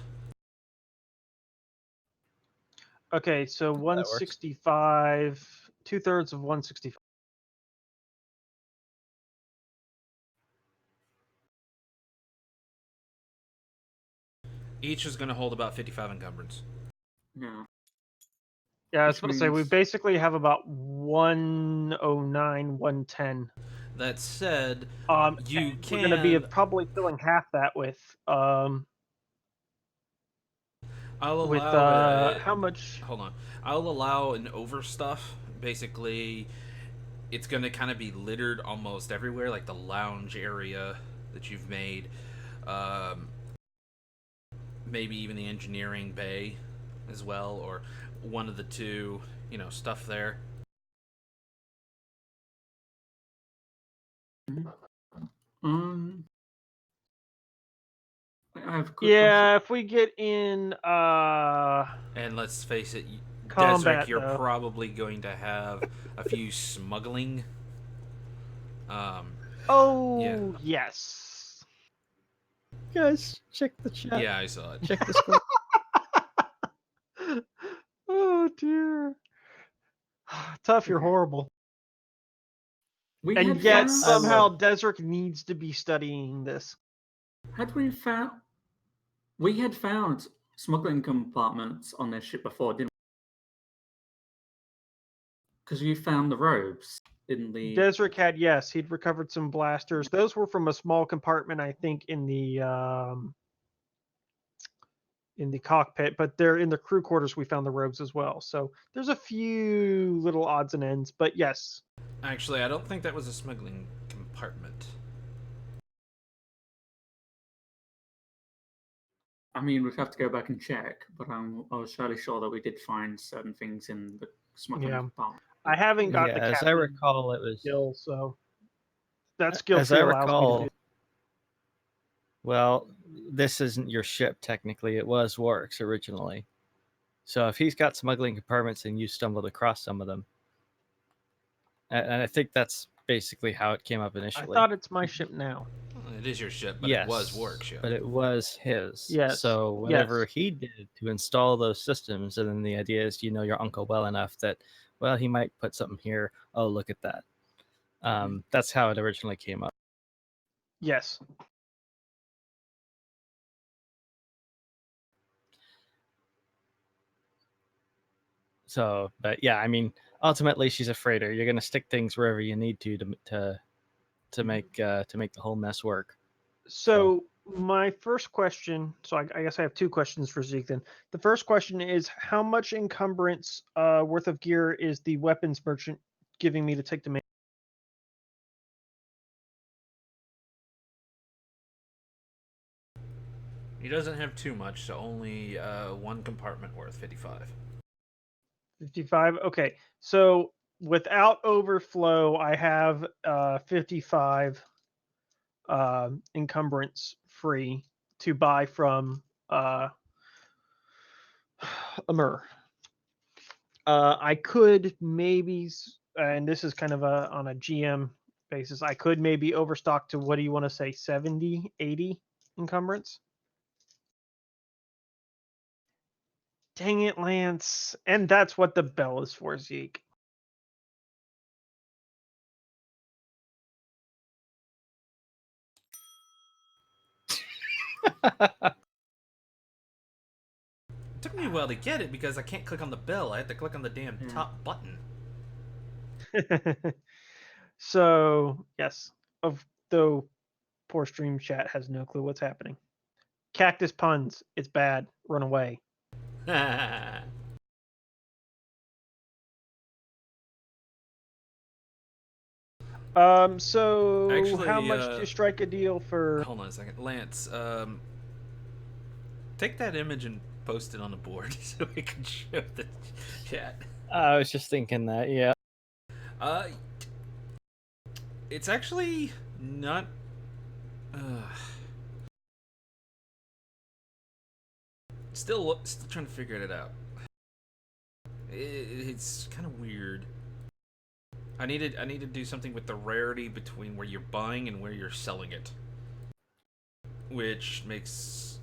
Okay, so works. 165, 2/3 of 165. Each is going to hold about 55 encumbrance. Yeah. Yeah, I was Which about to say we means- basically have about 109, 110. That said, you and can. we're going to be probably filling half that with I'll allow how much? Hold on. I'll allow an overstuff. Basically, it's going to kind of be littered almost everywhere, like the lounge area that you've made. Maybe even the engineering bay as well, or one of the two, stuff there. Um, I have a quick Yeah, if we get in And let's face it, combat, Desert, you're though. probably going to have a few smuggling. Oh, yes. Guys, check the chat. Yeah, I saw it. Check this one. Oh, dear. Tough, you're Okay. horrible. We And had yet, found. somehow, Desert needs to be studying this. Had we found? We had found smuggling compartments on their ship before, didn't we? Because you found the robes in the. Desert had, yes, he'd recovered some blasters. Those were from a small compartment, I think, in the in the cockpit, but they're in the crew quarters. We found the rogues as well. So there's a few little odds and ends, but yes. Actually, I don't think that was a smuggling compartment. I mean, we'd have to go back and check, but I was fairly sure that we did find certain things in the smuggling Yeah. compartment. I haven't got the as I captain recall, it was skill, so that skill as I tree allows me to recall. do. Well, this isn't your ship technically. It was Warwick's originally. So if he's got smuggling compartments and you stumbled across some of them, and I think that's basically how it came up I initially. thought it's my ship now. It is your ship, but yes, it was Warwick's ship. but it was his. Yes, So whatever yes. he did to install those systems, and then the idea is you know your uncle well enough that, well, he might put something here. Oh, look at that. That's how it originally came up. Yes. So, but yeah, I mean, ultimately, she's a freighter. You're gonna stick things wherever you need to make the whole mess work. So my first question, so I guess I have two questions for Zeke then. The first question is how much encumbrance worth of gear is the weapons merchant giving me to take to main? He doesn't have too much, so only one compartment worth 55. 55? Okay. So without overflow, I have 55 encumbrance free to buy from Amur. I could maybe, and this is kind of on a GM basis, I could maybe overstock to, what do you want to say, 70, 80 encumbrance? Dang it, Lance. And that's what the bell is for, Zeke. It took me a while to get it because I can't click on the bell. I had to click on the damn top button. So, yes, though poor stream chat has no clue what's happening. Cactus puns. It's bad. Run away. So Actually, how much to strike a deal for? Hold on a second. Lance, take that image and post it on the board so we can show the chat. I was just thinking that, yeah. It's actually not. Still trying to figure it out. It's kind of weird. I need to do something with the rarity between where you're buying and where you're selling it, which makes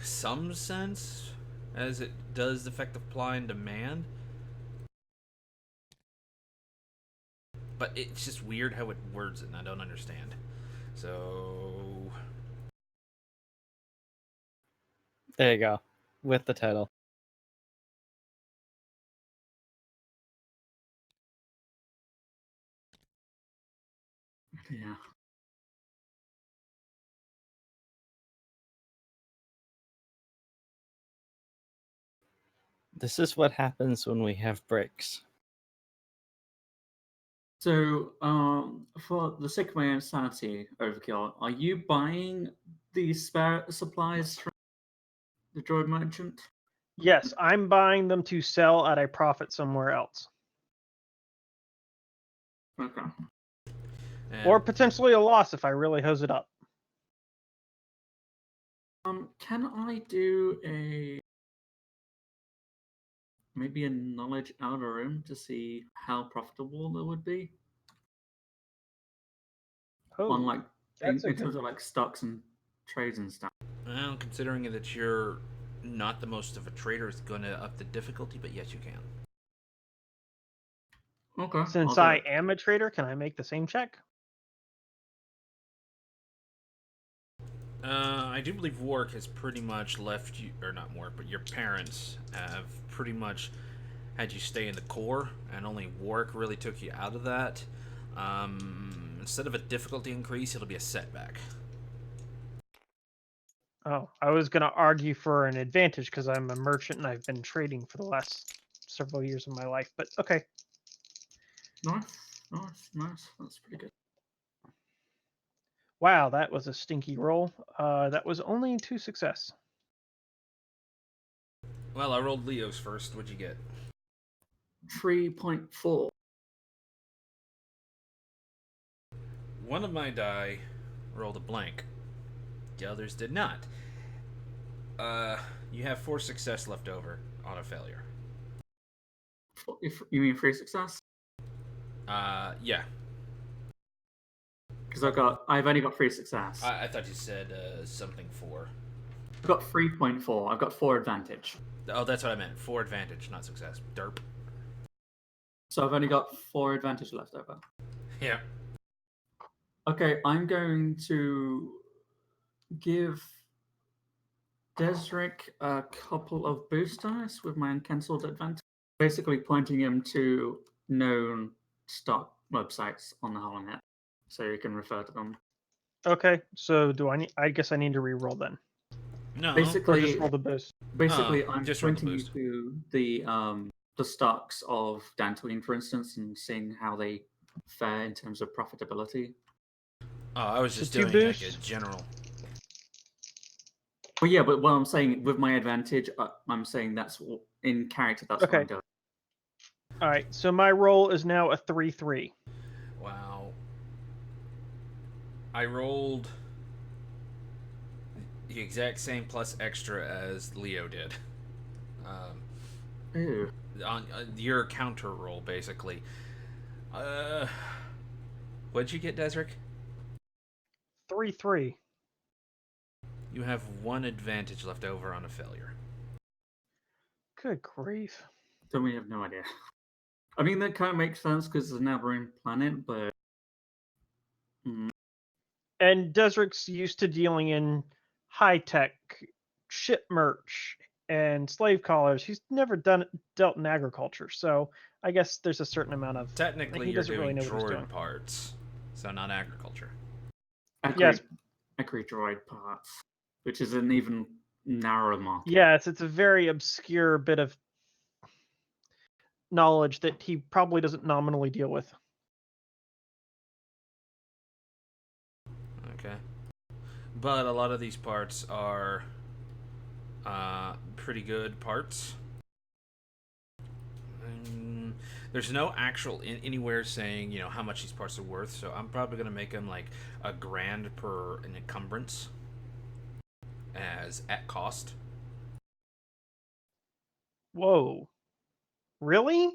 some sense as it does affect supply and demand. But it's just weird how it words it, and I don't understand. So There you go, with the title. Yeah. This is what happens when we have breaks. So, for the sake of my own sanity, Overkill, are you buying these spare supplies from the droid merchant? Yes, I'm buying them to sell at a profit somewhere else, Okay. or potentially a loss if I really hose it up. Can I do maybe a knowledge outer room to see how profitable it would be on like in terms of like stocks and trades and stuff? well, considering that you're not the most of a trader, it's going to up the difficulty, but yes, you can. Okay. Since I am a trader, can I make the same check? I do believe Warwick has pretty much left you, or not Warwick, but your parents have pretty much had you stay in the core, and only Warwick really took you out of that. Instead of a difficulty increase, it'll be a setback. Oh, I was going to argue for an advantage because I'm a merchant and I've been trading for the last several years of my life. But okay. Nice, nice. That's pretty good. Wow, that was a stinky roll. That was only 2 success. Well, I rolled Leo's first. What'd you get? 3.4. One of my die rolled a blank. The others did not. You have 4 success left over on a failure. If you mean 3 success? Yeah. Because I've only got 3 success. I thought you said something 4. I've got 3.4. I've got 4 advantage. Oh, that's what I meant. 4 advantage, not success. Derp. So I've only got 4 advantage left over. Yeah. Okay, I'm going to give Desric a couple of boost dice with my uncancelled advantage. Basically pointing him to known stock websites on the HoloNet, so you can refer to them. Okay, so do I need? I guess I need to re-roll then. No. Or Basically, just roll the boost. I'm just roll the pointing you boost. to the stocks of Dantooine, for instance, and seeing how they fare in terms of profitability. Oh, I was So just 2 doing like a boosts? general. Well, yeah, but what I'm saying with my advantage, I'm saying that's in character. That's what I'm Okay. doing. All right, so my roll is now a 3-3. Wow. I rolled the exact same plus extra as Leo did. Ew. On your counter roll, basically. What'd you get, Desric? 3-3. You have 1 advantage left over on a failure. Good grief. Then we have no idea. I mean, that kind of makes sense because it's a neighboring planet, but And Desric's used to dealing in high-tech ship merch and slave collars. He's never dealt in agriculture, so I guess there's a certain amount of Technically, he you're doesn't doing really know what he's doing. droid parts, so not agriculture. Yes. Accurate droid parts, which is an even narrower market. Yes, it's a very obscure bit of knowledge that he probably doesn't nominally deal with. Okay. But a lot of these parts are pretty good parts. There's no actual anywhere saying how much these parts are worth, so I'm probably gonna make them like $1,000 per an encumbrance as at cost. Whoa. Really?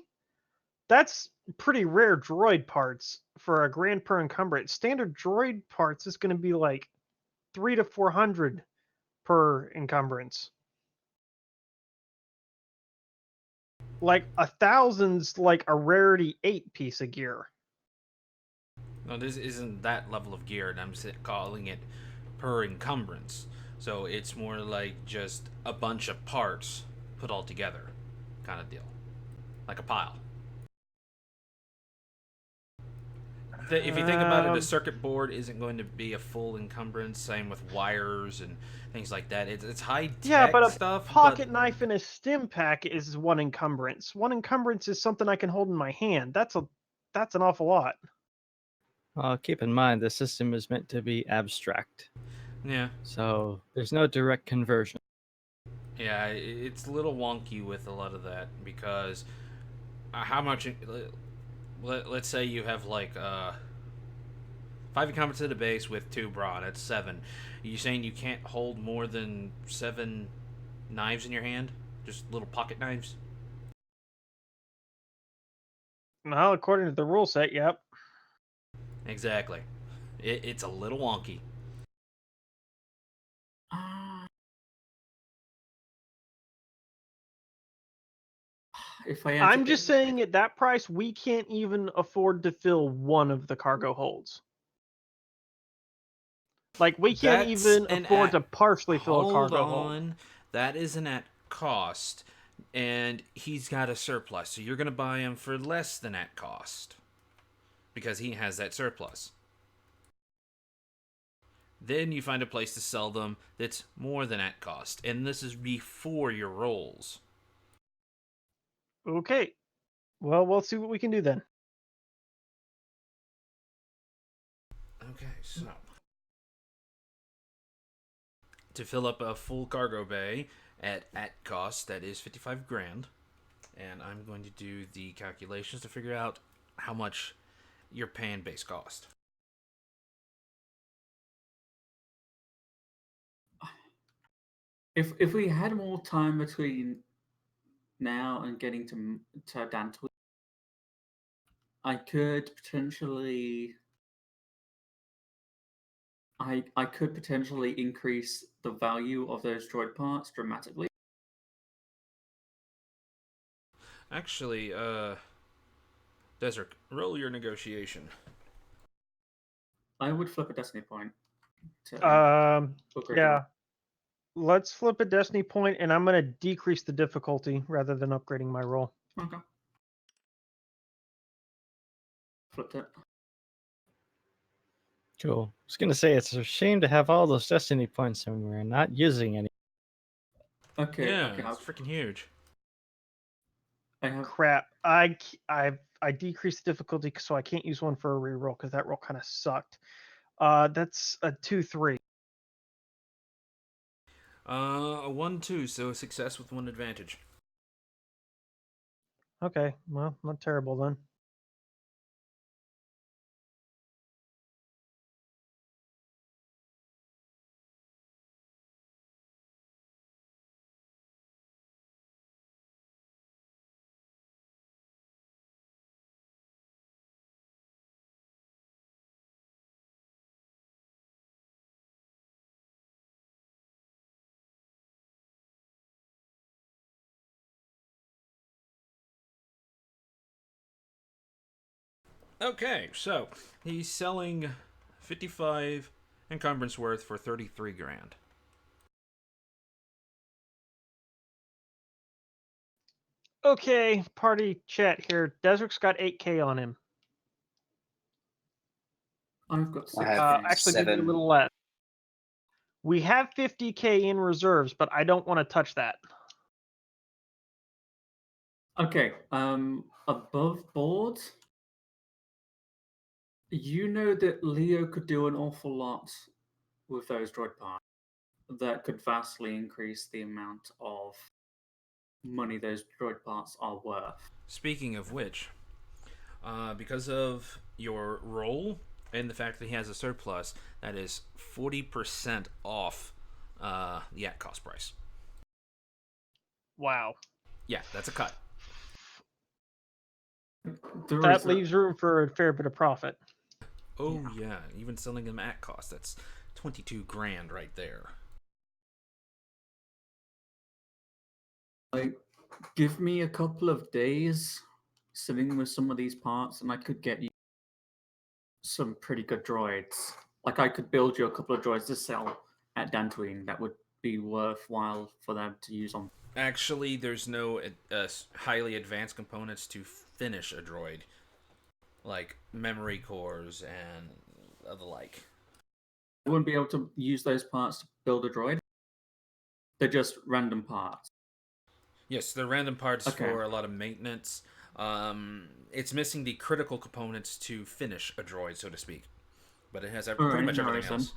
That's pretty rare droid parts for $1,000 per encumbrance. Standard droid parts is going to be like 300 to 400 per encumbrance. Like 1,000's like a rarity 8 piece of gear. No, this isn't that level of gear, and I'm calling it per encumbrance. So it's more like just a bunch of parts put all together, kind of deal, like a pile. If you think about it, a circuit board isn't going to be a full encumbrance. Same with wires and things like that. It's high tech Yeah, but a stuff. pocket knife and a stim pack is 1 encumbrance. 1 encumbrance is something I can hold in my hand. That's an awful lot. Keep in mind, the system is meant to be abstract, Yeah, so there's no direct conversion. yeah, it's a little wonky with a lot of that because how much? Let's say you have like 5 encumbrance at the base with 2 brawn. That's 7. Are you saying you can't hold more than 7 knives in your hand? Just little pocket knives? Well, according to the rule set, yep. Exactly. It's a little wonky. I'm just saying at that price, we can't even afford to fill 1 of the cargo holds. Like, we can't even afford to partially fill a cargo hold. That isn't at cost, and he's got a surplus, so you're going to buy him for less than at cost because he has that surplus. Then you find a place to sell them that's more than at cost, and this is before your rolls. Okay. Well, we'll see what we can do then. Okay, so to fill up a full cargo bay at cost, that is 55 grand, and I'm going to do the calculations to figure out how much you're paying base cost. If we had more time between now and getting to Dantle, I could potentially I could potentially increase the value of those droid parts dramatically. Actually, Desert, roll your negotiation. I would flip a destiny point to upgrade Yeah. Let's flip a destiny point, and I'm going to decrease the difficulty rather than upgrading my roll. Okay. Flipped it. Cool. I was going to say, it's a shame to have all those destiny points and we're not using any. Okay. Yeah, Okay. it's freaking huge. I have. Crap. I decreased the difficulty so I can't use one for a reroll because that roll kind of sucked. That's a 2-3. A 1-2, so a success with one advantage. Okay, well, not terrible then. Okay, so he's selling 55 encumbrance worth for 33 grand. Okay, party chat here. Desert's got 8K on him. I've got I 6. have Actually, maybe a 7. little less. We have 50K in reserves, but I don't want to touch that. Okay. Above board, you know that Leo could do an awful lot with those droid parts that could vastly increase the amount of money those droid parts are worth. Speaking of which, because of your roll and the fact that he has a surplus, that is 40% off the at cost price. Wow. Yeah, that's a cut. That leaves room for a fair bit of profit. Oh yeah, even selling them at cost, that's 22 grand right there. Like, give me a couple of days sitting with some of these parts, and I could get you some pretty good droids. Like, I could build you a couple of droids to sell at Dantooine that would be worthwhile for them to use on. Actually, there's no highly advanced components to finish a droid, like memory cores and the like. I wouldn't be able to use those parts to build a droid. They're just random parts. Yes, they're random parts Okay. for a lot of maintenance. It's missing the critical components to finish a droid, so to speak. But it has pretty much everything else.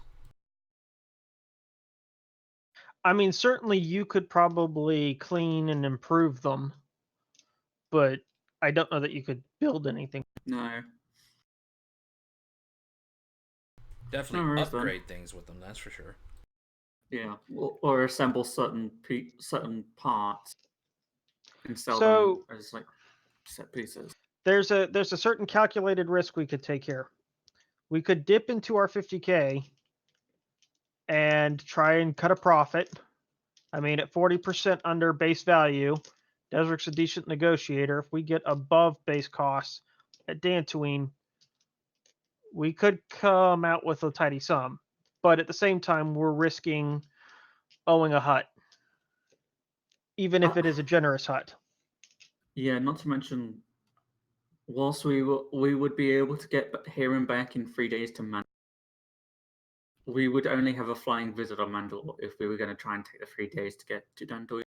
I mean, certainly you could probably clean and improve them, but I don't know that you could build anything. No. Definitely upgrade things with them, that's for sure. Yeah, or assemble certain parts and sell So- them as like set pieces. There's a certain calculated risk we could take here. We could dip into our 50K and try and cut a profit. I mean, at 40% under base value, Desert's a decent negotiator. If we get above base costs at Dantooine, we could come out with a tidy sum. But at the same time, we're risking owing a hut, even if it is a generous hut. Yeah, not to mention, whilst we would be able to get here and back in 3 days to manage, we would only have a flying visit on Mandalore if we were going to try and take the 3 days to get to Dundalk.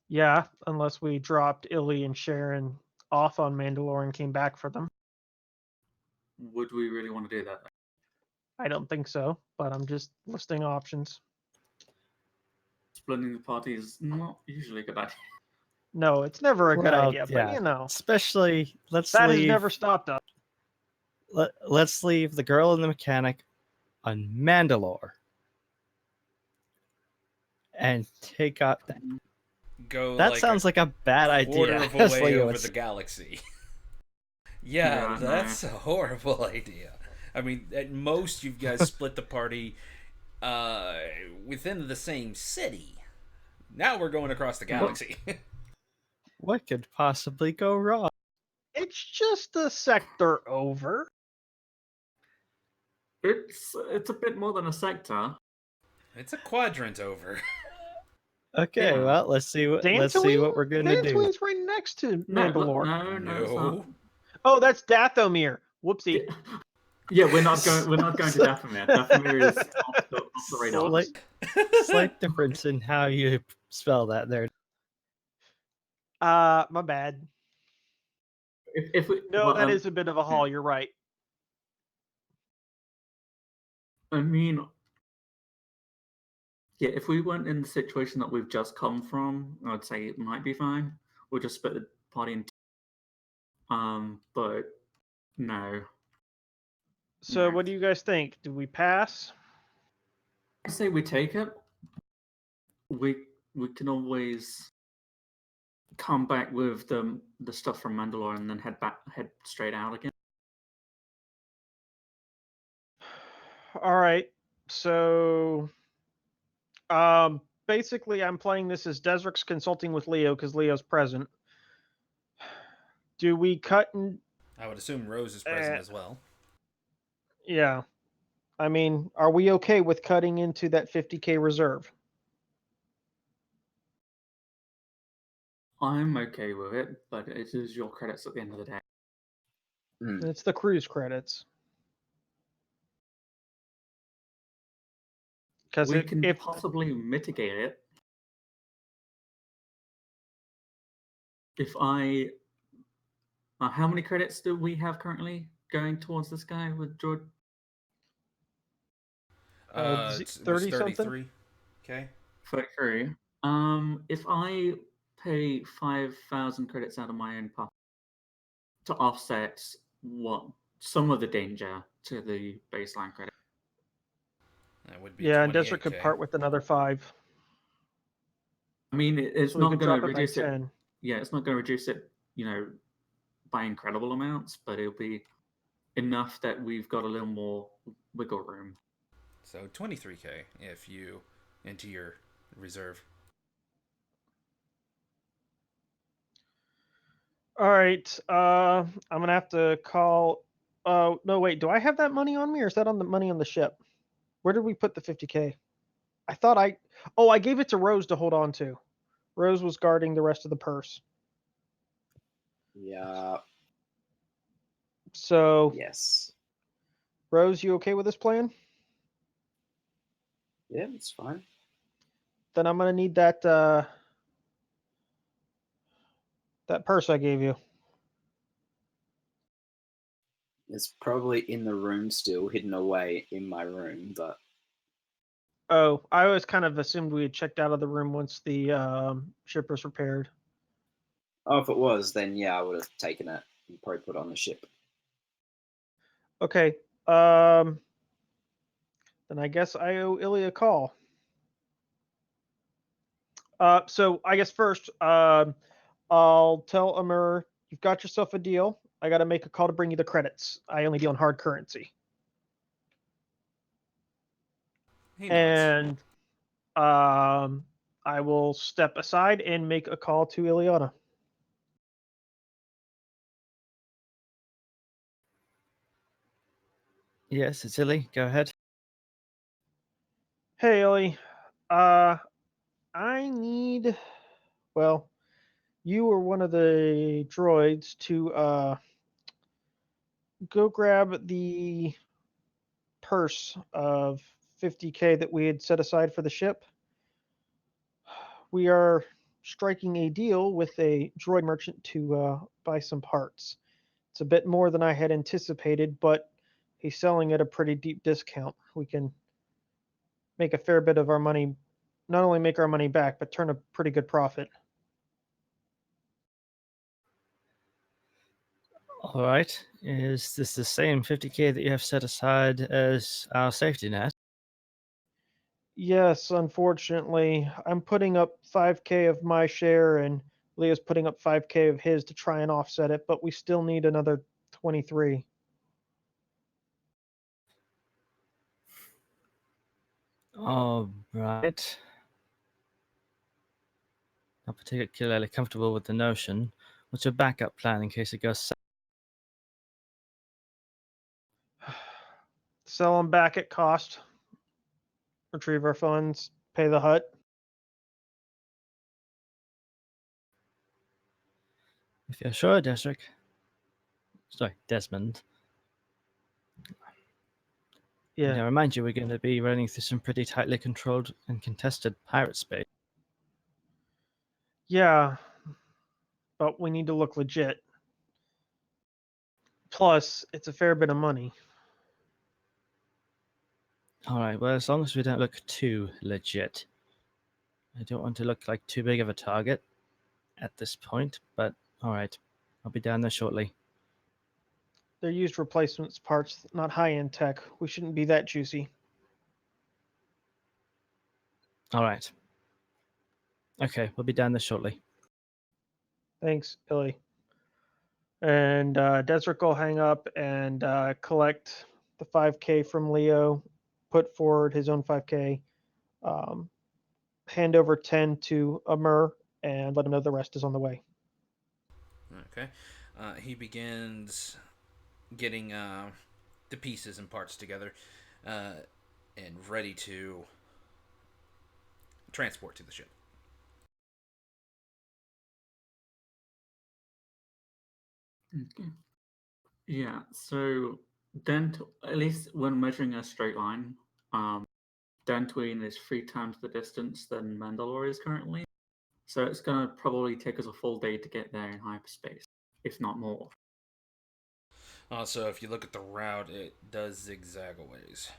Yeah, unless we dropped Illy and Sharon off on Mandalore and came back for them. Would we really want to do that? I don't think so, but I'm just listing options. Splitting the party is not usually a good idea. No, it's never a good Well, idea, yeah. but you know, Especially, let's that has leave. never stopped us. Let's leave the girl and the mechanic on Mandalore and take out. Go. That like sounds like a bad quarter idea. of a as way Leo over would the say. galaxy. Yeah, Yeah, that's a horrible idea. I mean, at most you guys split the party within the same city. Now we're going across the galaxy. What could possibly go wrong? It's just a sector over. It's a bit more than a sector. It's a quadrant over. Okay, Yeah. well, let's see what we're gonna do. Dantooine's right next to Mandalore. No, it's not. Oh, that's Dathomir. Whoopsie. Yeah, we're not going to Dathomir. Dathomir is off the radar. Slight difference in how you spell that there. My bad. If we, No, well, that is a bit of a haul. You're right. I mean, yeah, if we weren't in the situation that we've just come from, I'd say it might be fine. We'll just split the party in. But no. So, No. what do you guys think? Do we pass? I say we take it. We can always come back with the stuff from Mandalore and then head straight out again. All right. So, basically, I'm playing this as Desric's consulting with Leo because Leo's present. Do we cut and? I would assume Rose is present as well. Yeah. I mean, are we okay with cutting into that 50K reserve? I'm okay with it, but it is your credits at the end of the day. It's the cruise credits. Because We can possibly mitigate it. If I... how many credits do we have currently going towards this guy with George? It's 30 something. 33. Okay. 33. If I pay 5,000 credits out of my own pocket to offset some of the danger to the baseline credit. That would be Yeah, and Desric could 28K. part with another 5. I mean, it's So we not could going to drop it by reduce it. 10. Yeah, it's not going to reduce it, by incredible amounts, but it'll be enough that we've got a little more wiggle room. So 23K if you into your reserve. All right. I'm gonna have to call. Oh no, wait. Do I have that money on me, or is that on the money on the ship? Where did we put the 50K? I thought I. Oh, I gave it to Rose to hold on to. Rose was guarding the rest of the purse. Yeah. So, Yes. Rose, you okay with this plan? Yeah, it's fine. Then I'm gonna need that that purse I gave you. It's probably in the room still, hidden away in my room, but Oh, I always kind of assumed we had checked out of the room once the ship was repaired. oh, if it was, then yeah, I would have taken it and probably put it on the ship. Okay. Then I guess I owe Illy a call. So I guess first, I'll tell Amur, you've got yourself a deal. I got to make a call to bring you the credits. I only deal in hard currency. He nods. And I will step aside and make a call to Ileana. Yes, it's Illy. Go ahead. Hey, Illy. I need, well, you were one of the droids to go grab the purse of 50K that we had set aside for the ship. We are striking a deal with a droid merchant to buy some parts. It's a bit more than I had anticipated, but he's selling at a pretty deep discount. We can make a fair bit of our money, not only make our money back, but turn a pretty good profit. All right. Is this the same 50K that you have set aside as our safety net? Yes, unfortunately, I'm putting up 5K of my share, and Leo's putting up 5K of his to try and offset it, but we still need another 23. All right. Not particularly comfortable with the notion. What's your backup plan in case it goes south? Sell them back at cost, retrieve our funds, pay the hut. If you're sure, Desmond. Yeah. I remind you, we're going to be running through some pretty tightly controlled and contested pirate space. Yeah, but we need to look legit. Plus, it's a fair bit of money. All right, well, as long as we don't look too legit. I don't want to look like too big of a target at this point, but all right, I'll be down there shortly. They're used replacements parts, not high-end tech. We shouldn't be that juicy. All right. Okay, we'll be down there shortly. Thanks, Billy. And Desric will hang up and collect the 5K from Leo, put forward his own 5K, hand over 10 to Amur, and let him know the rest is on the way. Okay. He begins getting the pieces and parts together and ready to transport to the ship. Okay. Yeah, so at least when measuring a straight line, Dantooine is 3 times the distance than Mandalore is currently. So it's going to probably take us a full day to get there in hyperspace, if not more. Also, if you look at the route, it does zigzag a ways.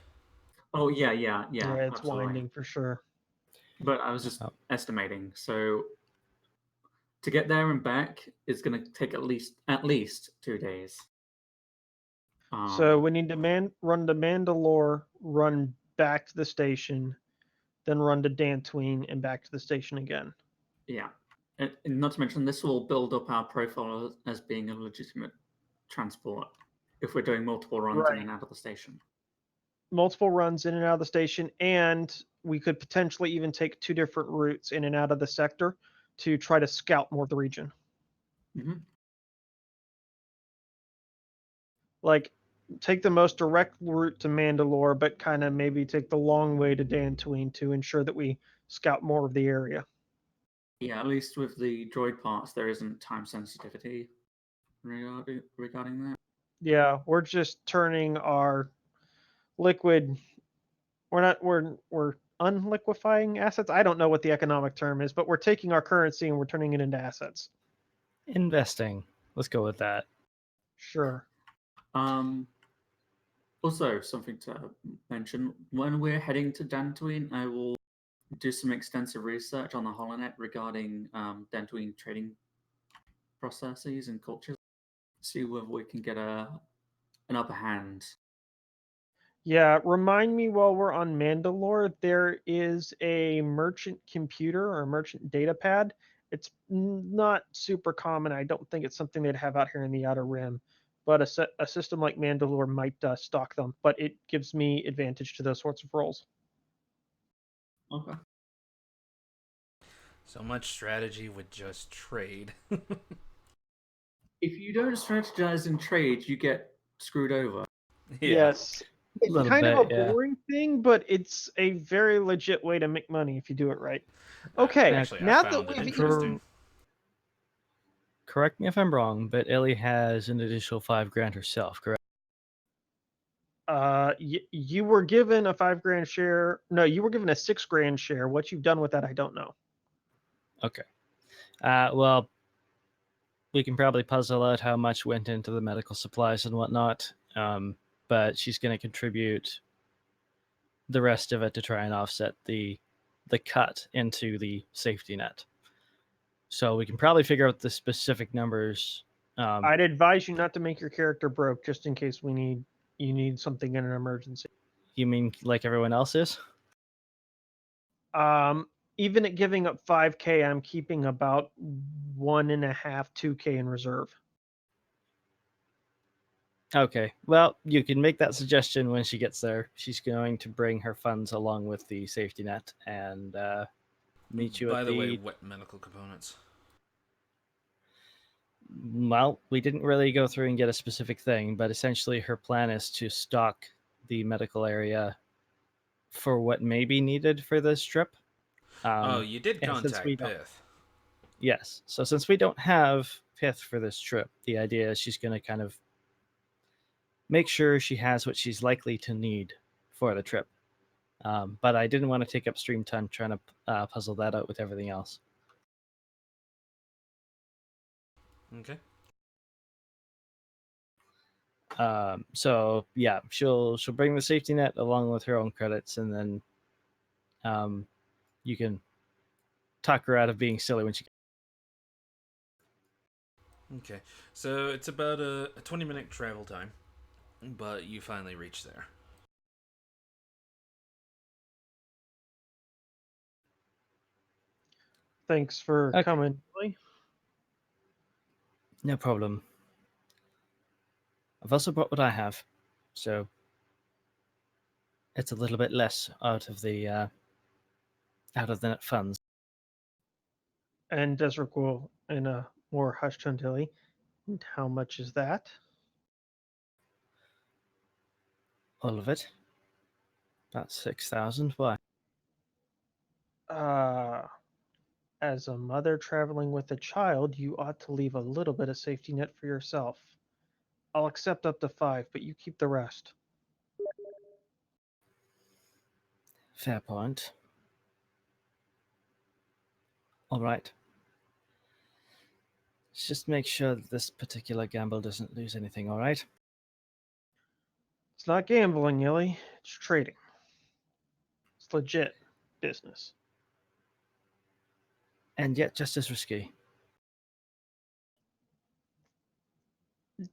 Oh, yeah, Yeah, it's absolutely. winding for sure. But I was just estimating. So to get there and back is going to take at least 2 days. So we need to run to Mandalore, run back to the station, then run to Dantooine and back to the station again. Yeah. And not to mention, this will build up our profile as being a legitimate transport if we're doing multiple runs in and out of the station. Multiple runs in and out of the station, and we could potentially even take 2 different routes in and out of the sector to try to scout more of the region. Mm-hmm. Like, take the most direct route to Mandalore, but kind of maybe take the long way to Dantooine to ensure that we scout more of the area. Yeah, at least with the droid parts, there isn't time sensitivity regarding that. Yeah, we're just turning our liquid. We're unliquefying assets. I don't know what the economic term is, but we're taking our currency and we're turning it into assets. Investing. Let's go with that. Sure. Also, something to mention: when we're heading to Dantooine, I will do some extensive research on the Holonet regarding Dantooine trading processes and cultures. See whether we can get an upper hand. Yeah, remind me while we're on Mandalore, there is a merchant computer or a merchant data pad. It's not super common. I don't think it's something they'd have out here in the Outer Rim, but a system like Mandalore might stock them, but it gives me advantage to those sorts of roles. Okay. So much strategy with just trade. If you don't strategize in trade, you get screwed over. Yeah. Yes. It's kind of a boring thing, but it's a very legit way to make money if you do it right. Okay, Actually, now I that found it we've interesting. Correct me if I'm wrong, but Ellie has an additional 5 grand herself, correct? You were given a 5 grand share. No, you were given a 6 grand share. What you've done with that, I don't know. Okay. Well, we can probably puzzle out how much went into the medical supplies and whatnot. But she's going to contribute the rest of it to try and offset the cut into the safety net. So we can probably figure out the specific numbers. I'd advise you not to make your character broke, just in case you need something in an emergency. You mean like everyone else is? Even at giving up 5K, I'm keeping about 1.5, 2K in reserve. Okay. Well, you can make that suggestion when she gets there. She's going to bring her funds along with the safety net and meet you By at the way, what medical components? Well, we didn't really go through and get a specific thing, but essentially her plan is to stock the medical area for what may be needed for this trip. Oh, you did and since we contact don't, Pith. yes, so since we don't have Pith for this trip, the idea is she's going to kind of make sure she has what she's likely to need for the trip. But I didn't want to take up stream time trying to puzzle that out with everything else. Okay. So yeah, she'll bring the safety net along with her own credits, and then you can talk her out of being silly when she. Okay. So it's about a 20-minute travel time, but you finally reach there. Thanks for Okay. coming. No problem. I've also brought what I have, so it's a little bit less out of the net funds. And Desric will, in a more hushed tone, tell you, "And how much is that?" All of it. About 6,000. Why? As a mother traveling with a child, you ought to leave a little bit of safety net for yourself. I'll accept up to 5, but you keep the rest. Fair point. All right. Let's just make sure that this particular gamble doesn't lose anything. All right. It's not gambling, Yilly. It's trading. It's legit business. And yet just as risky.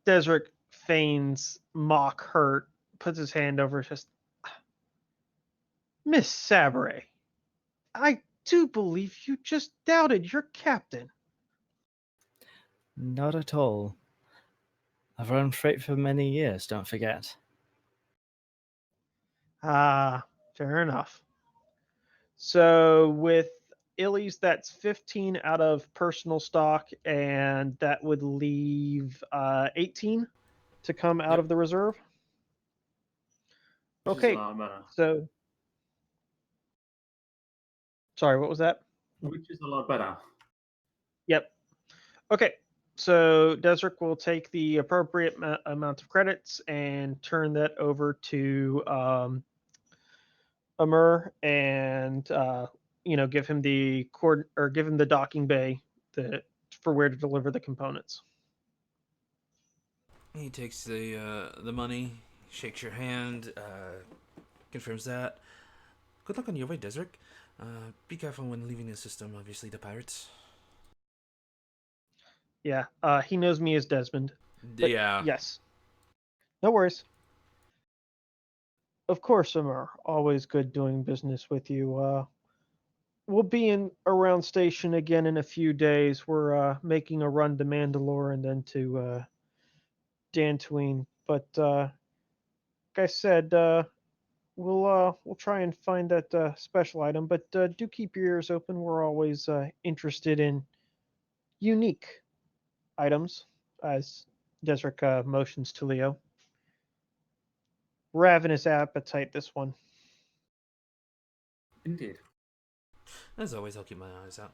Desric feigns mock hurt, puts his hand over his chest. Miss Sabre, I do believe you just doubted your captain. Not at all. I've run freight for many years, don't forget. Ah, fair enough. So with Illy's, that's 15 out of personal stock, and that would leave 18 to come out Yep. of the reserve. Which is Okay, a lot better. so sorry, what was that? Which is a lot better. Yep. Okay, so Desric will take the appropriate amount of credits and turn that over to Amur, and give him the give him the docking bay for where to deliver the components. He takes the money, shakes your hand, confirms that. Good luck on your way, Desert. Be careful when leaving the system, obviously, the pirates. Yeah, he knows me as Desmond. But Yeah. yes. No worries. Of course, Amur. Always good doing business with you. We'll be in around station again in a few days. We're making a run to Mandalore and then to Dantooine. But like I said, we'll try and find that special item. But do keep your ears open. We're always interested in unique items, as Desric motions to Leo. Ravenous appetite, this one. Indeed. As always, I'll keep my eyes out.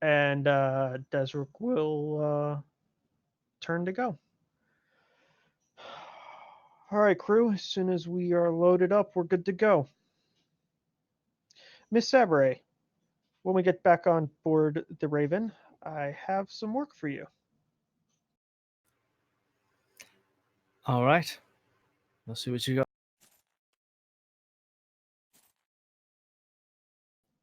And Desric will turn to go. All right, crew. As soon as we are loaded up, we're good to go. Miss Sabre, when we get back on board the Raven, I have some work for you. All right. Let's see what you got.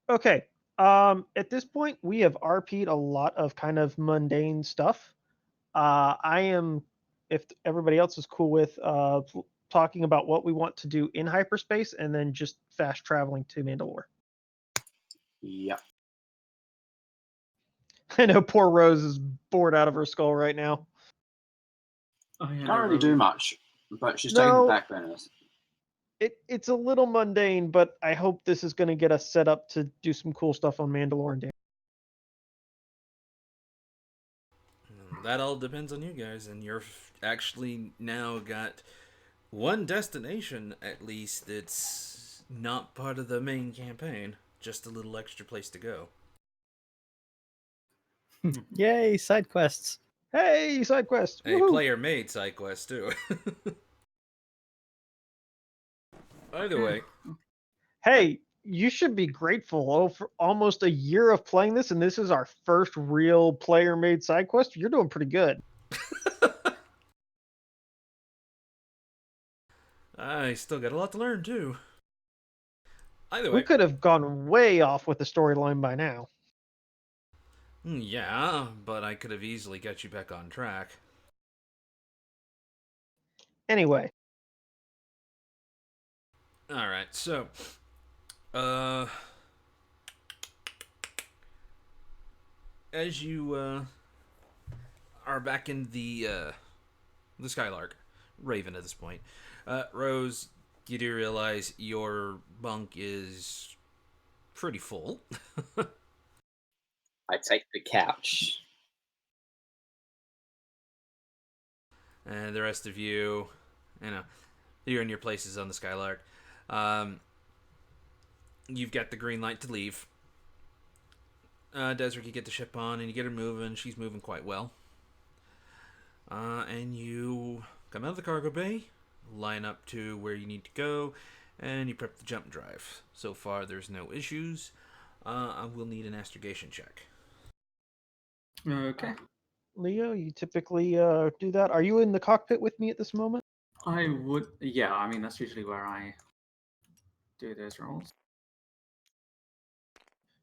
Okay. At this point, we have RP'd a lot of kind of mundane stuff. I am, if everybody else is cool with, talking about what we want to do in hyperspace and then just fast traveling to Mandalore. Yep. I know poor Rose is bored out of her skull right now. Oh, yeah, Can't really do much, but she's taking the No. back burners. It's a little mundane, but I hope this is going to get us set up to do some cool stuff on Mandalore and Dan. That all depends on you guys, and you're actually now got one destination at least that's not part of the main campaign. Just a little extra place to go. Yay, side quests. Hey, side quest! A Woohoo! player-made side quest too. Either way, Hey, you should be grateful. Oh, for almost a year of playing this, and this is our first real player-made side quest. You're doing pretty good. I still got a lot to learn too. Either We way, could have gone way off with the storyline by now. yeah, but I could have easily got you back on track. Anyway, All right, so, uh, as you are back in the Skylark, Raven at this point, Rose, you do realize your bunk is pretty full. I take the couch. And the rest of you, you're in your places on the Skylark. You've got the green light to leave. Desiree, you get the ship on and you get her moving. She's moving quite well. And you come out of the cargo bay, line up to where you need to go, and you prep the jump drive. So far, there's no issues. I will need an astrogation check. Okay. Leo, you typically do that. Are you in the cockpit with me at this moment? I would, yeah, I mean, that's usually where I do those rolls.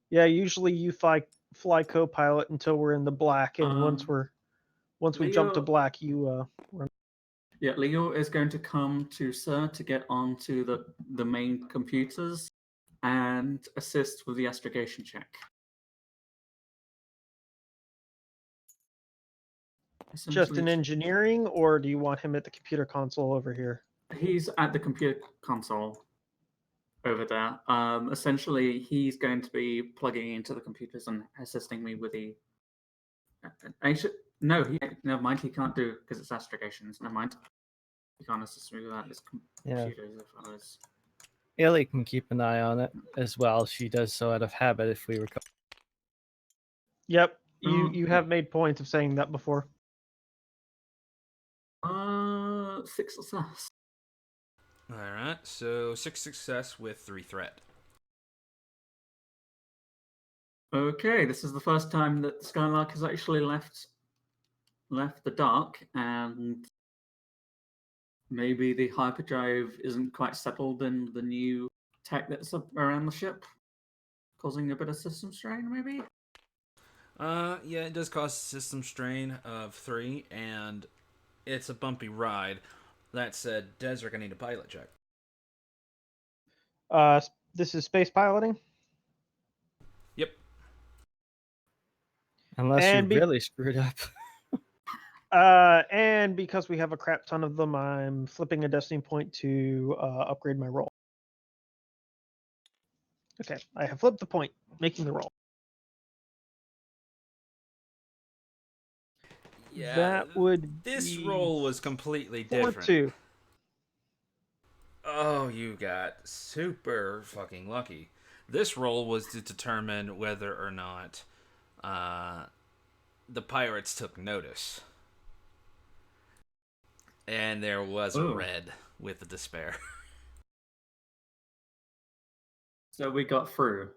Yeah, usually you fly co-pilot until we're in the black, and once we jump to Leo- black, you run. Yeah, Leo is going to come to Sir to get onto the main computers and assist with the astrogation check. Just in engineering, or do you want him at the computer console over here? He's at the computer console over there. Essentially, he's going to be plugging into the computers and assisting me with the. Never mind. He can't do because it's astrogations. Never mind. He can't assist me with that. It's computers. If I was. Illy can keep an eye on it as well. She does so out of habit if we recall. Yep, you have made points of saying that before. 6 success. Alright, so 6 success with 3 threat. Okay, this is the first time that Skylark has actually left the dark, and maybe the hyperdrive isn't quite settled in the new tech that's around the ship, causing a bit of system strain, maybe? Yeah, it does cause system strain of 3, and it's a bumpy ride. That said, Desiree, I need a pilot check. This is space piloting? Yep. Unless And you really screwed up. And because we have a crap ton of them, I'm flipping a destiny point to upgrade my roll. Okay, I have flipped the point, making the roll. Yeah, that would this be roll was completely 4-2. different. Oh, you got super fucking lucky. This roll was to determine whether or not the pirates took notice. And there was a red. with the despair. So we got through.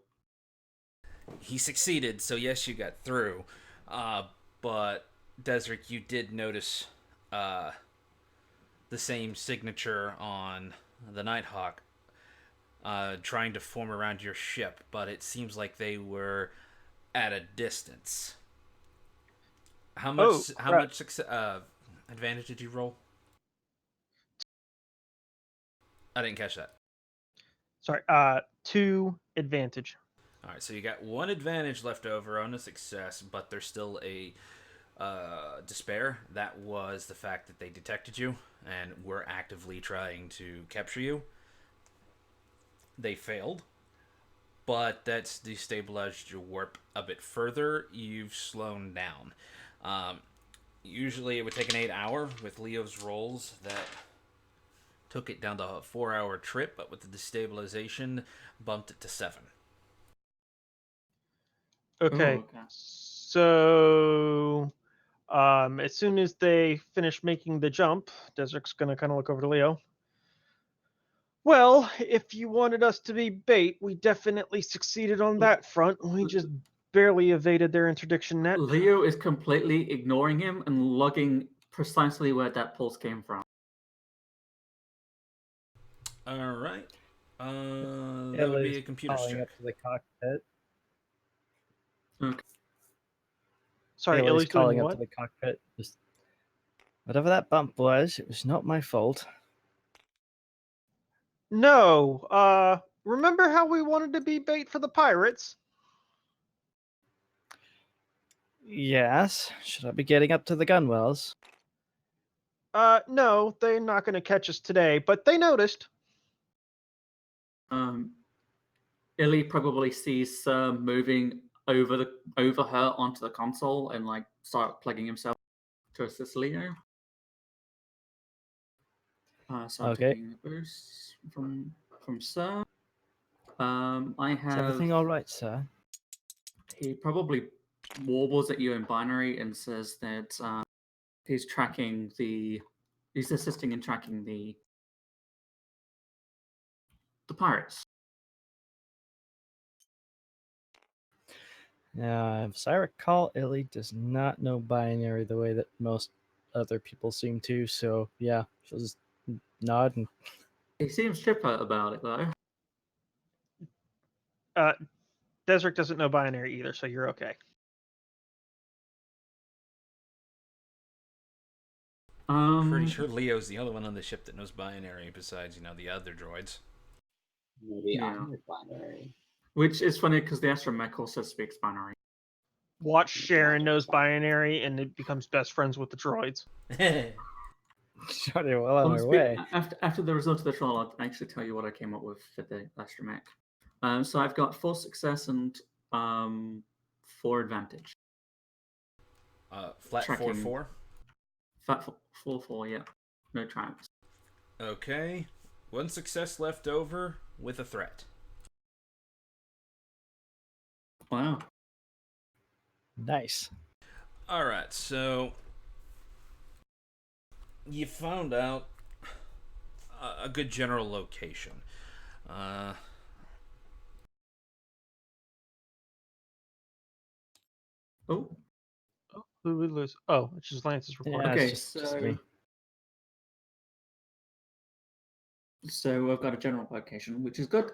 He succeeded, so yes, you got through. But Desric, you did notice the same signature on the Nighthawk trying to form around your ship, but it seems like they were at a distance. How much? How crap. much advantage did you roll? I didn't catch that. Sorry, 2 advantage. All right, so you got 1 advantage left over on a success, but there's still a despair. That was the fact that they detected you and were actively trying to capture you. They failed, but that's destabilized your warp a bit further. You've slowed down. Usually it would take an 8-hour. With Leo's rolls, that took it down to a 4-hour trip, but with the destabilization, bumped it to 7. Okay. Ooh, okay. So, as soon as they finish making the jump, Desert's gonna kind of look over to Leo. Well, if you wanted us to be bait, we definitely succeeded on that front. We just barely evaded their interdiction net. Leo is completely ignoring him and logging precisely where that pulse came from. All right. That would be a computer calling check. up to the cockpit. Okay. Sorry, Illy's Illy's doing calling up what? to the cockpit. Just whatever that bump was, it was not my fault. No. Remember how we wanted to be bait for the pirates? Yes. Should I be getting up to the gunwales? No, they're not gonna catch us today, but they noticed. Illy probably sees Sir moving over her onto the console and like start plugging himself to assist Leo. So I'm Okay. taking a boost from Sir. I Is have. everything all right, sir? He probably warbles at you in binary and says that he's tracking the. He's assisting in tracking the pirates. As I recall, Illy does not know binary the way that most other people seem to, so yeah, she'll just nod and He seems chipper about it though. Desert doesn't know binary either, so you're okay. Pretty sure Leo's the only one on the ship that knows binary besides, the other droids. Maybe Yeah. I'm with binary. Which is funny because the astromech also speaks binary. Watch Sharon knows binary, and it becomes best friends with the droids. Sorry, well on our way. After the result of the trial, I'll actually tell you what I came up with for the astromech. So I've got 4 success and 4 advantage. Flat Tracking. 4-4. Fat 4-4, yeah. No traps. Okay. 1 success left over with a threat. Wow. Nice. All right, so you found out a good general location. Oh. Who would lose? Oh, it's just Lance's report. Yeah, Okay, it's just me. So I've got a general location, which is good.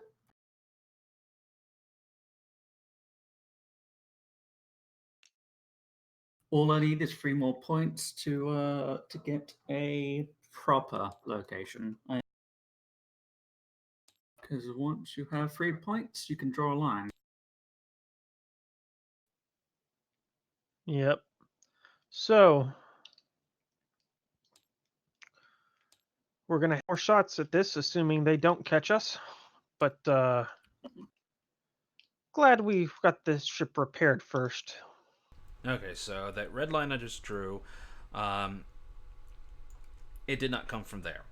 All I need is 3 more points to get a proper location. Because once you have 3 points, you can draw a line. Yep. So we're gonna have more shots at this, assuming they don't catch us. But glad we've got this ship repaired first. Okay, so that red line I just drew, it did not come from there.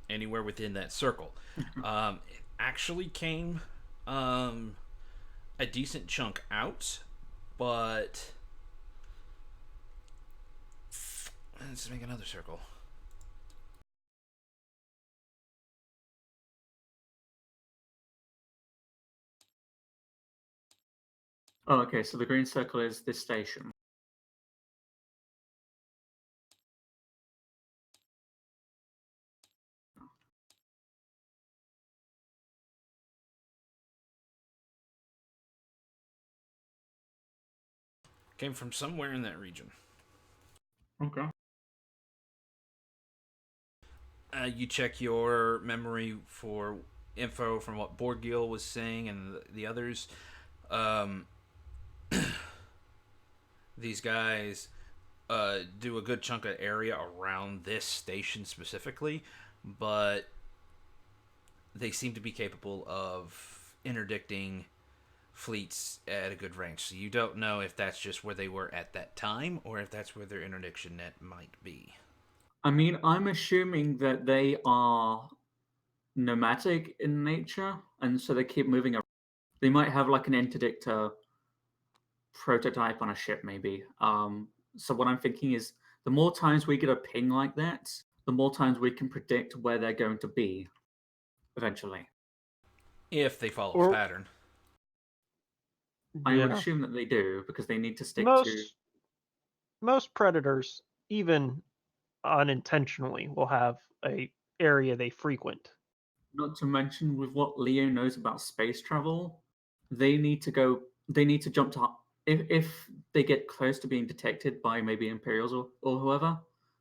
Anywhere within that circle. It actually came a decent chunk out, but let's make another circle. Oh, okay. So the green circle is this station. Came from somewhere in that region. Okay. You check your memory for info from what Borgil was saying and the others. These guys do a good chunk of area around this station specifically, but they seem to be capable of interdicting fleets at a good range. So you don't know if that's just where they were at that time or if that's where their interdiction net might be. I mean, I'm assuming that they are nomadic in nature, and so they keep moving around. They might have like an interdictor prototype on a ship, maybe. So what I'm thinking is, the more times we get a ping like that, the more times we can predict where they're going to be eventually. If they follow a Or pattern. I would yeah, assume that they do because they need to stick to. most predators, even unintentionally, will have a area they frequent. Not to mention, with what Leo knows about space travel, they need to go. They need to jump to. If they get close to being detected by maybe Imperials or whoever,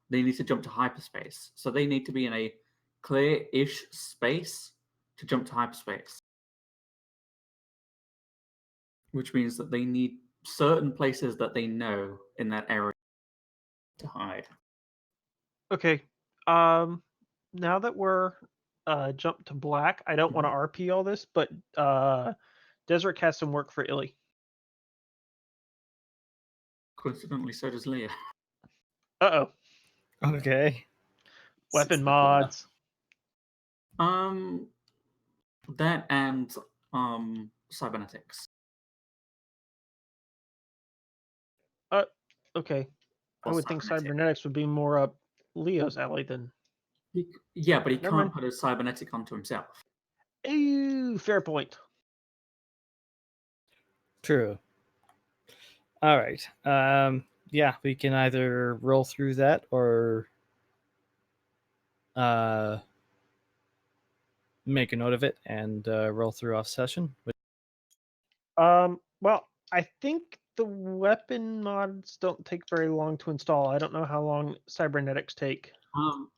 they need to jump to hyperspace. So they need to be in a clear-ish space to jump to hyperspace, which means that they need certain places that they know in that area to hide. Okay. Now that we're jumped to black, I don't want to RP all this, but Desert has some work for Illy. Coincidentally, so does Leo. Uh-oh. Okay. Weapon Sits in the corner. mods. Um, that and cybernetics. Okay. I Or would think cybernetic. cybernetics would be more up Leo's alley than. Yeah, but he Never can't mind. put a cybernetic onto himself. Ooh, fair point. True. All right. Yeah, we can either roll through that or uh, make a note of it and roll through off session. Well, I think the weapon mods don't take very long to install. I don't know how long cybernetics take.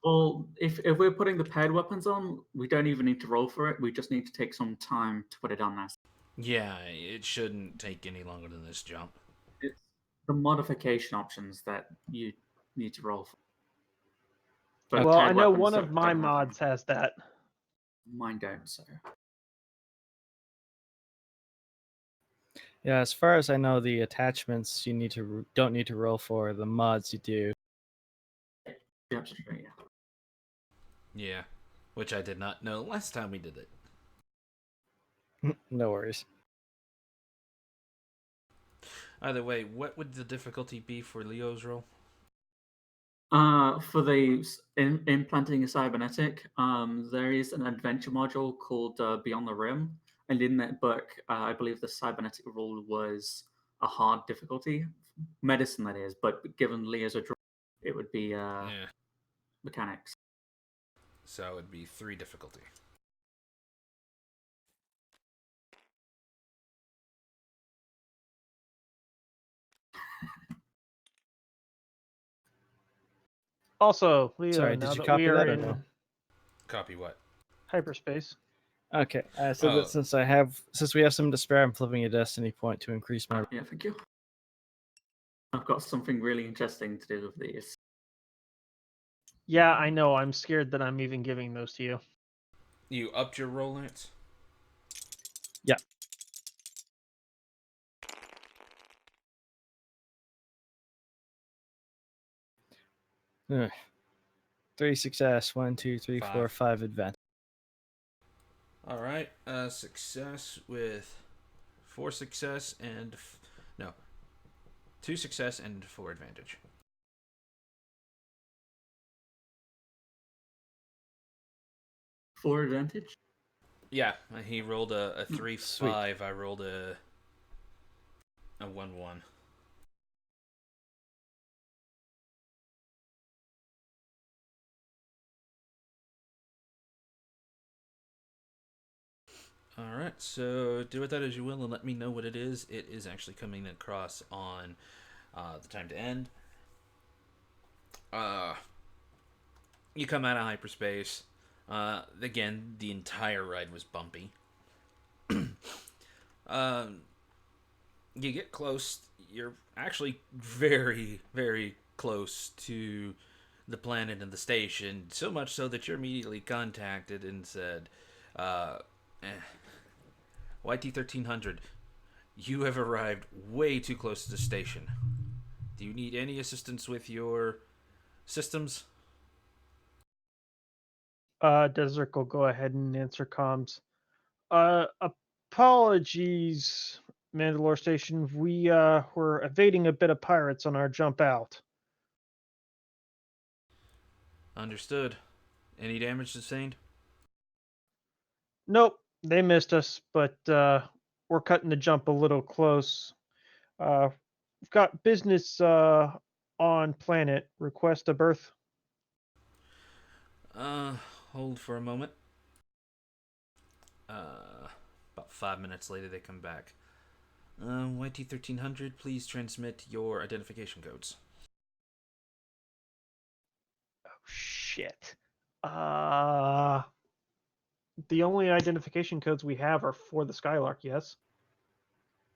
Well, if we're putting the paired weapons on, we don't even need to roll for it. We just need to take some time to put it on there. Yeah, it shouldn't take any longer than this jump. It's the modification options that you need to roll for. But Well, paired I know weapons one of my don't have mods has that. Mine don't, so. Yeah, as far as I know, the attachments you don't need to roll for. The mods you do. Yeah, straight, yeah. Yeah, which I did not know last time we did it. No worries. Either way, what would the difficulty be for Leo's roll? For the implanting a cybernetic, there is an adventure module called Beyond the Rim, and in that book, I believe the cybernetic rule was a hard difficulty, medicine that is. But given Leo's a draw, it would be Yeah, mechanics. so it'd be 3 difficulty. Also, Leo, Sorry, did now you that we copy are that or in no? Copy what? hyperspace, Okay, so that since we have some to spare, I'm flipping a destiny point to increase my. Yeah, thank you. I've got something really interesting to do with these. yeah, I know. I'm scared that I'm even giving those to you. You upped your roll, Lance? Yeah. Ugh. 3 success, 1, 2, 3, 4, 5 advantage. All right, success with 4 success and no, 2 success and 4 advantage. For advantage? Yeah, he rolled a 3-5. Sweet. I rolled a A 1-1. Alright, so do with that as you will and let me know what it is. It is actually coming across on the time to end. You come out of hyperspace. Again, the entire ride was bumpy. You get close. You're actually very, very close to the planet and the station. So much so that you're immediately contacted and said, YT-1300, you have arrived way too close to the station. Do you need any assistance with your systems? Desert will go ahead and answer comms. Apologies, Mandalore Station. We were evading a bit of pirates on our jump out. Understood. Any damage sustained? Nope, they missed us, but we're cutting the jump a little close. We've got business on planet. Request a berth. Hold for a moment. About 5 minutes later, they come back. YT-1300, please transmit your identification codes. Oh, shit. The only identification codes we have are for the Skylark, yes?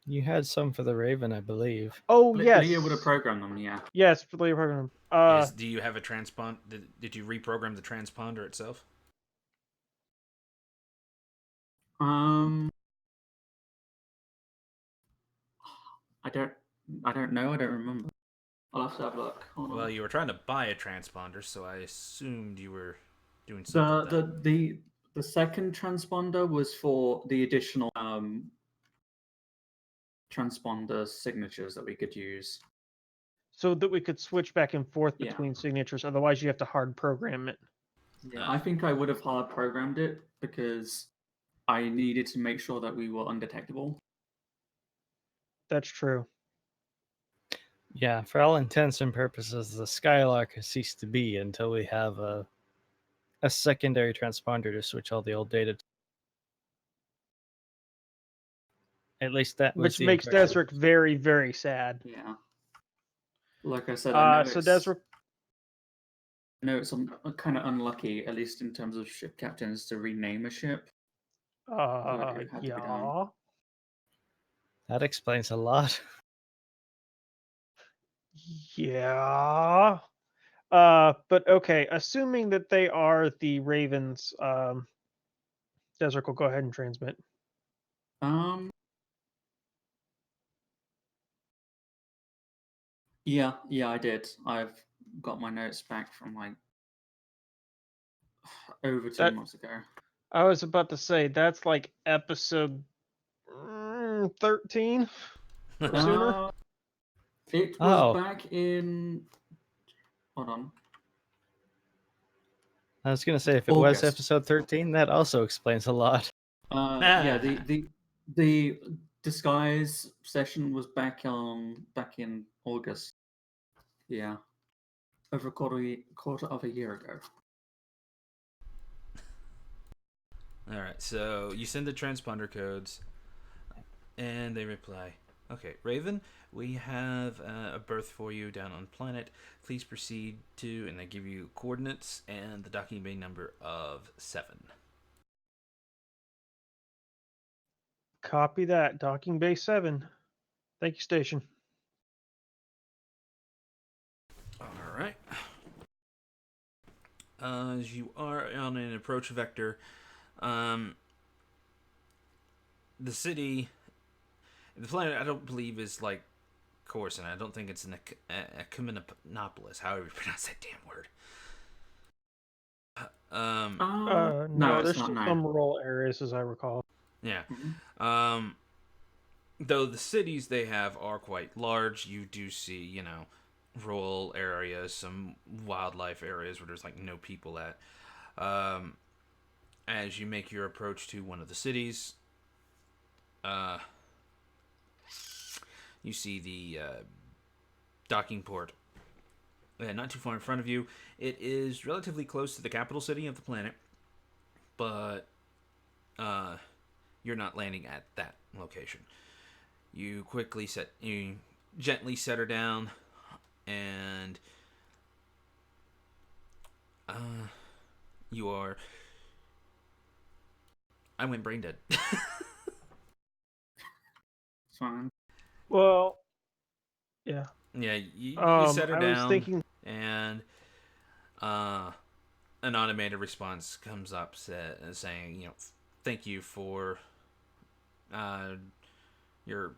You had some for the Raven, I believe. Oh, yes. Leah would have programmed them, yeah. Yes, for the program. Do you have a transpond? Did you reprogram the transponder itself? I don't know. I don't remember. I'll have to have a look. Hold on. Well, you were trying to buy a transponder, so I assumed you were doing something with that. The second transponder was for the additional transponder signatures that we could use. So that we could switch back and forth Yeah. between signatures. Otherwise, you have to hard program it. Yeah, I think I would have hard programmed it because I needed to make sure that we were undetectable. That's true. Yeah, for all intents and purposes, the Skylark has ceased to be until we have a secondary transponder to switch all the old data to. At least that was Which the makes impression. Desric very, very sad. Yeah. Like I said, I know So it's, Desric, I know it's kind of unlucky, at least in terms of ship captains, to rename a ship. But it had to be done. yeah. That explains a lot. Yeah. But okay, assuming that they are the Ravens, Desric will go ahead and transmit. Yeah, I did. I've got my notes back from like over 2 months ago. I was about to say that's like episode 13 or sooner. It was Oh. back in. Hold on. I was going to say, if it was August. episode 13, that also explains a lot. Yeah, the disguise session was back in August. Yeah, over a quarter of a year ago. All right, so you send the transponder codes, and they reply. Okay, Raven, we have a berth for you down on planet. Please proceed to, and they give you coordinates and the docking bay number of 7. Copy that. Docking bay 7. Thank you, station. All right. As you are on an approach vector, the city, the planet, I don't believe is like Coruscant. I don't think it's an Ecumenopolis, however you pronounce that damn word. No, there's it's not. still No. some rural areas, as I recall. Yeah. Mm-hmm. Though the cities they have are quite large, you do see, rural areas, some wildlife areas where there's like no people at. As you make your approach to one of the cities, You see the docking port not too far in front of you. It is relatively close to the capital city of the planet, but you're not landing at that location. You gently set her down, and you are. I went brain dead. It's fine. Well, yeah. Yeah, you set her I was down, thinking. and an automated response comes up saying, thank you for your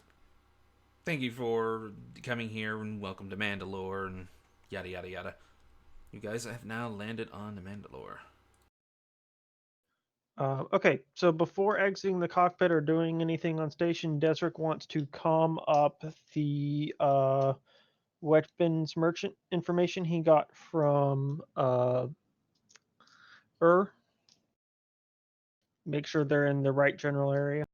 thank you for coming here and welcome to Mandalore and yada yada yada. You guys have now landed on the Mandalore. Okay, so before exiting the cockpit or doing anything on station, Desric wants to calm up the weapons merchant information he got from Make sure they're in the right general area.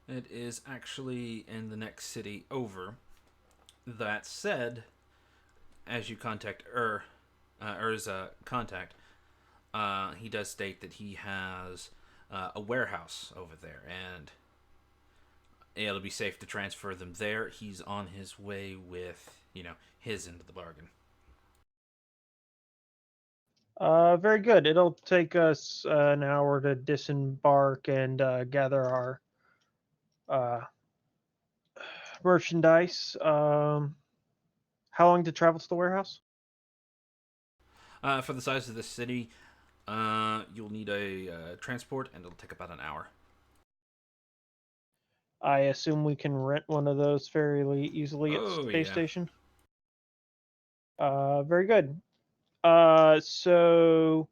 It is actually in the next city over. That said, as you contact Ur's contact, he does state that he has a warehouse over there, and it'll be safe to transfer them there. He's on his way with, his end of the bargain. Very good. It'll take us an hour to disembark and gather our merchandise. How long to travel to the warehouse? For the size of the city, you'll need a transport, and it'll take about an hour. I assume we can rent one of those fairly easily at the space station. Very good. So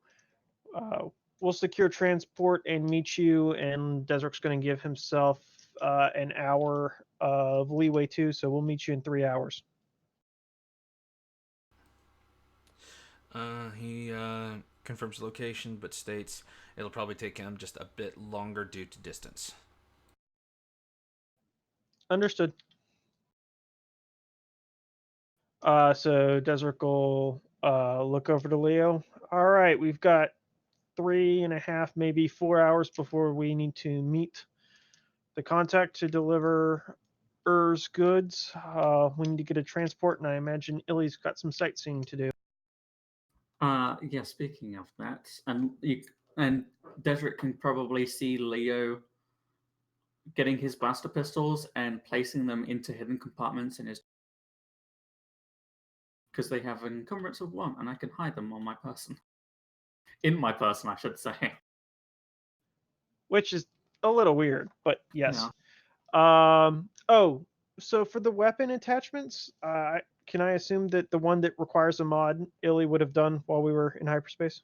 we'll secure transport and meet you, and Desric's going to give himself an hour of leeway too, so we'll meet you in 3 hours. He confirms the location, but states it'll probably take him just a bit longer due to distance. Understood. So Desric will look over to Leo. All right, we've got 3.5, maybe 4 hours before we need to meet the contact to deliver Ur's goods. We need to get a transport, and I imagine Illy's got some sightseeing to do. Yeah, speaking of that, and Desric can probably see Leo getting his blaster pistols and placing them into hidden compartments in his, because they have an encumbrance of 1, and I can hide them on my person. In my person, I should say. Which is a little weird, but yes. Yeah. Oh, so for the weapon attachments, can I assume that the one that requires a mod, Illy would have done while we were in hyperspace?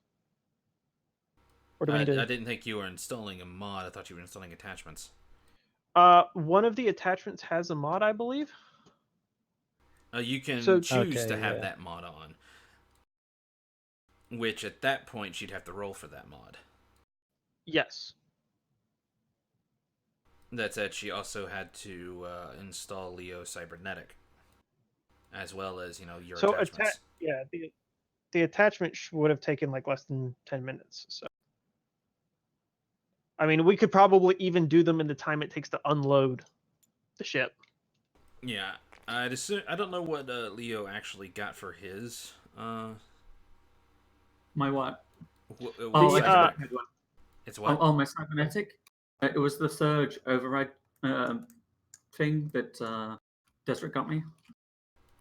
Or do we need to... I didn't think you were installing a mod. I thought you were installing attachments. One of the attachments has a mod, I believe. You can choose Okay, to have yeah. that mod on. Which, at that point, she'd have to roll for that mod. Yes. That said, she also had to install Leo Cybernetic. As well as, your So attachments. the attachment would have taken like less than 10 minutes. So, I mean, we could probably even do them in the time it takes to unload the ship. Yeah, I don't know what Leo actually got for his. My what? Oh, it's what? Oh, my cybernetic. It was the surge override thing that Desric got me.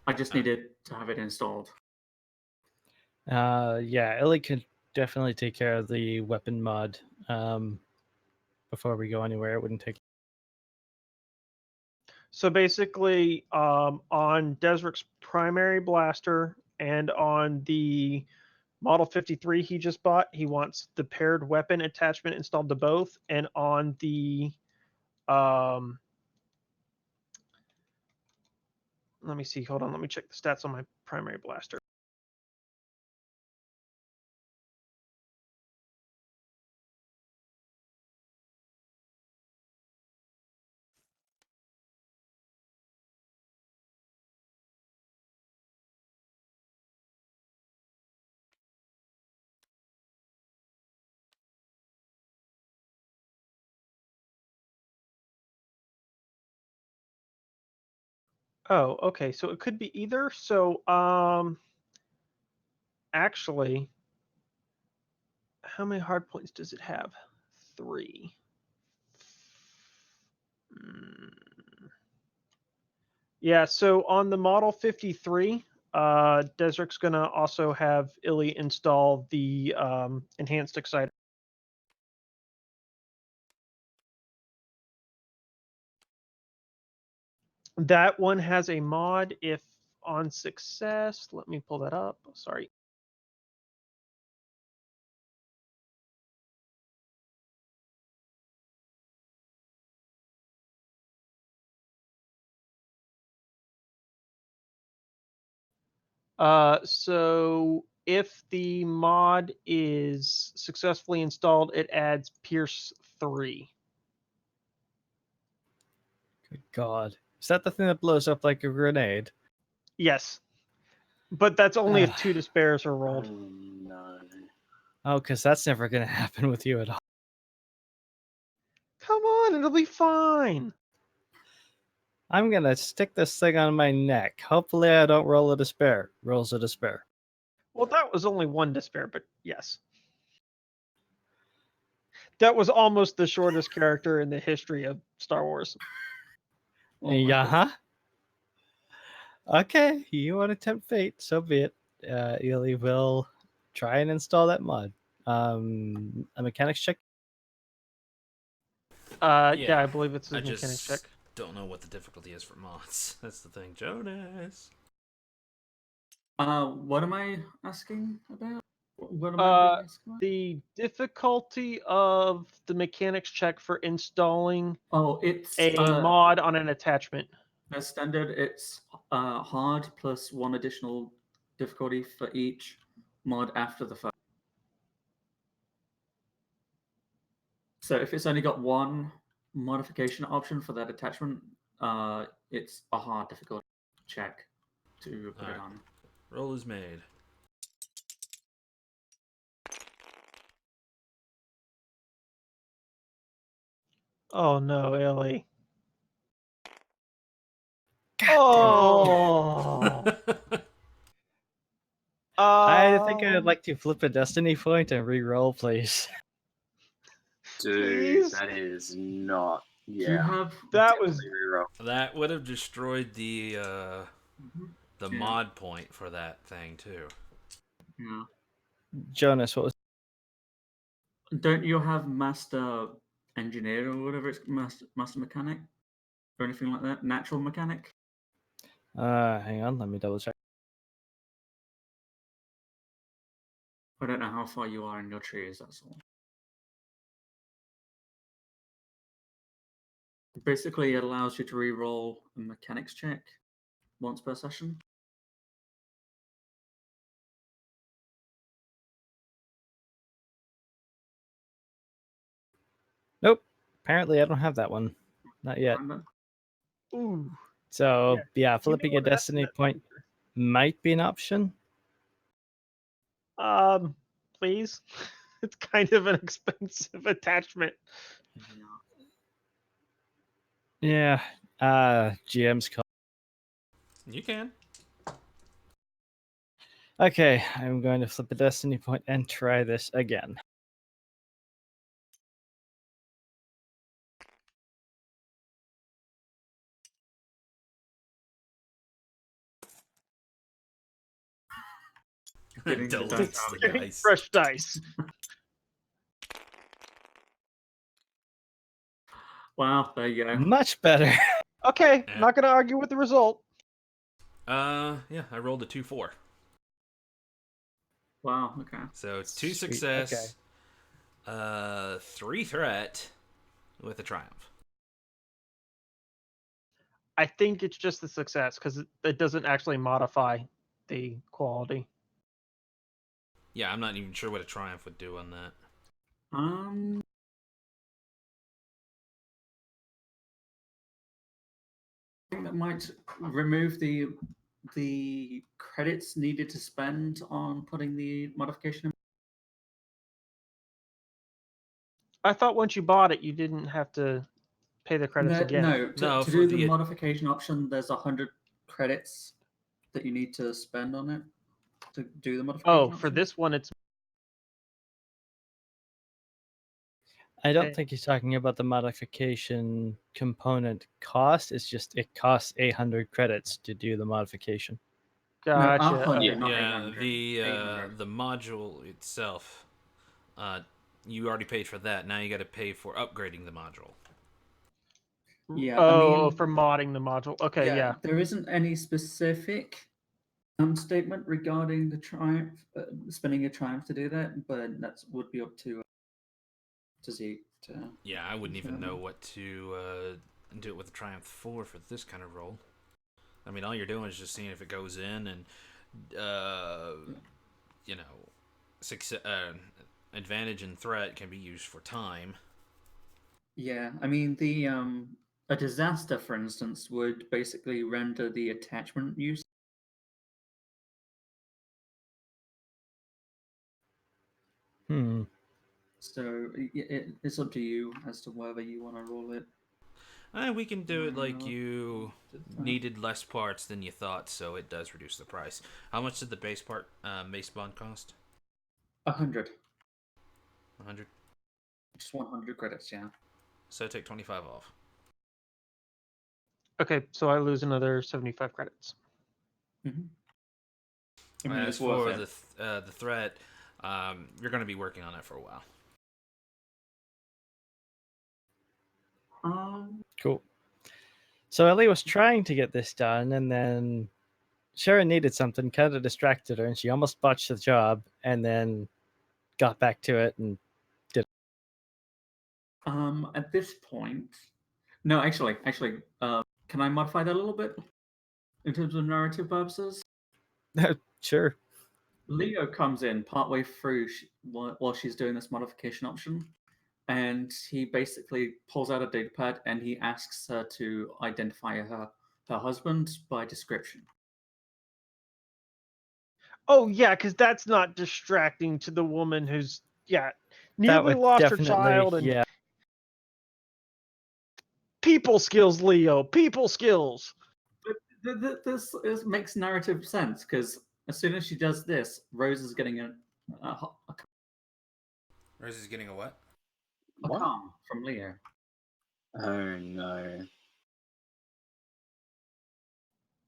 I just needed to have it installed. Yeah, Illy could definitely take care of the weapon mod before we go anywhere. It wouldn't take. So basically, on Desric's primary blaster and on the Model 53 he just bought, he wants the paired weapon attachment installed to both. And on the let me see. Hold on. Let me check the stats on my primary blaster. Oh, okay. So it could be either. So, actually, how many hard points does it have? 3. Yeah. So on the Model 53, Desric's gonna also have Illy install the enhanced exciter. That one has a mod if on success. Let me pull that up. Sorry. So if the mod is successfully installed, it adds Pierce 3. Good God. Is that the thing that blows up like a grenade? Yes. But that's only if 2 despairs are rolled. Oh no. Oh, because that's never going to happen with you at all. Come on, it'll be fine. I'm going to stick this thing on my neck. Hopefully I don't roll a despair. Rolls a despair. Well, that was only 1 despair, but yes. That was almost the shortest character in the history of Star Wars. Oh my Yeah, God. huh? Okay, you want to tempt fate, so be it. Ely will try and install that mod. A mechanics check. Yeah, I believe it's a I mechanics just check. don't know what the difficulty is for mods. That's the thing. Jonas. What am I asking about? What am I being asked about? The difficulty of the mechanics check for installing Oh, it's a mod on an attachment. as standard. It's hard plus 1 additional difficulty for each mod after the fact. So if it's only got 1 modification option for that attachment, it's a hard difficulty check to put it Alright. on. Roll is made. Oh no, Ellie. God Oh. I think I'd like to flip a destiny point and re-roll, please. Dude, Please? that is not. Do you Yeah. have That was Reroll. That would have destroyed the Yeah. mod point for that thing too. Yeah. Jonas, what was? Don't you have master engineer or whatever it's master mechanic or anything like that? Natural mechanic? Hang on, let me double check. I don't know how far you are in your trees, that's all. Basically, it allows you to re-roll a mechanics check once per session. Nope. Apparently, I don't have that one. Not yet. ooh. So yeah, You flipping know a what happened destiny that point might be an option. Please. It's kind of an expensive attachment. Yeah. GM's call. You can. Okay, I'm going to flip a destiny point and try this again. Getting the dice Deletes out the again. dice. Fresh dice. Wow, there you go. Much better. Okay, Yeah. not gonna argue with the result. Yeah, I rolled a 2-4. Wow, okay. So 2 Sweet, success, 3 threat with a triumph. I think it's just the success because it doesn't actually modify the quality. Yeah, I'm not even sure what a triumph would do on that. I think that might remove the credits needed to spend on putting the modification in. I thought once you bought it, you didn't have to pay the credits again. No, No, to for do the the modification option, there's 100 credits that you need to spend on it to do the modification. Oh, for option? this one, it's I don't Okay. think he's talking about the modification component cost. It's just it costs 800 credits to do the modification. No, gotcha. 100, Yeah. not Yeah, 800. the 800. the module itself, you already paid for that. Now you got to pay for upgrading the module. Yeah, I Oh, mean, for modding the module. Okay, yeah. there isn't any specific statement regarding the triumph, spending a triumph to do that, but that would be up to Zeke. Yeah, I wouldn't even know determine. what to do it with the Triumph 4 for this kind of role. I mean, all you're doing is just seeing if it goes in and, you know, success, advantage and threat can be used for time. Yeah, I mean the a disaster, for instance, would basically render the attachment use. Hmm. So it's up to you as to whether you want to roll it. We can do it like Uh, you to that. needed less parts than you thought, so it does reduce the price. How much did the base bond cost? 100, 100. just 100 credits. Yeah. So take 25 off. Okay, so I lose another 75 credits. Mm-hmm. I mean, As it's worth for it. the threat, you're going to be working on it for a while. Cool. So Ellie was trying to get this done, and then Sharon needed something, kind of distracted her, and she almost botched the job, and then got back to it and did. At this point, no, actually, can I modify that a little bit in terms of narrative purposes? Sure. Leo comes in partway through while she's doing this modification option, and he basically pulls out a datapad and he asks her to identify her husband by description. Oh, yeah, because that's not distracting to the woman who's, That nearly would lost her definitely, child and yeah. people skills, Leo. People skills. But this makes narrative sense because as soon as she does this, Rose is getting a Rose is getting a what? What? calm from Leo. Oh no.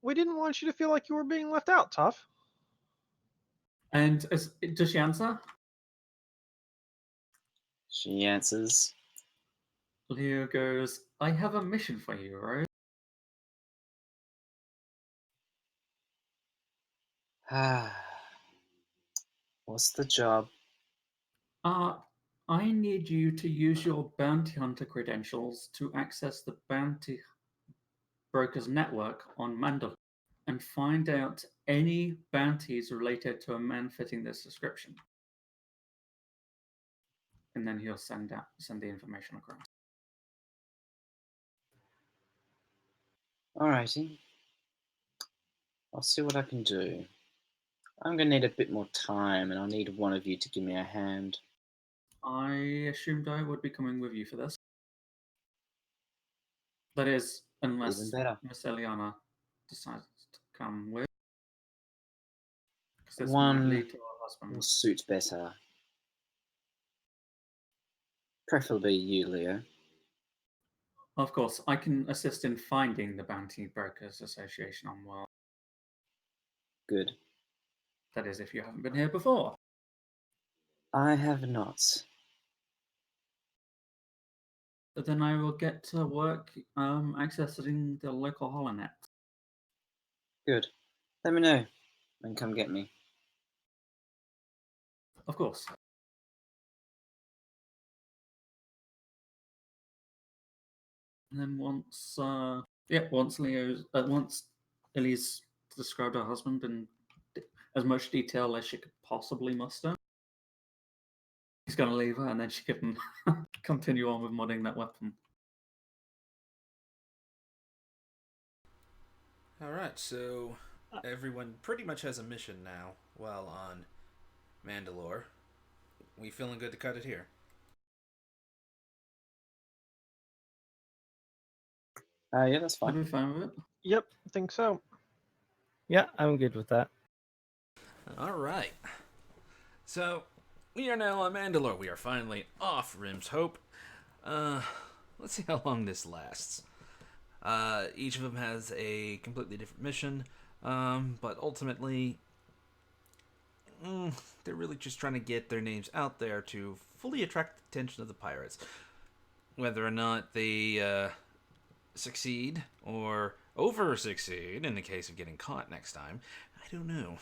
We didn't want you to feel like you were being left out, Tough. And does she answer? She answers. Leo goes, "I have a mission for you, Rose." What's the job? I need you to use your bounty hunter credentials to access the bounty brokers network on Mandalore and find out any bounties related to a man fitting this description. And then he'll send the information across. Alrighty. I'll see what I can do. I'm gonna need a bit more time, and I'll need one of you to give me a hand. I assumed I would be coming with you for this. That is, Even unless better. Miss Eliana decides to come with, because this might One lead to her will husband. suit better. Preferably you, Leo. Of course, I can assist in finding the Bounty Brokers Association on World. Good. That is, if you haven't been here before. I have not. But then I will get to work accessing the local holonet. Good. Let me know and come get me. Of course. And then once Ellie's described her husband in as much detail as she could possibly muster, he's going to leave her, and then she can continue on with modding that weapon. Alright, so everyone pretty much has a mission now while on Mandalore. We feeling good to cut it here? Yeah, that's I'd fine. be fine with it. Yep, I think so. Yeah, I'm good with that. All right. So, we are now on Mandalore. We are finally off Rim's Hope. Let's see how long this lasts. Each of them has a completely different mission, but ultimately, they're really just trying to get their names out there to fully attract the attention of the pirates. Whether or not they succeed or over succeed in the case of getting caught next time, I don't know.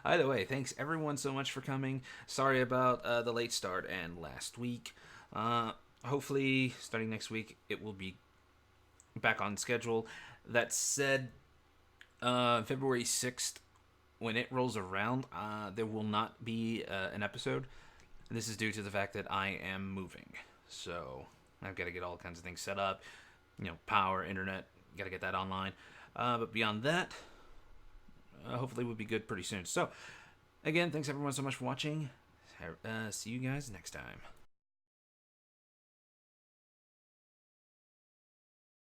Either way, thanks everyone so much for coming. Sorry about the late start and last week. Hopefully, starting next week, it will be back on schedule. That said, February 6th, when it rolls around, there will not be an episode. This is due to the fact that I am moving. So, I've got to get all kinds of things set up. Power, internet, got to get that online. But beyond that, hopefully we'll be good pretty soon. So, again, thanks everyone so much for watching. See you guys next time.